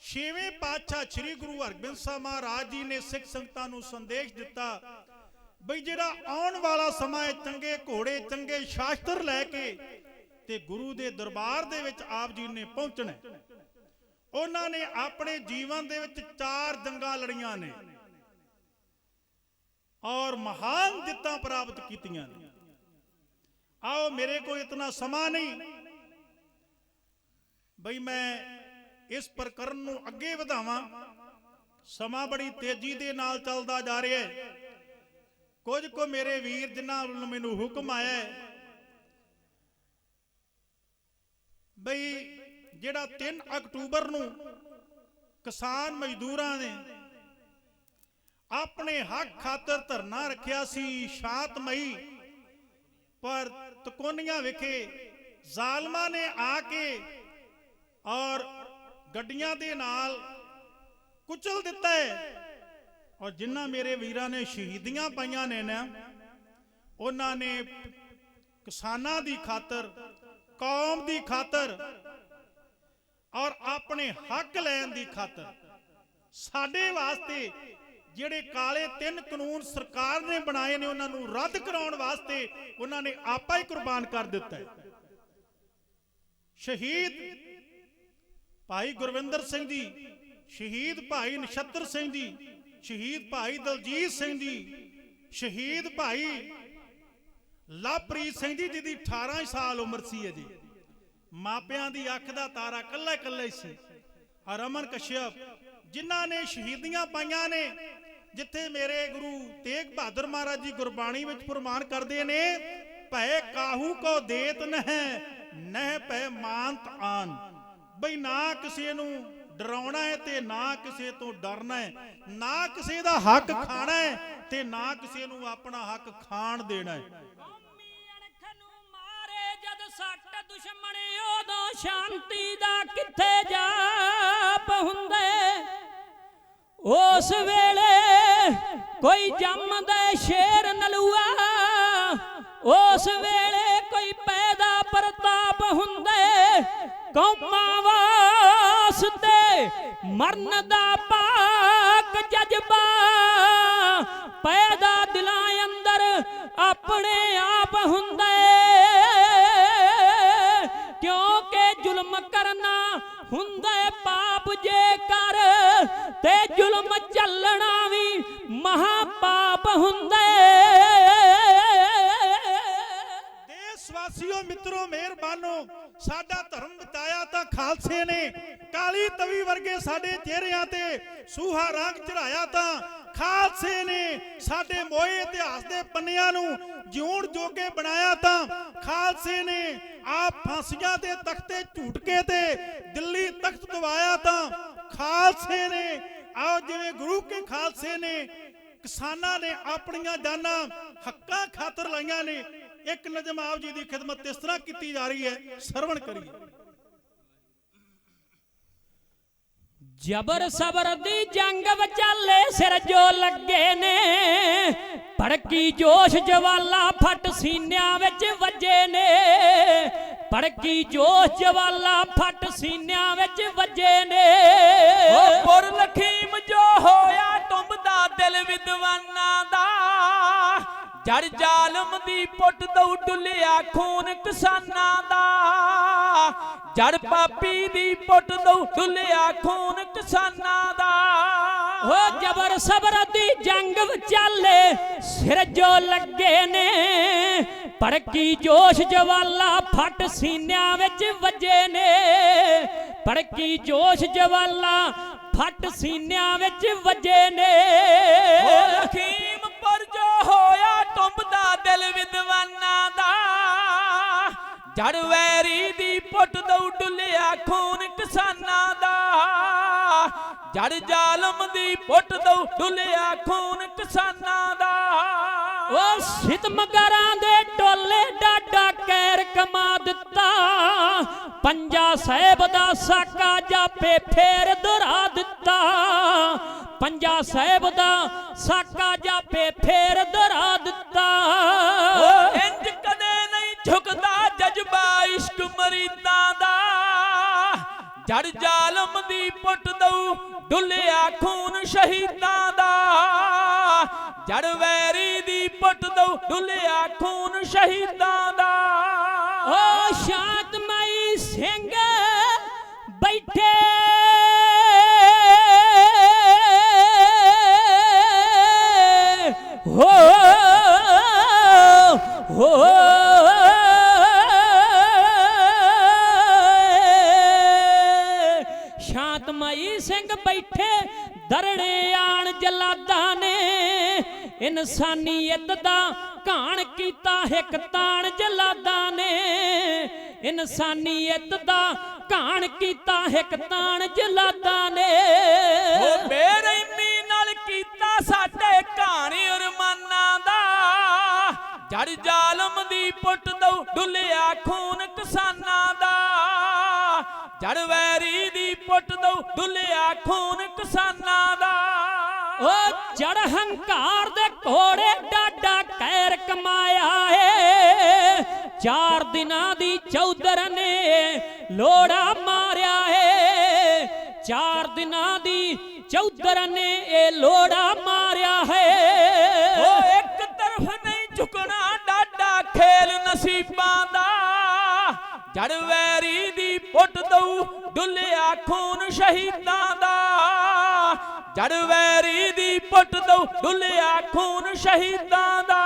ਛੇਵੇਂ ਪਾਤਸ਼ਾਹ ਸ੍ਰੀ ਗੁਰੂ ਹਰਗੋਬਿੰਦ ਸਾਹਿਬ ਮਹਾਰਾਜ ਜੀ ਨੇ ਸਿੱਖ ਸੰਗਤਾਂ ਨੂੰ ਸੰਦੇਸ਼ ਦਿੱਤਾ ਬਈ ਜਿਹੜਾ ਆਉਣ ਵਾਲਾ ਸਮਾਂ ਹੈ, ਚੰਗੇ ਘੋੜੇ, ਚੰਗੇ ਸ਼ਾਸਤਰ ਲੈ ਕੇ ਤੇ ਗੁਰੂ ਦੇ ਦਰਬਾਰ ਦੇ ਵਿੱਚ ਆਪ ਜੀ ਨੇ ਪਹੁੰਚਣਾ। ਉਹਨਾਂ ਨੇ ਆਪਣੇ ਜੀਵਨ ਦੇ ਵਿੱਚ 4 ਜੰਗਾਂ ਲੜੀਆਂ ਨੇ ਔਰ ਮਹਾਨ ਜਿੱਤਾਂ ਪ੍ਰਾਪਤ ਕੀਤੀਆਂ ਨੇ। ਆਓ ਮੇਰੇ ਕੋਲ ਇਤਨਾ ਸਮਾਂ ਨਹੀਂ ਬਈ ਮੈਂ ਇਸ ਪ੍ਰਕਰਨ ਨੂੰ ਅੱਗੇ ਵਧਾਵਾਂ। ਸਮਾਂ ਬੜੀ ਤੇਜ਼ੀ ਦੇ ਨਾਲ ਚੱਲਦਾ ਜਾ ਰਿਹਾ ਹੈ। ਕੁਝ ਕੋ ਮੇਰੇ ਵੀਰ ਜਿਨ੍ਹਾਂ ਵੱਲੋਂ ਮੈਨੂੰ ਹੁਕਮ ਆਇਆ ਹੈ ਬਈ ਜਿਹੜਾ 3 ਅਕਤੂਬਰ ਨੂੰ ਕਿਸਾਨ ਮਜ਼ਦੂਰਾਂ ਨੇ ਆਪਣੇ ਹੱਕ ਖਾਤਰ ਧਰਨਾ ਰੱਖਿਆ ਸੀ ਸ਼ਾਂਤਮਈ, ਪਰ ਤਕੋਨੀਆਂ ਵਿਖੇ ਜ਼ਾਲਮਾਂ ਨੇ ਆ ਕੇ ਔਰ ਗੱਡੀਆਂ ਦੇ ਨਾਲ ਕੁਚਲ ਦਿੱਤਾ ਹੈ। ਔਰ ਜਿਨ੍ਹਾਂ ਮੇਰੇ ਵੀਰਾਂ ਨੇ ਸ਼ਹੀਦੀਆਂ ਪਾਈਆਂ ਨੇ ਨਾ, ਉਹਨਾਂ ਨੇ ਕਿਸਾਨਾਂ ਦੀ ਖਾਤਰ, ਕੌਮ ਦੀ ਖਾਤਰ ਔਰ ਆਪਣੇ ਹੱਕ ਲੈਣ ਦੀ ਖਾਤਰ ਸਾਡੇ ਵਾਸਤੇ ਜਿਹੜੇ ਕਾਲੇ 3 ਕਾਨੂੰਨ ਸਰਕਾਰ ਨੇ ਬਣਾਏ ਨੇ, ਉਹਨਾਂ ਨੂੰ ਰੱਦ ਕਰਾਉਣ ਵਾਸਤੇ ਉਹਨਾਂ ਨੇ ਆਪਾ ਹੀ ਕੁਰਬਾਨ ਕਰ ਦਿੱਤਾ ਹੈ। ਸ਼ਹੀਦ ਭਾਈ ਗੁਰਵਿੰਦਰ ਸਿੰਘ ਜੀ, ਸ਼ਹੀਦ ਭਾਈ ਨਛੱਤਰ ਸਿੰਘ ਜੀ, ਸ਼ਹੀਦ ਭਾਈ ਦਲਜੀਤ ਸਿੰਘ ਜੀ, ਸ਼ਹੀਦ ਭਾਈ ਲਵਪ੍ਰੀਤ ਸਿੰਘ ਜੀ ਜਿਹਦੀ 18 ਸਾਲ ਉਮਰ ਸੀ ਅਜੇ, ਮਾਪਿਆਂ ਦੀ ਅੱਖ ਦਾ ਤਾਰਾ ਕੱਲਾ ਕੱਲਾ ਹੀ ਸੀ। ਰਮਨ ਕਸ਼ਯਪ ਜਿਨ੍ਹਾਂ ਨੇ ਸ਼ਹੀਦੀਆਂ ਪਾਈਆਂ ਨੇ, ਜਿੱਥੇ ਮੇਰੇ ਗੁਰੂ ਤੇਗ ਬਹਾਦਰ ਮਹਾਰਾਜ ਜੀ ਗੁਰਬਾਣੀ ਵਿੱਚ ਫਰਮਾਨ ਕਰਦੇ ਨੇ, ਭੈ ਕਾਹੂ ਕੋ ਦੇਤ ਨਹਿ ਨਹਿ ਭੈ ਮਾਨਤ ਆਨ। ਬਈ ਨਾ ਕਿਸੇ ਨੂੰ ਡਰਾਉਣਾ ਹੈ ਤੇ ਨਾ ਕਿਸੇ ਤੋਂ ਡਰਨਾ ਹੈ, ਨਾ ਕਿਸੇ ਦਾ ਹੱਕ ਖਾਣਾ ਹੈ ਤੇ ਨਾ ਕਿਸੇ ਨੂੰ ਆਪਣਾ ਹੱਕ ਖਾਣ ਦੇਣਾ ਹੈ। ਸੱਟ ਦੁਸ਼ਮਣ ਉਦੋਂ ਸ਼ਾਂਤੀ ਦਾ ਕਿੱਥੇ ਜਾਪ ਹੁੰਦੇ, ਉਸ ਵੇਲੇ ਕੋਈ ਜੰਮਦਾ ਸ਼ੇਰ ਨਲੂਆ, ਉਸ ਵੇਲੇ ਕੋਈ ਪੈਦਾ ਪ੍ਰਤਾਪ ਹੁੰਦੇ। ਕੌਮਾਂ ਵਾਸਤੇ ਮਰਨ ਦਾ ਪਾਕ ਜਜ਼ਬਾ ਪੈਦਾ ਦਿਲਾਂ ਅੰਦਰ ਆਪਣੇ ਆਪ ਹੁੰਦੇ, ਕਿਉਂਕਿ ਜ਼ੁਲਮ ਕਰਨਾ ਹੁੰਦਾ ਪਾਪ ਜੇਕਰ, ਤੇ ਜ਼ੁਲਮ ਚੱਲਣਾ ਵੀ ਮਹਾ ਪਾਪ ਹੁੰਦਾ। ਦੇਸ਼ ਵਾਸੀਓ ਮਿੱਤਰੋ ਮਿਹਰਬਾਨੋ, ਸਾਡਾ ਧਰਮ ਬਚਾਇਆ ਤਾਂ ਖਾਲਸੇ ਨੇ, ਕਾਲੀ ਤਵੀ ਵਰਗੇ ਸਾਡੇ ਚਿਹਰਿਆਂ ਤੇ ਸੂਹਾ ਰੰਗ ਚੜਾਇਆ ਤਾਂ ਖਾਲਸੇ ਨੇ, ਸਾਡੇ ਮੋਏ ਇਤਿਹਾਸ ਦੇ ਪੰਨਿਆਂ ਨੂੰ ਜਿਉਣ ਜੋਗੇ ਬਣਾਇਆ ਤਾਂ ਖਾਲਸੇ ਨੇ, ਆਪ ਫਾਂਸੀਆਂ ਦੇ ਤਖਤੇ ਝੂਟ ਕੇ ਤੇ ਦਿੱਲੀ ਤਖਤ ਦਵਾਇਆ ਤਾਂ ਖਾਲਸੇ ਨੇ। ਆਓ ਜਿਵੇਂ ਗੁਰੂ ਕੇ ਖਾਲਸੇ ਨੇ ਕਿਸਾਨਾਂ ਨੇ ਆਪਣੀਆਂ ਜਾਨਾਂ ਹੱਕਾਂ ਖਾਤਰ ਲਾਈਆਂ ਨੇ, ਇੱਕ ਨਜ਼ਮ ਆਪ ਜੀ ਦੀ ਖਿਦਮਤ ਇਸ ਤਰ੍ਹਾਂ ਕੀਤੀ ਜਾ ਰਹੀ ਹੈ, ਸਰਵਣ ਕਰੀਏ। ਜਬਰ ਸਬਰ ਦੀ ਜੰਗ ਵਿਚਾਲੇ ਸਿਰ ਜੋ ਲੱਗੇ ਨੇ, ਭੜਕੀ ਜੋਸ਼ ਜਵਾਲਾ ਫਟ ਸੀਨਿਆਂ ਵਿੱਚ ਵੱਜੇ ਨੇ, ਭੜਕੀ ਜੋਸ਼ ਜਵਾਲਾ ਫਟ ਸੀਨਿਆਂ ਵਿੱਚ ਵੱਜੇ ਨੇ। ਉਹ ਪੁਰ ਲਖੀਮ ਜੋ ਹੋਇਆ ਟੁੰਬਦਾ ਦਿਲ ਵਿਦਵਾਨਾਂ ਦਾ, ਜੜ ਜ਼ਾਲਮ ਦੀ ਪੁੱਟ ਦਊ ਡੁੱਲਿਆ ਖੂਨ ਕਿਸਾਨਾਂ ਦਾ, ਜੜ ਪਾਪੀ ਦੀ ਪੁੱਟ ਦਊ ਡੁੱਲਿਆ ਖੂਨ ਕਿਸਾਨਾਂ ਦਾ। ਉਹ ਜਬਰ ਸਬਰ ਦੀ ਜੰਗ ਵਿਚਾਲੇ ਸਿਰ ਜੋ ਲੱਗੇ ਨੇ, ਭੜਕੀ ਜੋਸ਼ ਜਵਾਲਾ ਫਟ ਸੀਨਿਆਂ ਵਿੱਚ ਵੱਜੇ ਨੇ, ਭੜਕੀ ਜੋਸ਼ ਜਵਾਲਾ ਫਟ ਸੀਨਿਆਂ ਵਿੱਚ ਵੱਜੇ ਨੇ। ਉਹ ਲਖੀਮ ਪਰ ਜੋ ਹੋਇਆ ਟੁੰਬਦਾ ਦਿਲ ਵਿਦਵਾਨਾਂ ਦਾ, ਜੜ ਵੈਰੀ ਦੀ ਪੁੱਟ ਦਊ ਡੁੱਲਿਆ ਖੂਨ ਕਿਸਾਨਾਂ ਦਾ, ਜੜ ਜ਼ਾਲਮ ਦੀ ਪੁੱਟ ਦਊ ਡੁੱਲਿਆ ਖੂਨ ਕਿਸਾਨਾਂ ਦਾ। ਉਹ ਸਿਤਮਗਰਾਂ ਦੇ ਟੋਲੇ ਡਾਡਾ ਕਹਿਰ ਕਮਾ ਦਿੱਤਾ, ਪੰਜਾ ਸਾਹਿਬ ਦਾ ਸਾਕਾ ਜਾਪੇ ਫੇਰ ਦੁਹਰਾ ਦਿੱਤਾ, ਪੰਜਾ ਸਾਹਿਬ ਦਾ ਸਾਕਾ ਜਾਪੇ ਫੇਰ ਦੁਹਰਾ ਦਿੱਤਾ। ਉਹ ਇੰਜ ਕਦੇ ਨਹੀਂ ਝੁਕਦਾ ਜਜ਼ਬਾ ਇਸ਼ਕ ਮਰੀਦਾਂ ਦਾ, ਜੜ ਜ਼ਾਲਮ ਦੀ ਪੁੱਟ ਦਊ ਡੁੱਲਿਆ ਖੂਨ ਸ਼ਹੀਦਾਂ ਦਾ, ਜੜ ਵੈਰੀ ਦੀ ਪੁੱਟ ਦਊ ਡੁੱਲਿਆ ਖੂਨ ਸ਼ਹੀਦਾਂ ਦਾ। ਓ ਸ਼ਾਂਤਮਈ ਸਿੰਘ ਬੈਠੇ ਹੋ ਸ਼ਾਂਤਮਈ ਸਿੰਘ ਬੈਠੇ ਦਰੜੇ ਆਣ ਜਲਾਦਾਂ ਨੇ, ਇਨਸਾਨੀਅਤ ਦਾ ਘਾਣ ਕੀਤਾ ਹਿੱਕ ਤਾਣ ਜਲਾਦਾਂ ਨੇ, ਇਨਸਾਨੀਅਤ ਦਾ ਘਾਣ ਕੀਤਾ ਇੱਕ ਤਾਣ ਜਲਾਦਾਂ ਨੇ ਉਹ ਬੇਰਹਿਮੀ ਨਾਲ ਕੀਤਾ ਸਾਡੇ ਕਹਾਣੀ ਅਰਮਾਨਾਂ ਦਾ ਜੜ ਜ਼ਾਲਮ ਦੀ ਪੁੱਟ ਦਊ ਡੁੱਲਿਆ ਖੂਨ ਕਿਸਾਨਾਂ ਦਾ ਜੜ ਵੈਰੀ ਦੀ ਪੁੱਟ ਦਊ ਡੁੱਲਿਆ ਖੂਨ ਕਿਸਾਨਾਂ ਦਾ ਉਹ ਜੜ ਹੰਕਾਰ ਦੇ ਘੋੜੇ ਡਾਡਾ ਕਹਿਰ ਕਮਾਇਆ ਏ 4 ਦਿਨਾਂ ਦੀ ਚੌਧਰ ਨੇ ਲੋੜਾ ਮਾਰਿਆ ਏ 4 ਦਿਨਾਂ ਦੀ ਚੌਧਰ ਨੇ ਇਹ ਲੋੜਾ ਮਾਰਿਆ ਹੈ ਉਹ ਇੱਕ ਤਰਫ ਨਹੀਂ ਝੁਕਣਾ ਡਾਡਾ ਖੇਲ ਨਸੀਬਾਂ ਦਾ ਜੜ ਵੈਰੀ ਦੀ ਪੁੱਟ ਦਊ ਡੁੱਲਿਆ ਖੂਨ ਸ਼ਹੀਦਾਂ ਦਾ ਜੜ ਵੈਰੀ ਦੀ ਪੁੱਟ ਦਊ ਡੁੱਲਿਆ ਖੂਨ ਸ਼ਹੀਦਾਂ ਦਾ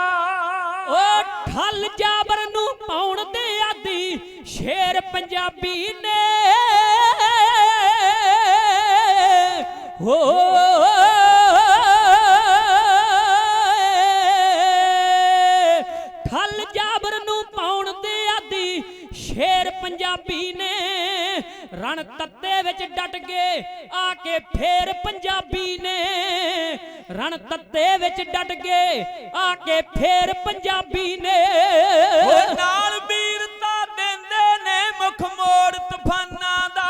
ਉਹ ਠੱਲ ਜਾਬਰ ਨੂੰ ਪਾਉਣ ਦੇ ਆਦੀ ਸ਼ੇਰ ਪੰਜਾਬੀ ਨੇ ਹੋ ਠੱਲ ਜਾਬਰ ਨੂੰ ਪਾਉਣ ਦੇ ਆਦੀ ਸ਼ੇਰ ਪੰਜਾਬੀ ਨੇ ਰਣ ਤੱਤੇ ਵਿੱਚ ਡਟ ਗਏ ਆ ਕੇ ਫੇਰ ਪੰਜਾਬੀ ਨੇ ਰਣ ਤੱਤੇ ਵਿੱਚ ਡਟ ਗਏ ਆ ਕੇ ਫੇਰ ਪੰਜਾਬੀ ਨੇ ਉਹ ਨਾਲ ਵੀਰਤਾ ਦਿੰਦੇ ਨੇ ਮੁਖ ਮੋੜ ਤੂਫਾਨਾਂ ਦਾ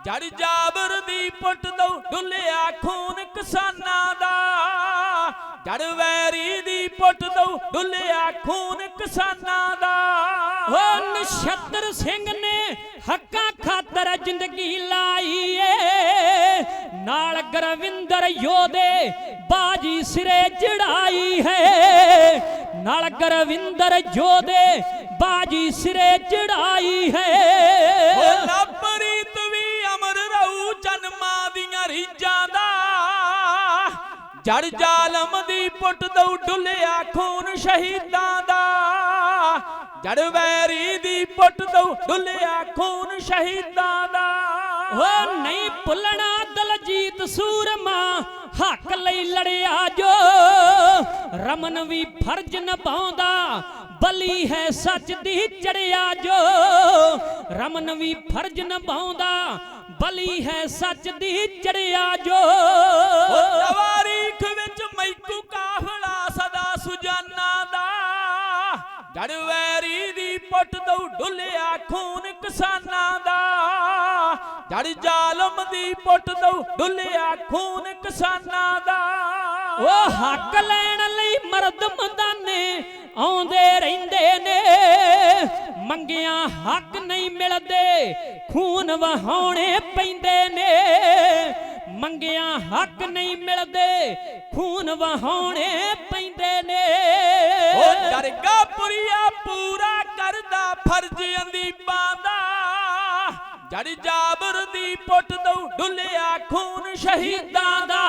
ਜੜ ਜਾਬਰ ਦੀ ਪੁੱਟ ਦਊ ਡੁੱਲਿਆ ਖੂਨ ਕਿਸਾਨਾਂ ਦਾ ਜੜ ਵੈਰੀ ਦੀ ਪੁੱਟ ਦਊ ਡੁੱਲਿਆ ਖੂਨ ਕਿਸਾਨਾਂ ਦਾ ਉਹ ਨਛੱਤਰ ਸਿੰਘ ਨੇ ਹੱਕਾਂ ਖਾਤਰ ਜ਼ਿੰਦਗੀ ਲਾਈ ਏ ਨਾਲ ਗੁਰਵਿੰਦਰ ਯੋਧੇ ਬਾਜੀ ਸਿਰੇ ਚੜਾਈ ਹੈ ਨਾਲ ਗੁਰਵਿੰਦਰ ਯੋਧੇ ਬਾਜੀ ਸਿਰੇ ਚੜਾਈ ਹੈ ਉਹ ਲਵਪ੍ਰੀਤ ਵੀ ਅਮਰ ਰਹੂ ਜਨਮਾਂ ਦੀਆਂ ਰੀਝਾਂ ਦਾ ਜੜ ਜ਼ਾਲਮ ਦੀ ਪੁੱਟ ਦਊ ਡੁੱਲਿਆ ਖੂਨ ਸ਼ਹੀਦਾਂ ਦਾ ਜੜ ਵੈਰੀ ਦੀ ਪੁੱਟ ਦਊ ਡੁੱਲਿਆ ਖੂਨ ਸ਼ਹੀਦਾਂ ਦਾ ਉਹ ਨਹੀਂ ਭੁੱਲਣਾ ਦਲਜੀਤ ਸੂਰਮਾ ਹੱਕ ਲਈ ਲੜਿਆ ਜੋ ਰਮਨ ਵੀ ਫਰਜ਼ ਨਿਭਾਉਂਦਾ ਬਲੀ ਹੈ ਸੱਚ ਦੀ ਚੜਿਆ ਜੋ ਰਮਨ ਵੀ ਫਰਜ਼ ਨਿਭਾਉਂਦਾ ਬਲੀ ਹੈ ਸੱਚ ਦੀ ਚੜਿਆ ਜੋ ਤਵਾਰੀਖ ਵਿੱਚ ਮੈਕੂ ਕਾਫਲਾ ਸਦਾ ਸੁਜਾਨਾ ਦਾ ਜੜ ਵੈਰੀ ਦੀ ਪੁੱਟ ਦਊ ਡੁੱਲਿਆ ਖੂਨ ਕਿਸਾਨਾਂ ਦਾ ਜੜ ਜ਼ਾਲਮ ਦੀ ਪੁੱਟ ਦਊ ਡੁੱਲਿਆ ਖੂਨ ਕਿਸਾਨਾਂ ਦਾ ਉਹ ਹੱਕ ਲੈਣ ਲਈ ਮਰਦ ਮੈਦਾਨੇ ਆਉਂਦੇ ਰਹਿੰਦੇ ਨੇ ਮੰਗਿਆ ਹੱਕ ਨਹੀਂ ਮਿਲਦੇ ਖੂਨ ਵਹਾਉਣੇ ਪੈਂਦੇ ਨੇ ਮੰਗਿਆ ਹੱਕ ਨਹੀਂ ਮਿਲਦੇ ਖੂਨ ਵਹਾਉਣੇ ਪੈਂਦੇ ਨੇ ਉਹ ਦਰਗਾਹਪੁਰੀਆ ਪੂਰਾ ਕਰਦਾ ਫਰਜ਼ ਅੰਦੀਬਾਂ ਦਾ ਜੜ ਜਾਬਰ ਦੀ ਪੁੱਟ ਦਊ ਡੁੱਲਿਆ ਖੂਨ ਸ਼ਹੀਦਾਂ ਦਾ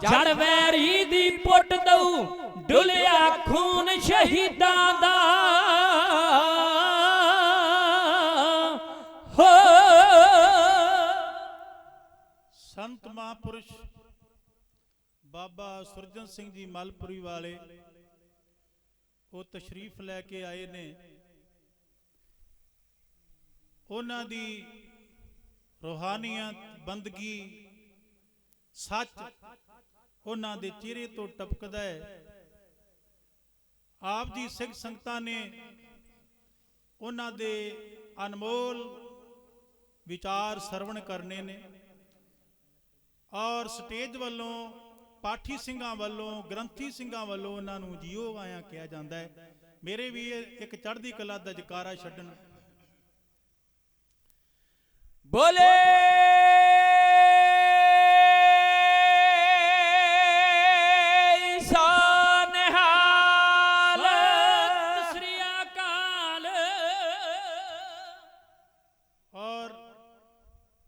ਜੜ ਵੈਰੀ ਦੀ ਪੁੱਟ ਦਊ ਡੁੱਲਿਆ ਖੂਨ ਸ਼ਹੀਦਾਂ ਦਾ ਹੋ ਸੰਤ ਮਹਾਂਪੁਰਸ਼ ਬਾਬਾ ਸੁਰਜਨ ਸਿੰਘ ਜੀ ਮਲਪੁਰੀ ਵਾਲੇ ਉਹ ਤਸ਼ਰੀਫ ਲੈ ਕੇ ਆਏ ਨੇ ਉਹਨਾਂ ਦੀ ਰੂਹਾਨੀਅਤ ਬੰਦਗੀ ਸੱਚ ਉਹਨਾਂ ਦੇ ਚਿਹਰੇ ਤੋਂ ਟਪਕਦਾ ਹੈ ਆਪ ਜੀ ਸਿੱਖ ਸੰਗਤਾਂ ਨੇ ਉਹਨਾਂ ਦੇ ਅਨਮੋਲ ਵਿਚਾਰ ਸਰਵਣ ਕਰਨੇ ਨੇ ਔਰ ਸਟੇਜ ਵੱਲੋਂ ਪਾਠੀ ਸਿੰਘਾਂ ਵੱਲੋਂ ਗ੍ਰੰਥੀ ਸਿੰਘਾਂ ਵੱਲੋਂ ਉਹਨਾਂ ਨੂੰ ਜੀਓ ਆਇਆ ਕਿਹਾ ਜਾਂਦਾ ਹੈ ਮੇਰੇ ਵੀ ਇੱਕ ਚੜ੍ਹਦੀ ਕਲਾ ਦਾ ਜਕਾਰਾ ਛੱਡਣ ਬੋਲੇ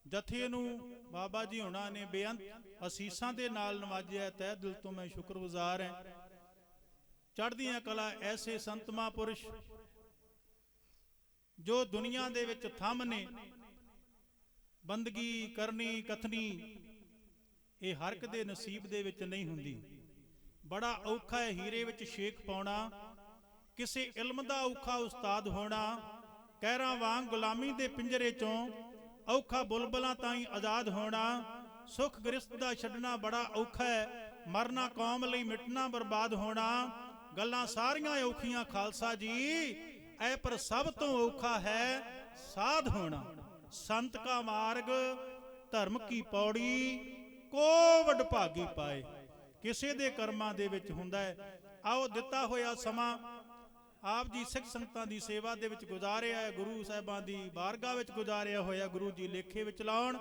ਜਥੇ ਨੂੰ ਬਾਬਾ ਜੀ ਹੁਣਾਂ ਨੇ ਬੇਅੰਤ ਅਸੀਸਾਂ ਦੇ ਨਾਲ ਨਵਾਜਿਆ ਤਹਿ ਦਿਲ ਤੋਂ ਮੈਂ ਸ਼ੁਕਰਗੁਜ਼ਾਰ ਹਾਂ ਚੜ੍ਹਦੀਆਂ ਕਲਾ ਐਸੇ ਸੰਤ ਮਹਾਂਪੁਰਸ਼ ਜੋ ਦੁਨੀਆ ਦੇ ਵਿੱਚ ਥੰਮ ਨੇ ਬੰਦਗੀ ਕਰਨੀ ਕਥਨੀ ਇਹ ਹਰ ਇੱਕ ਦੇ ਨਸੀਬ ਦੇ ਵਿੱਚ ਨਹੀਂ ਹੁੰਦੀ ਬੜਾ ਔਖਾ ਹੈ ਹੀਰੇ ਵਿੱਚ ਛੇਕ ਪਾਉਣਾ ਕਿਸੇ ਇਲਮ ਦਾ ਔਖਾ ਉਸਤਾਦ ਹੋਣਾ, ਕਹਿਰਾਂ ਵਾਂਗ ਗੁਲਾਮੀ ਦੇ ਪਿੰਜਰੇ ਚੋਂ ਔਖਾ ਬੁਲਬਲਾਂ ਤਾਈਂ ਆਜ਼ਾਦ ਹੋਣਾ। ਸੁਖ ਗ੍ਰਸਤ ਦਾ ਛੱਡਣਾ ਬੜਾ ਔਖਾ ਹੈ, ਮਰਨਾ ਕੌਮ ਲਈ ਮਿਟਣਾ ਬਰਬਾਦ ਹੋਣਾ। ਗੱਲਾਂ ਸਾਰੀਆਂ ਔਖੀਆਂ ਖਾਲਸਾ ਜੀ, ਐ ਪਰ ਸਭ ਤੋਂ ਔਖਾ ਹੈ ਸਾਧ ਹੋਣਾ। ਸੰਤ ਕਾ ਮਾਰਗ ਧਰਮ ਕੀ ਪੌੜੀ, ਕੋ ਵਡਭਾਗੀ ਪਾਏ। ਕਿਸੇ ਦੇ ਕਰਮਾਂ ਦੇ ਵਿੱਚ ਹੁੰਦਾ ਹੈ। ਆਓ ਦਿੱਤਾ ਹੋਇਆ ਸਮਾਂ ਆਪ ਜੀ ਸਿੱਖ ਸੰਗਤਾਂ ਦੀ ਸੇਵਾ ਦੇ ਵਿੱਚ ਗੁਜ਼ਾਰਿਆ ਹੈ, ਗੁਰੂ ਸਾਹਿਬਾਂ ਦੀ ਬਾਰਗਾਹ ਵਿੱਚ ਗੁਜ਼ਾਰਿਆ ਹੋਇਆ, ਗੁਰੂ ਜੀ ਲੇਖੇ ਵਿੱਚ ਲਾਉਣ।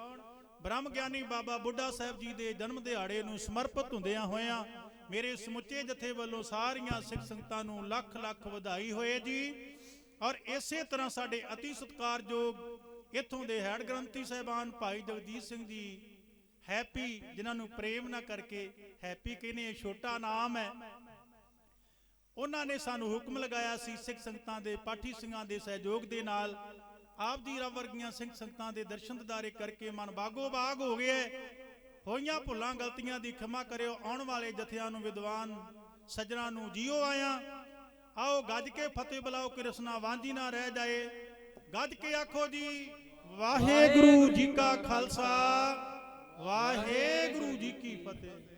ਬ੍ਰਹਮ ਗਿਆਨੀ ਬਾਬਾ ਬੁੱਢਾ ਸਾਹਿਬ ਜੀ ਦੇ ਜਨਮ ਦਿਹਾੜੇ ਨੂੰ ਸਮਰਪਿਤ ਹੁੰਦਿਆਂ ਹੋਇਆਂ ਮੇਰੇ ਸਮੁੱਚੇ ਜਥੇ ਵੱਲੋਂ ਸਾਰੀਆਂ ਸਿੱਖ ਸੰਗਤਾਂ ਨੂੰ ਲੱਖ ਲੱਖ ਵਧਾਈ ਹੋਏ ਜੀ। ਔਰ ਇਸੇ ਤਰ੍ਹਾਂ ਸਾਡੇ ਅਤੀ ਸਤਿਕਾਰਯੋਗ ਇੱਥੋਂ ਦੇ ਹੈਡ ਗ੍ਰੰਥੀ ਸਾਹਿਬਾਨ ਭਾਈ ਜਗਜੀਤ ਸਿੰਘ ਜੀ ਹੈਪੀ, ਜਿਨ੍ਹਾਂ ਨੂੰ ਪ੍ਰੇਮ ਨਾ ਕਰਕੇ ਹੈਪੀ ਕਹਿੰਦੇ, ਇਹ ਛੋਟਾ ਨਾਮ ਹੈ। ਉਹਨਾਂ ਨੇ ਸਾਨੂੰ ਹੁਕਮ ਲਗਾਇਆ ਸੀ ਸਿੱਖ ਸੰਗਤਾਂ ਦੇ ਪਾਠੀ ਸਿੰਘਾਂ ਦੇ ਸਹਿਯੋਗ ਦੇ ਨਾਲ ਆਪ ਜੀ ਰੱਬ ਵਰਗੀਆਂ ਸਿੰਘ ਸੰਗਤਾਂ ਦੇ ਦਰਸ਼ਨ ਦਿਦਾਰੇ ਕਰਕੇ ਮਨ ਬਾਗੋ ਬਾਗ ਹੋ ਗਿਆ। ਹੋਈਆਂ ਭੁੱਲਾਂ ਗਲਤੀਆਂ ਦੀ ਖਿਮਾ ਕਰਿਓ। ਆਉਣ ਵਾਲੇ ਜਥਿਆਂ ਨੂੰ, ਵਿਦਵਾਨ ਸੱਜਣਾ ਨੂੰ ਜੀਓ ਆਇਆਂ। ਆਓ ਗੱਜ ਕੇ ਫਤਿਹ ਬੁਲਾਓ ਕਿ ਰਸਨਾ ਵਾਂਝੀ ਨਾ ਰਹਿ ਜਾਏ। ਗੱਜ ਕੇ ਆਖੋ ਜੀ ਵਾਹਿਗੁਰੂ ਜੀ ਕਾ ਖਾਲਸਾ, ਵਾਹਿਗੁਰੂ ਜੀ ਕੀ ਫਤਿਹ।